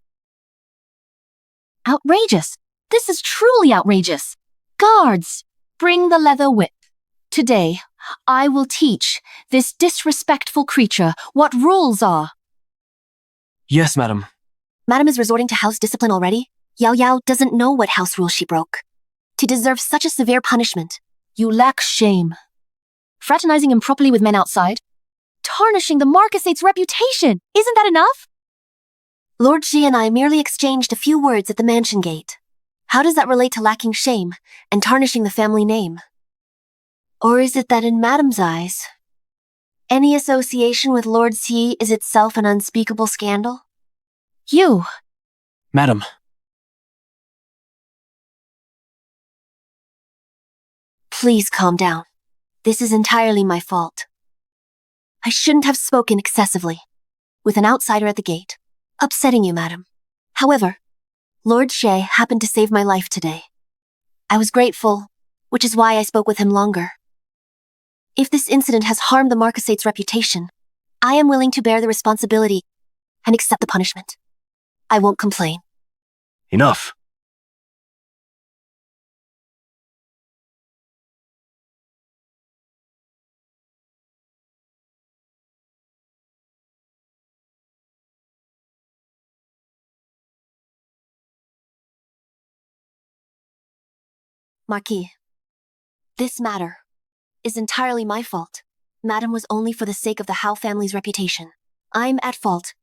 S2: Outrageous. This is truly outrageous. Guards, bring the leather whip. Today, I will teach this disrespectful creature what rules are.
S8: Yes, madam.
S1: Madam is resorting to house discipline already? Yao Yao doesn't know what house rules she broke. To deserve such a severe punishment.
S2: You lack shame. Fraternizing improperly with men outside? Tarnishing the Marquisate's reputation. Isn't that enough?
S1: Lord Xi and I merely exchanged a few words at the mansion gate. How does that relate to lacking shame and tarnishing the family name? Or is it that in Madam's eyes, any association with Lord Xi is itself an unspeakable scandal?
S2: You!
S8: Madam.
S1: Please calm down. This is entirely my fault. I shouldn't have spoken excessively, with an outsider at the gate, upsetting you, madam. However, Lord Xie happened to save my life today. I was grateful, which is why I spoke with him longer. If this incident has harmed the Marquisate's reputation, I am willing to bear the responsibility and accept the punishment. I won't complain.
S5: Enough.
S1: Marquis, this matter is entirely my fault. Madam was only for the sake of the Howe family's reputation. I'm at fault,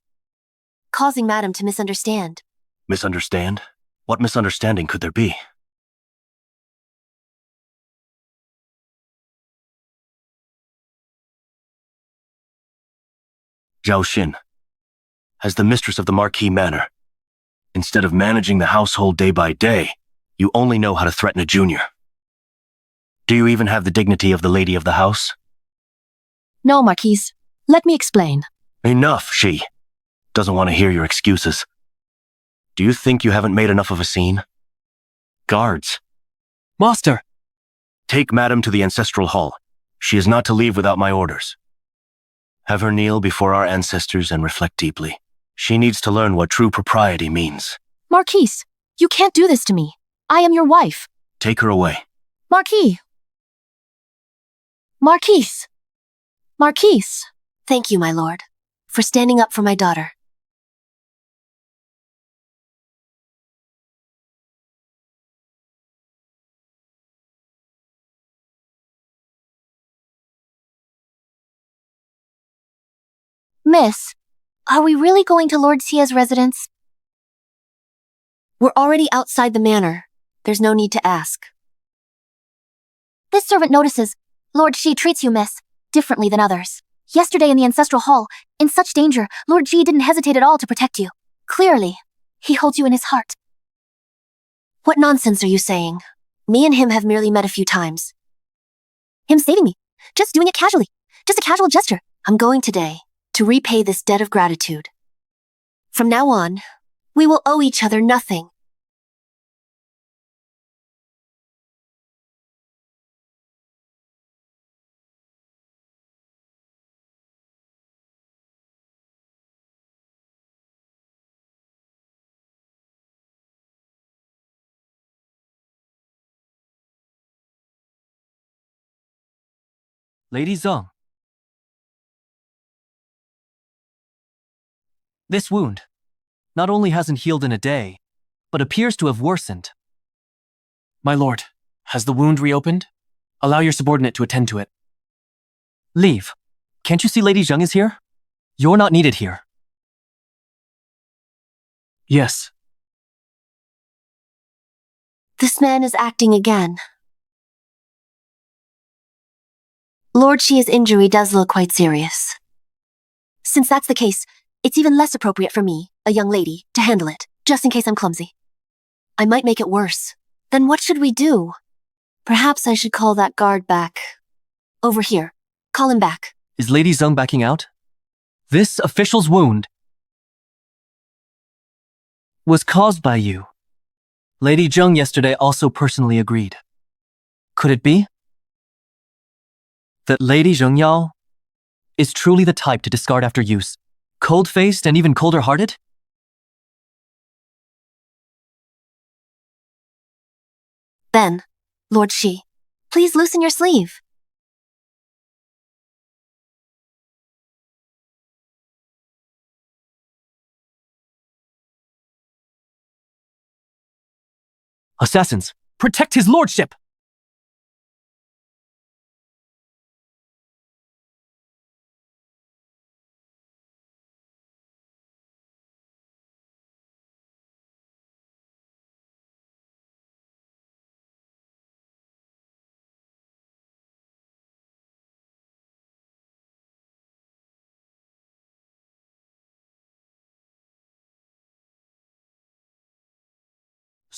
S1: causing Madam to misunderstand.
S5: Misunderstand? What misunderstanding could there be? Zhao Xin, as the mistress of the Marquis Manor, instead of managing the household day by day, you only know how to threaten a junior. Do you even have the dignity of the lady of the house?
S2: No, Marquise. Let me explain.
S5: Enough, she doesn't want to hear your excuses. Do you think you haven't made enough of a scene? Guards,
S8: Master!
S5: take Madam to the Ancestral Hall. She is not to leave without my orders. Have her kneel before our ancestors and reflect deeply. She needs to learn what true propriety means.
S2: Marquise, you can't do this to me. I am your wife.
S5: Take her away.
S2: Marquis! Marquise! Marquise!
S1: Thank you, my lord, for standing up for my daughter.
S7: Miss, are we really going to Lord Xia's residence?
S1: We're already outside the manor. There's no need to ask.
S7: This servant notices Lord Xi treats you, miss, differently than others. Yesterday in the Ancestral Hall, in such danger, Lord Xi didn't hesitate at all to protect you. Clearly, he holds you in his heart.
S1: What nonsense are you saying? Me and him have merely met a few times.
S7: Him saving me, just doing it casually, just a casual gesture.
S1: I'm going today to repay this debt of gratitude. From now on, we will owe each other nothing.
S10: Lady Zhang. This wound not only hasn't healed in a day, but appears to have worsened.
S8: My lord, has the wound reopened? Allow your subordinate to attend to it.
S10: Leave. Can't you see Lady Zhang is here? You're not needed here.
S8: Yes.
S1: This man is acting again. Lord Xia's injury does look quite serious. Since that's the case, it's even less appropriate for me, a young lady, to handle it, just in case I'm clumsy. I might make it worse. Then what should we do? Perhaps I should call that guard back. Over here. Call him back.
S10: Is Lady Zhang backing out? This official's wound was caused by you. Lady Zhang yesterday also personally agreed. Could it be that Lady Zheng Yao is truly the type to discard after use, cold-faced and even colder-hearted?
S1: Then, Lord Xi, please loosen your sleeve.
S10: Assassins!
S9: Protect his lordship!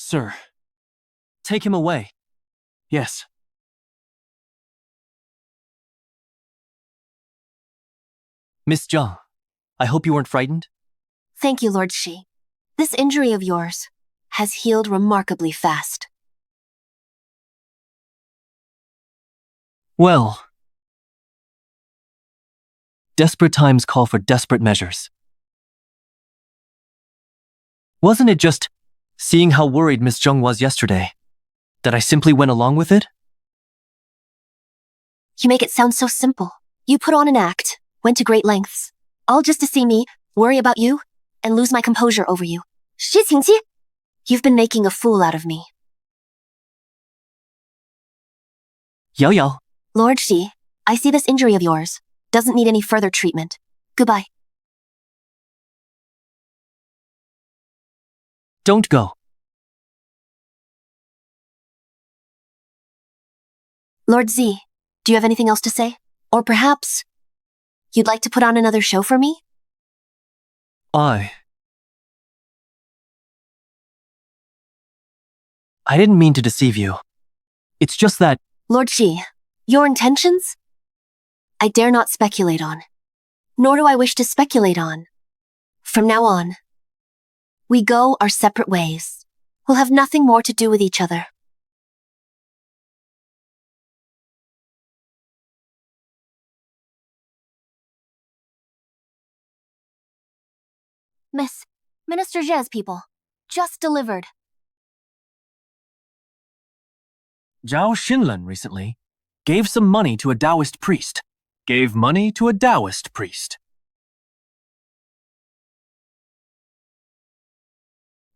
S8: Sir.
S10: Take him away.
S8: Yes.
S10: Miss Zhang, I hope you weren't frightened?
S1: Thank you, Lord Xi. This injury of yours has healed remarkably fast.
S10: Well, desperate times call for desperate measures. Wasn't it just seeing how worried Miss Zhang was yesterday that I simply went along with it?
S1: You make it sound so simple. You put on an act, went to great lengths, all just to see me worry about you and lose my composure over you.
S7: 实情期,
S1: You've been making a fool out of me.
S10: Yao Yao.
S1: Lord Shi, I see this injury of yours doesn't need any further treatment. Goodbye.
S10: Don't go.
S1: Lord Z, do you have anything else to say? Or perhaps you'd like to put on another show for me?
S10: I didn't mean to deceive you. It's just that
S1: Lord Shi, your intentions? I dare not speculate on. Nor do I wish to speculate on. From now on, we go our separate ways. We'll have nothing more to do with each other.
S7: Miss, Minister Zhe's people. Just delivered.
S8: Zhao Xinlan recently gave some money to a Taoist priest. Gave money to a Taoist priest.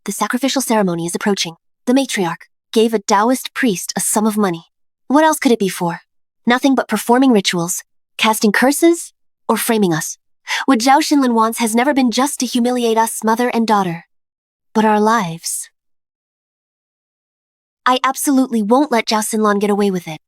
S1: The sacrificial ceremony is approaching. The matriarch gave a Taoist priest a sum of money. What else could it be for? Nothing but performing rituals, casting curses, or framing us. What Zhao Xinlan wants has never been just to humiliate us, mother and daughter, but our lives. I absolutely won't let Zhao Xinlan get away with it.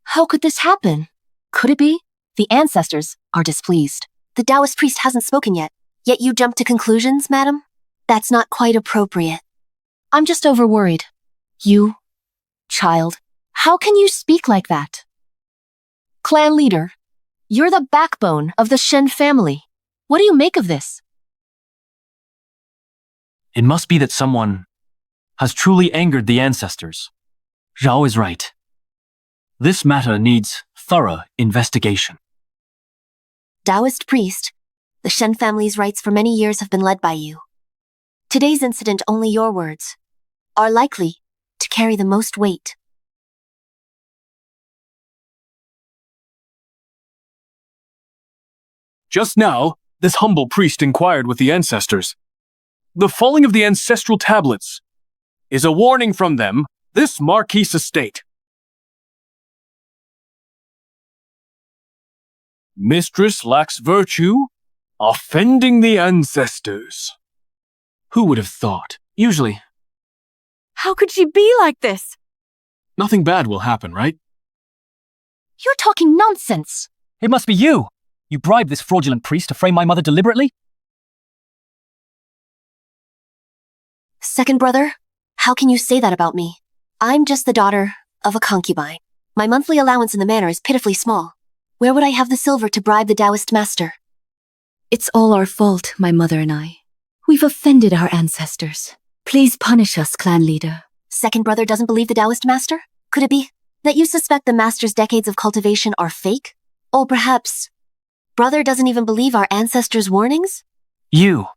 S2: How could this happen? Could it be? The ancestors are displeased.
S1: The Taoist priest hasn't spoken yet you jump to conclusions, madam? That's not quite appropriate.
S2: I'm just overworried. You, child, how can you speak like that? Clan leader, you're the backbone of the Shen family. What do you make of this?
S8: It must be that someone has truly angered the ancestors. Zhao is right. This matter needs thorough investigation.
S1: Taoist priest, the Shen family's rights for many years have been led by you. Today's incident, only your words, are likely to carry the most weight.
S11: Just now, this humble priest inquired with the ancestors. The falling of the ancestral tablets is a warning from them, this Marquise estate. Mistress lacks virtue, offending the ancestors.
S8: Who would have thought? Usually,
S6: How could she be like this?
S11: Nothing bad will happen, right?
S2: You're talking nonsense.
S9: It must be you. You bribed this fraudulent priest to frame my mother deliberately?
S1: Second brother, how can you say that about me? I'm just the daughter of a concubine. My monthly allowance in the manor is pitifully small. Where would I have the silver to bribe the Taoist master?
S4: It's all our fault, my mother and I. We've offended our ancestors. Please punish us, clan leader.
S1: Second brother doesn't believe the Taoist master? Could it be that you suspect the master's decades of cultivation are fake? Or perhaps, brother doesn't even believe our ancestors' warnings?
S8: you.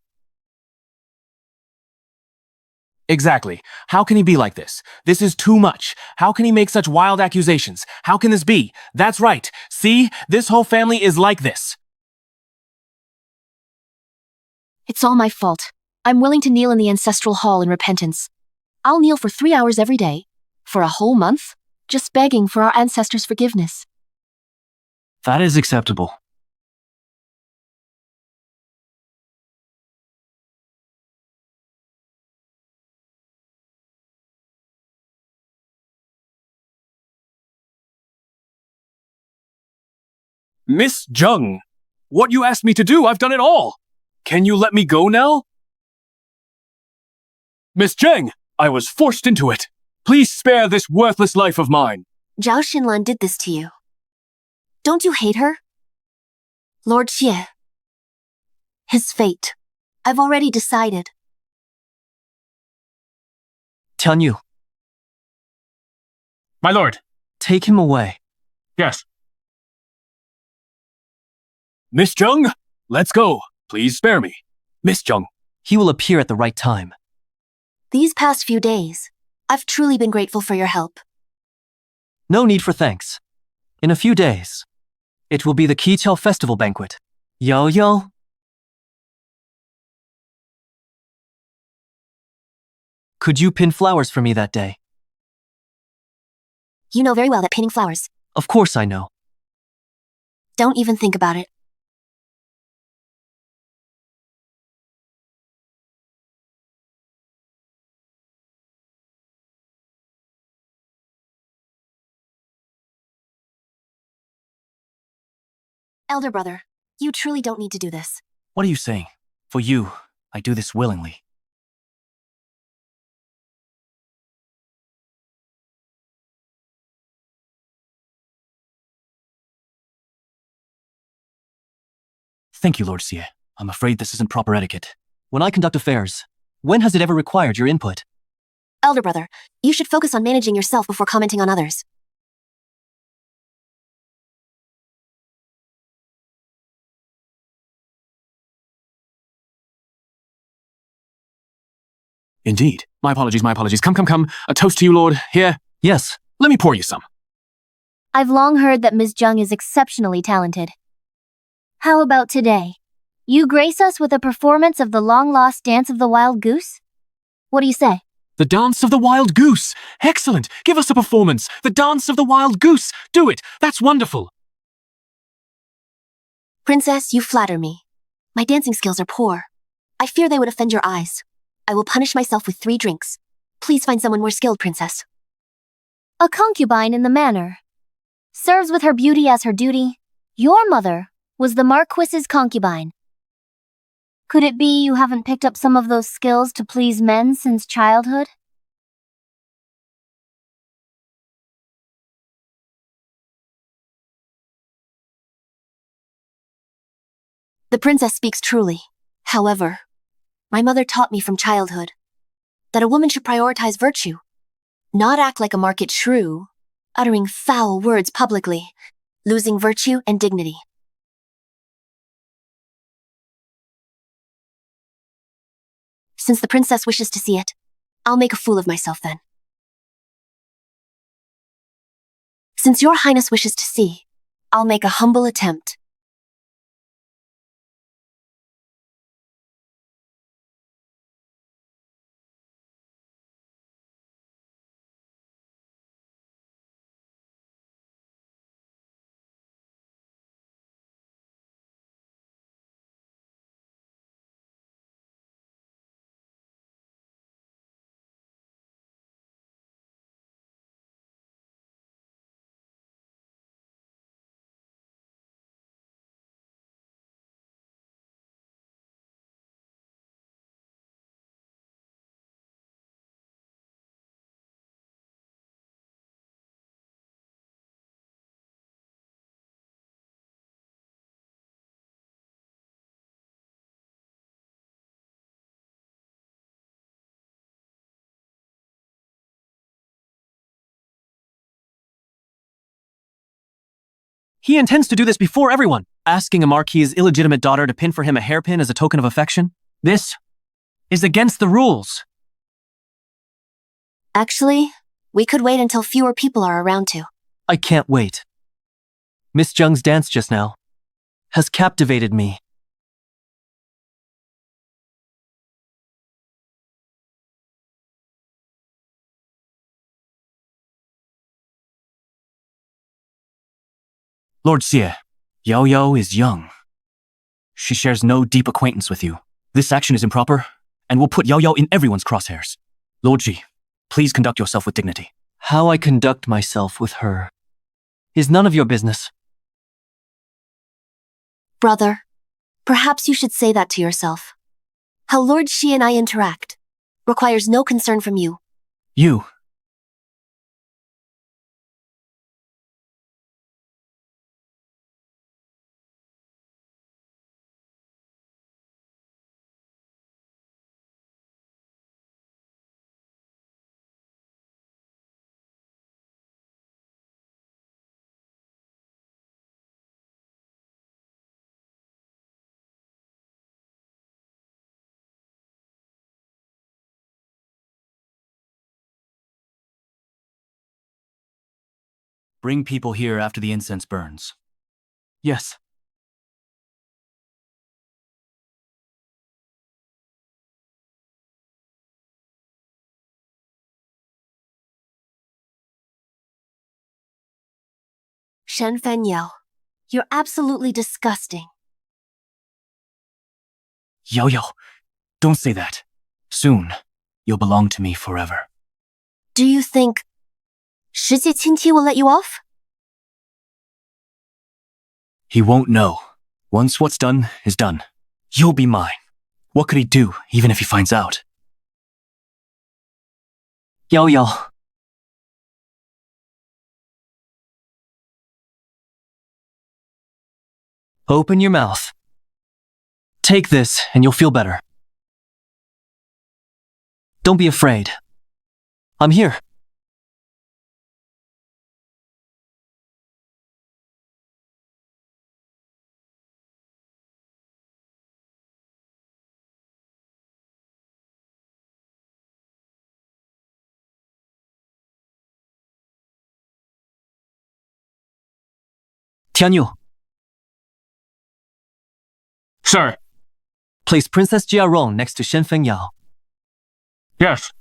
S8: Exactly. How can he be like this? This is too much. How can he make such wild accusations? How can this be? That's right. See, this whole family is like this.
S2: It's all my fault. I'm willing to kneel in the ancestral hall in repentance. I'll kneel for 3 hours every day, for a whole month, just begging for our ancestors' forgiveness.
S8: That is acceptable.
S11: Miss Zheng, what you asked me to do, I've done it all. Can you let me go now? Miss Zheng, I was forced into it. Please spare this worthless life of mine.
S1: Zhao Xinlan did this to you. Don't you hate her? Lord Xie, His fate. I've already decided.
S10: Tian Yu,
S11: My lord.
S10: take him away.
S11: Yes. Miss Jung, let's go. Please spare me. Miss Jung.
S10: He will appear at the right time.
S1: These past few days, I've truly been grateful for your help.
S10: No need for thanks. In a few days, it will be the Qiqiao Festival banquet. Yao Yao. Could you pin flowers for me that day?
S1: You know very well that pinning flowers.
S10: Of course I know.
S1: Don't even think about it. Elder brother, you truly don't need to do this.
S3: What are you saying? For you, I do this willingly. Thank you, Lord Xie. I'm afraid this isn't proper etiquette.
S10: When I conduct affairs, when has it ever required your input?
S1: Elder brother, you should focus on managing yourself before commenting on others.
S11: Indeed. My apologies, my apologies. Come. A toast to you, lord. Here,
S10: Yes,
S11: let me pour you some.
S7: I've long heard that Ms. Jung is exceptionally talented. How about today? You grace us with a performance of the long-lost Dance of the Wild Goose? What do you say?
S11: The Dance of the Wild Goose. Excellent. Give us a performance. The Dance of the Wild Goose. Do it. That's wonderful.
S1: Princess, you flatter me. My dancing skills are poor. I fear they would offend your eyes. I will punish myself with 3 drinks. Please find someone more skilled, princess.
S7: A concubine in the manor. Serves with her beauty as her duty. Your mother was the Marquis's concubine. Could it be you haven't picked up some of those skills to please men since childhood?
S1: The princess speaks truly. However, my mother taught me from childhood that a woman should prioritize virtue, not act like a market shrew, uttering foul words publicly, losing virtue and dignity. Since the princess wishes to see it, I'll make a fool of myself then. Since your highness wishes to see, I'll make a humble attempt.
S10: he intends to do this before everyone, asking a marquis's illegitimate daughter to pin for him a hairpin as a token of affection. This is against the rules.
S1: Actually, we could wait until fewer people are around to.
S10: I can't wait. Miss Jung's dance just now has captivated me.
S3: Lord Xie, Yao Yao is young. She shares no deep acquaintance with you. This action is improper, and will put Yao Yao in everyone's crosshairs. Lord Ji, please conduct yourself with dignity.
S10: How I conduct myself with her is none of your business.
S1: Brother, perhaps you should say that to yourself. How Lord Xi and I interact requires no concern from you.
S3: You. Bring people here after the incense burns.
S8: Yes.
S1: Shen Fen Yao, you're absolutely disgusting.
S3: Yao Yao, don't say that. Soon, you'll belong to me forever.
S1: Do you think 世界亲戚 will let you off?
S3: He won't know. Once what's done is done. You'll be mine. What could he do, even if he finds out?
S10: Yao Yao. Open your mouth. Take this and you'll feel better. Don't be afraid. I'm here. Tianyu,
S11: Sir.
S10: place Princess Jiarong next to Shen Feng Yao.
S11: Yes.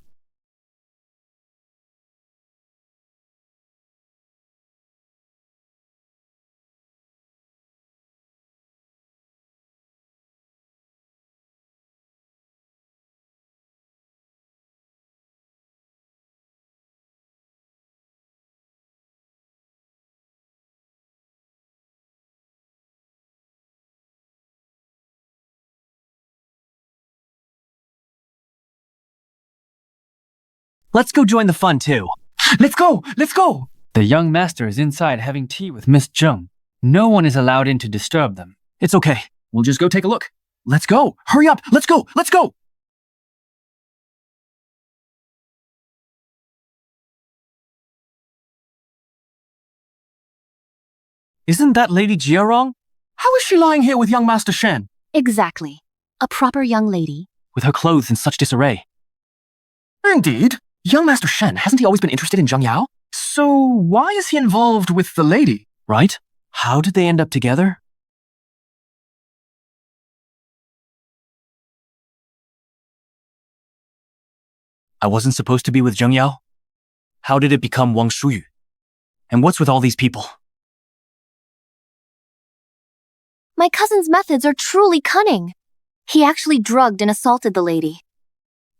S10: Let's go join the fun too.
S9: Let's go! Let's go! The young master is inside having tea with Miss Zheng. No one is allowed in to disturb them.
S8: It's okay. We'll just go take a look. Let's go! Hurry up! Let's go! Let's go! Isn't that Lady Jiarong? How is she lying here with young Master Shen?
S7: Exactly. A proper young lady.
S8: With her clothes in such disarray. Indeed. Young Master Shen, hasn't he always been interested in Zheng Yao? So why is he involved with the lady? Right? How did they end up together? I wasn't supposed to be with Zheng Yao? How did it become Wang Shuyu? And what's with all these people?
S7: My cousin's methods are truly cunning. He actually drugged and assaulted the lady.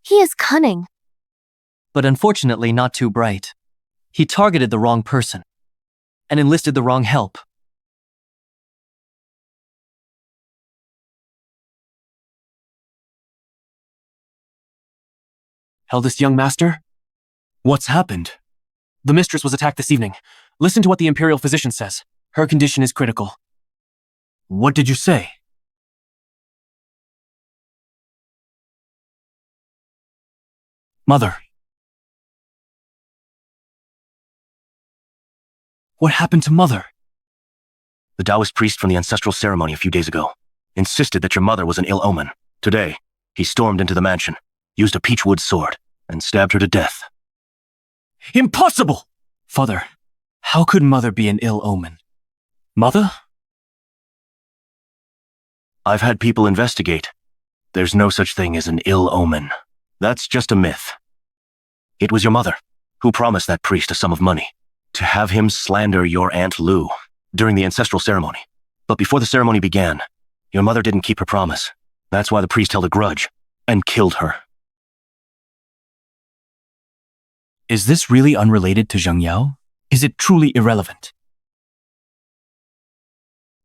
S7: He is cunning.
S10: But unfortunately not too bright. He targeted the wrong person and enlisted the wrong help.
S8: Eldest young master?
S3: What's happened?
S8: The mistress was attacked this evening. Listen to what the imperial physician says. Her condition is critical.
S3: What did you say? Mother. What happened to Mother?
S5: The Taoist priest from the ancestral ceremony a few days ago insisted that your mother was an ill omen. Today, he stormed into the mansion, used a peachwood sword, and stabbed her to death.
S3: Impossible! Father, how could Mother be an ill omen? Mother?
S5: I've had people investigate. There's no such thing as an ill omen. That's just a myth. It was your mother who promised that priest a sum of money to have him slander your Aunt Lu during the ancestral ceremony. But before the ceremony began, your mother didn't keep her promise. That's why the priest held a grudge and killed her.
S3: Is this really unrelated to Zheng Yao? Is it truly irrelevant?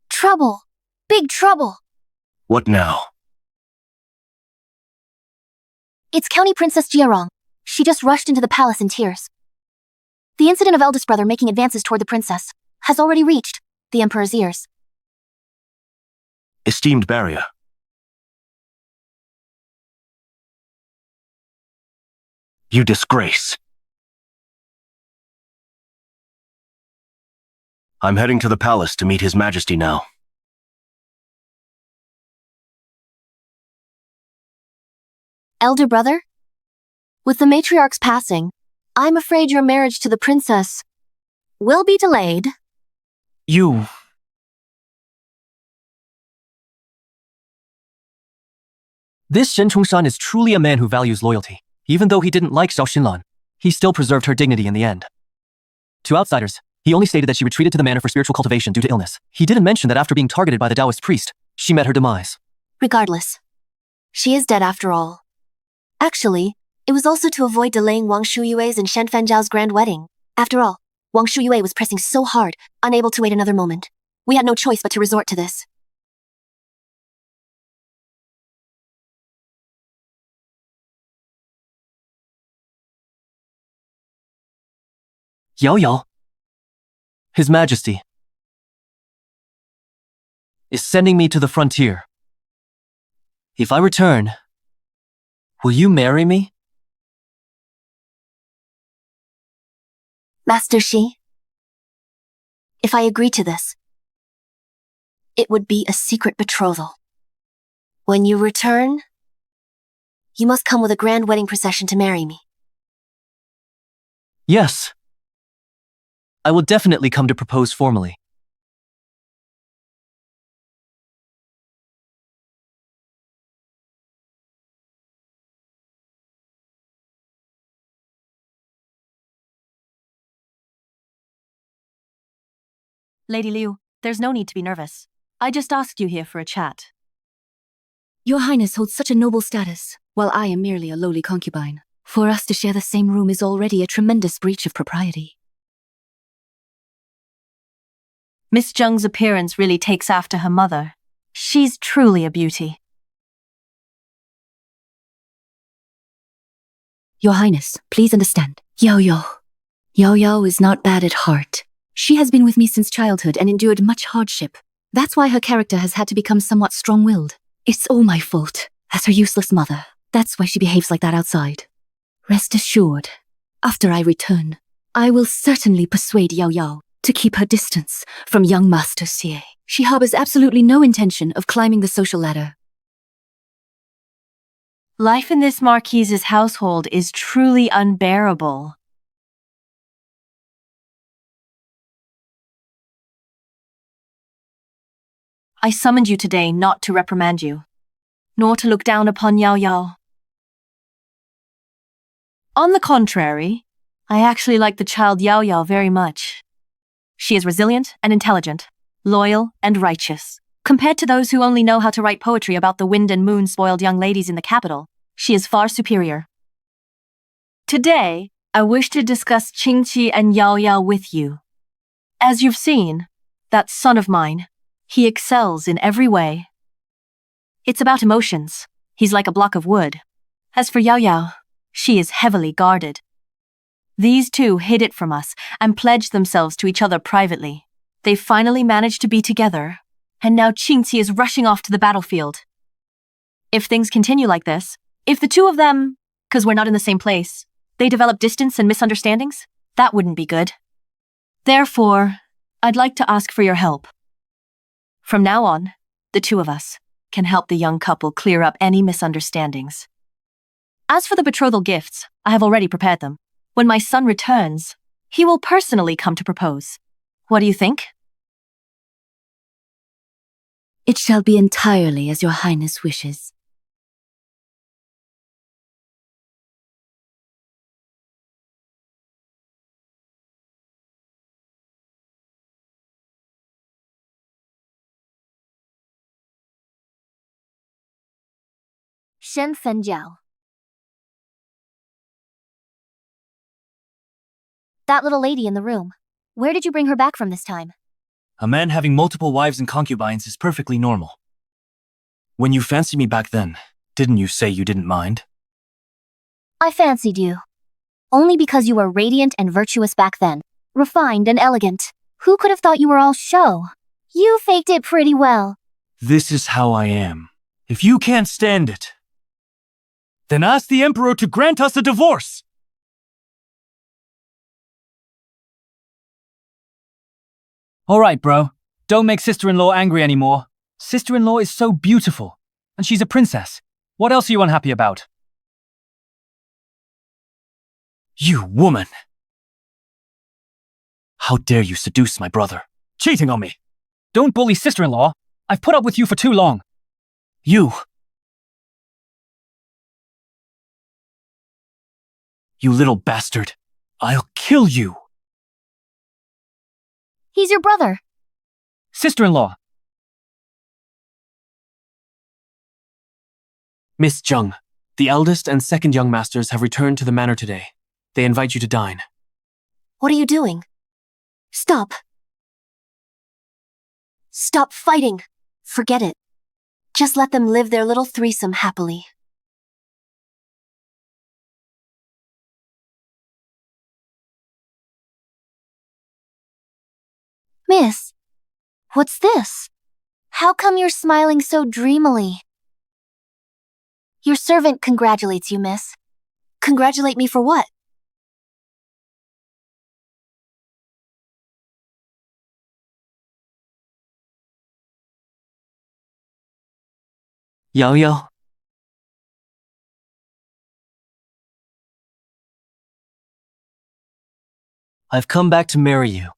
S7: Trouble. Big trouble.
S5: What now?
S7: It's County Princess Jiarong. She just rushed into the palace in tears. The incident of eldest brother making advances toward the princess has already reached the emperor's ears.
S5: Esteemed barrier. You disgrace. I'm heading to the palace to meet His Majesty now.
S1: Elder brother? With the matriarch's passing, I'm afraid your marriage to the princess will be delayed.
S3: You.
S10: This Shen Chongshan is truly a man who values loyalty. Even though he didn't like Xiao Xinlan, he still preserved her dignity in the end. To outsiders, he only stated that she retreated to the manor for spiritual cultivation due to illness. He didn't mention that after being targeted by the Taoist priest, she met her demise.
S1: Regardless, she is dead after all. Actually, it was also to avoid delaying Wang Shuyue's and Shen Fenjiao's grand wedding. After all, Wang Shuyue was pressing so hard, unable to wait another moment. We had no choice but to resort to this.
S10: Yao Yao, His Majesty, is sending me to the frontier. If I return, will you marry me?
S1: Master Shi, if I agree to this, it would be a secret betrothal. When you return, you must come with a grand wedding procession to marry me.
S10: Yes. I will definitely come to propose formally.
S2: Lady Liu, there's no need to be nervous. I just asked you here for a chat.
S4: Your Highness holds such a noble status, while I am merely a lowly concubine. For us to share the same room is already a tremendous breach of propriety.
S2: Miss Zheng's appearance really takes after her mother. She's truly a beauty.
S4: Your Highness, please understand. Yao Yao. Yao Yao is not bad at heart. She has been with me since childhood and endured much hardship. That's why her character has had to become somewhat strong-willed. It's all my fault, as her useless mother. That's why she behaves like that outside. Rest assured, after I return, I will certainly persuade Yao Yao to keep her distance from young Master Xie. She harbors absolutely no intention of climbing the social ladder.
S2: Life in this Marquise's household is truly unbearable. I summoned you today not to reprimand you, nor to look down upon Yao Yao. On the contrary, I actually like the child Yao Yao very much. She is resilient and intelligent, loyal and righteous. Compared to those who only know how to write poetry about the wind and moon spoiled young ladies in the capital, she is far superior. Today, I wish to discuss Qingqi and Yao Yao with you. As you've seen, that son of mine, he excels in every way. It's about emotions. He's like a block of wood. As for Yao Yao, she is heavily guarded. These two hid it from us and pledged themselves to each other privately. They finally managed to be together, and now Qingqi is rushing off to the battlefield. If things continue like this, if the two of them, 'cause we're not in the same place, they develop distance and misunderstandings, that wouldn't be good. Therefore, I'd like to ask for your help. From now on, the two of us can help the young couple clear up any misunderstandings. As for the betrothal gifts, I have already prepared them. When my son returns, he will personally come to propose. What do you think?
S4: It shall be entirely as your Highness wishes.
S7: Shen Fenjiao. That little lady in the room. Where did you bring her back from this time?
S3: A man having multiple wives and concubines is perfectly normal. When you fancied me back then, didn't you say you didn't mind?
S7: I fancied you. Only because you were radiant and virtuous back then. Refined and elegant. Who could have thought you were all show? You faked it pretty well.
S3: This is how I am. If you can't stand it, then ask the Emperor to grant us a divorce!
S9: Alright, bro. Don't make sister-in-law angry anymore. Sister-in-law is so beautiful. And she's a princess. What else are you unhappy about?
S3: You woman! How dare you seduce my brother? Cheating on me!
S9: Don't bully sister-in-law. I've put up with you for too long.
S3: You little bastard. I'll kill you.
S7: He's your brother.
S9: Sister-in-law.
S8: Miss Jung, the eldest and second young masters have returned to the manor today. They invite you to dine.
S1: What are you doing? Stop. Stop fighting. Forget it. Just let them live their little threesome happily.
S7: Miss, what's this? How come you're smiling so dreamily? Your servant congratulates you, miss.
S1: Congratulate me for what?
S10: Yao Yao, I've come back to marry you.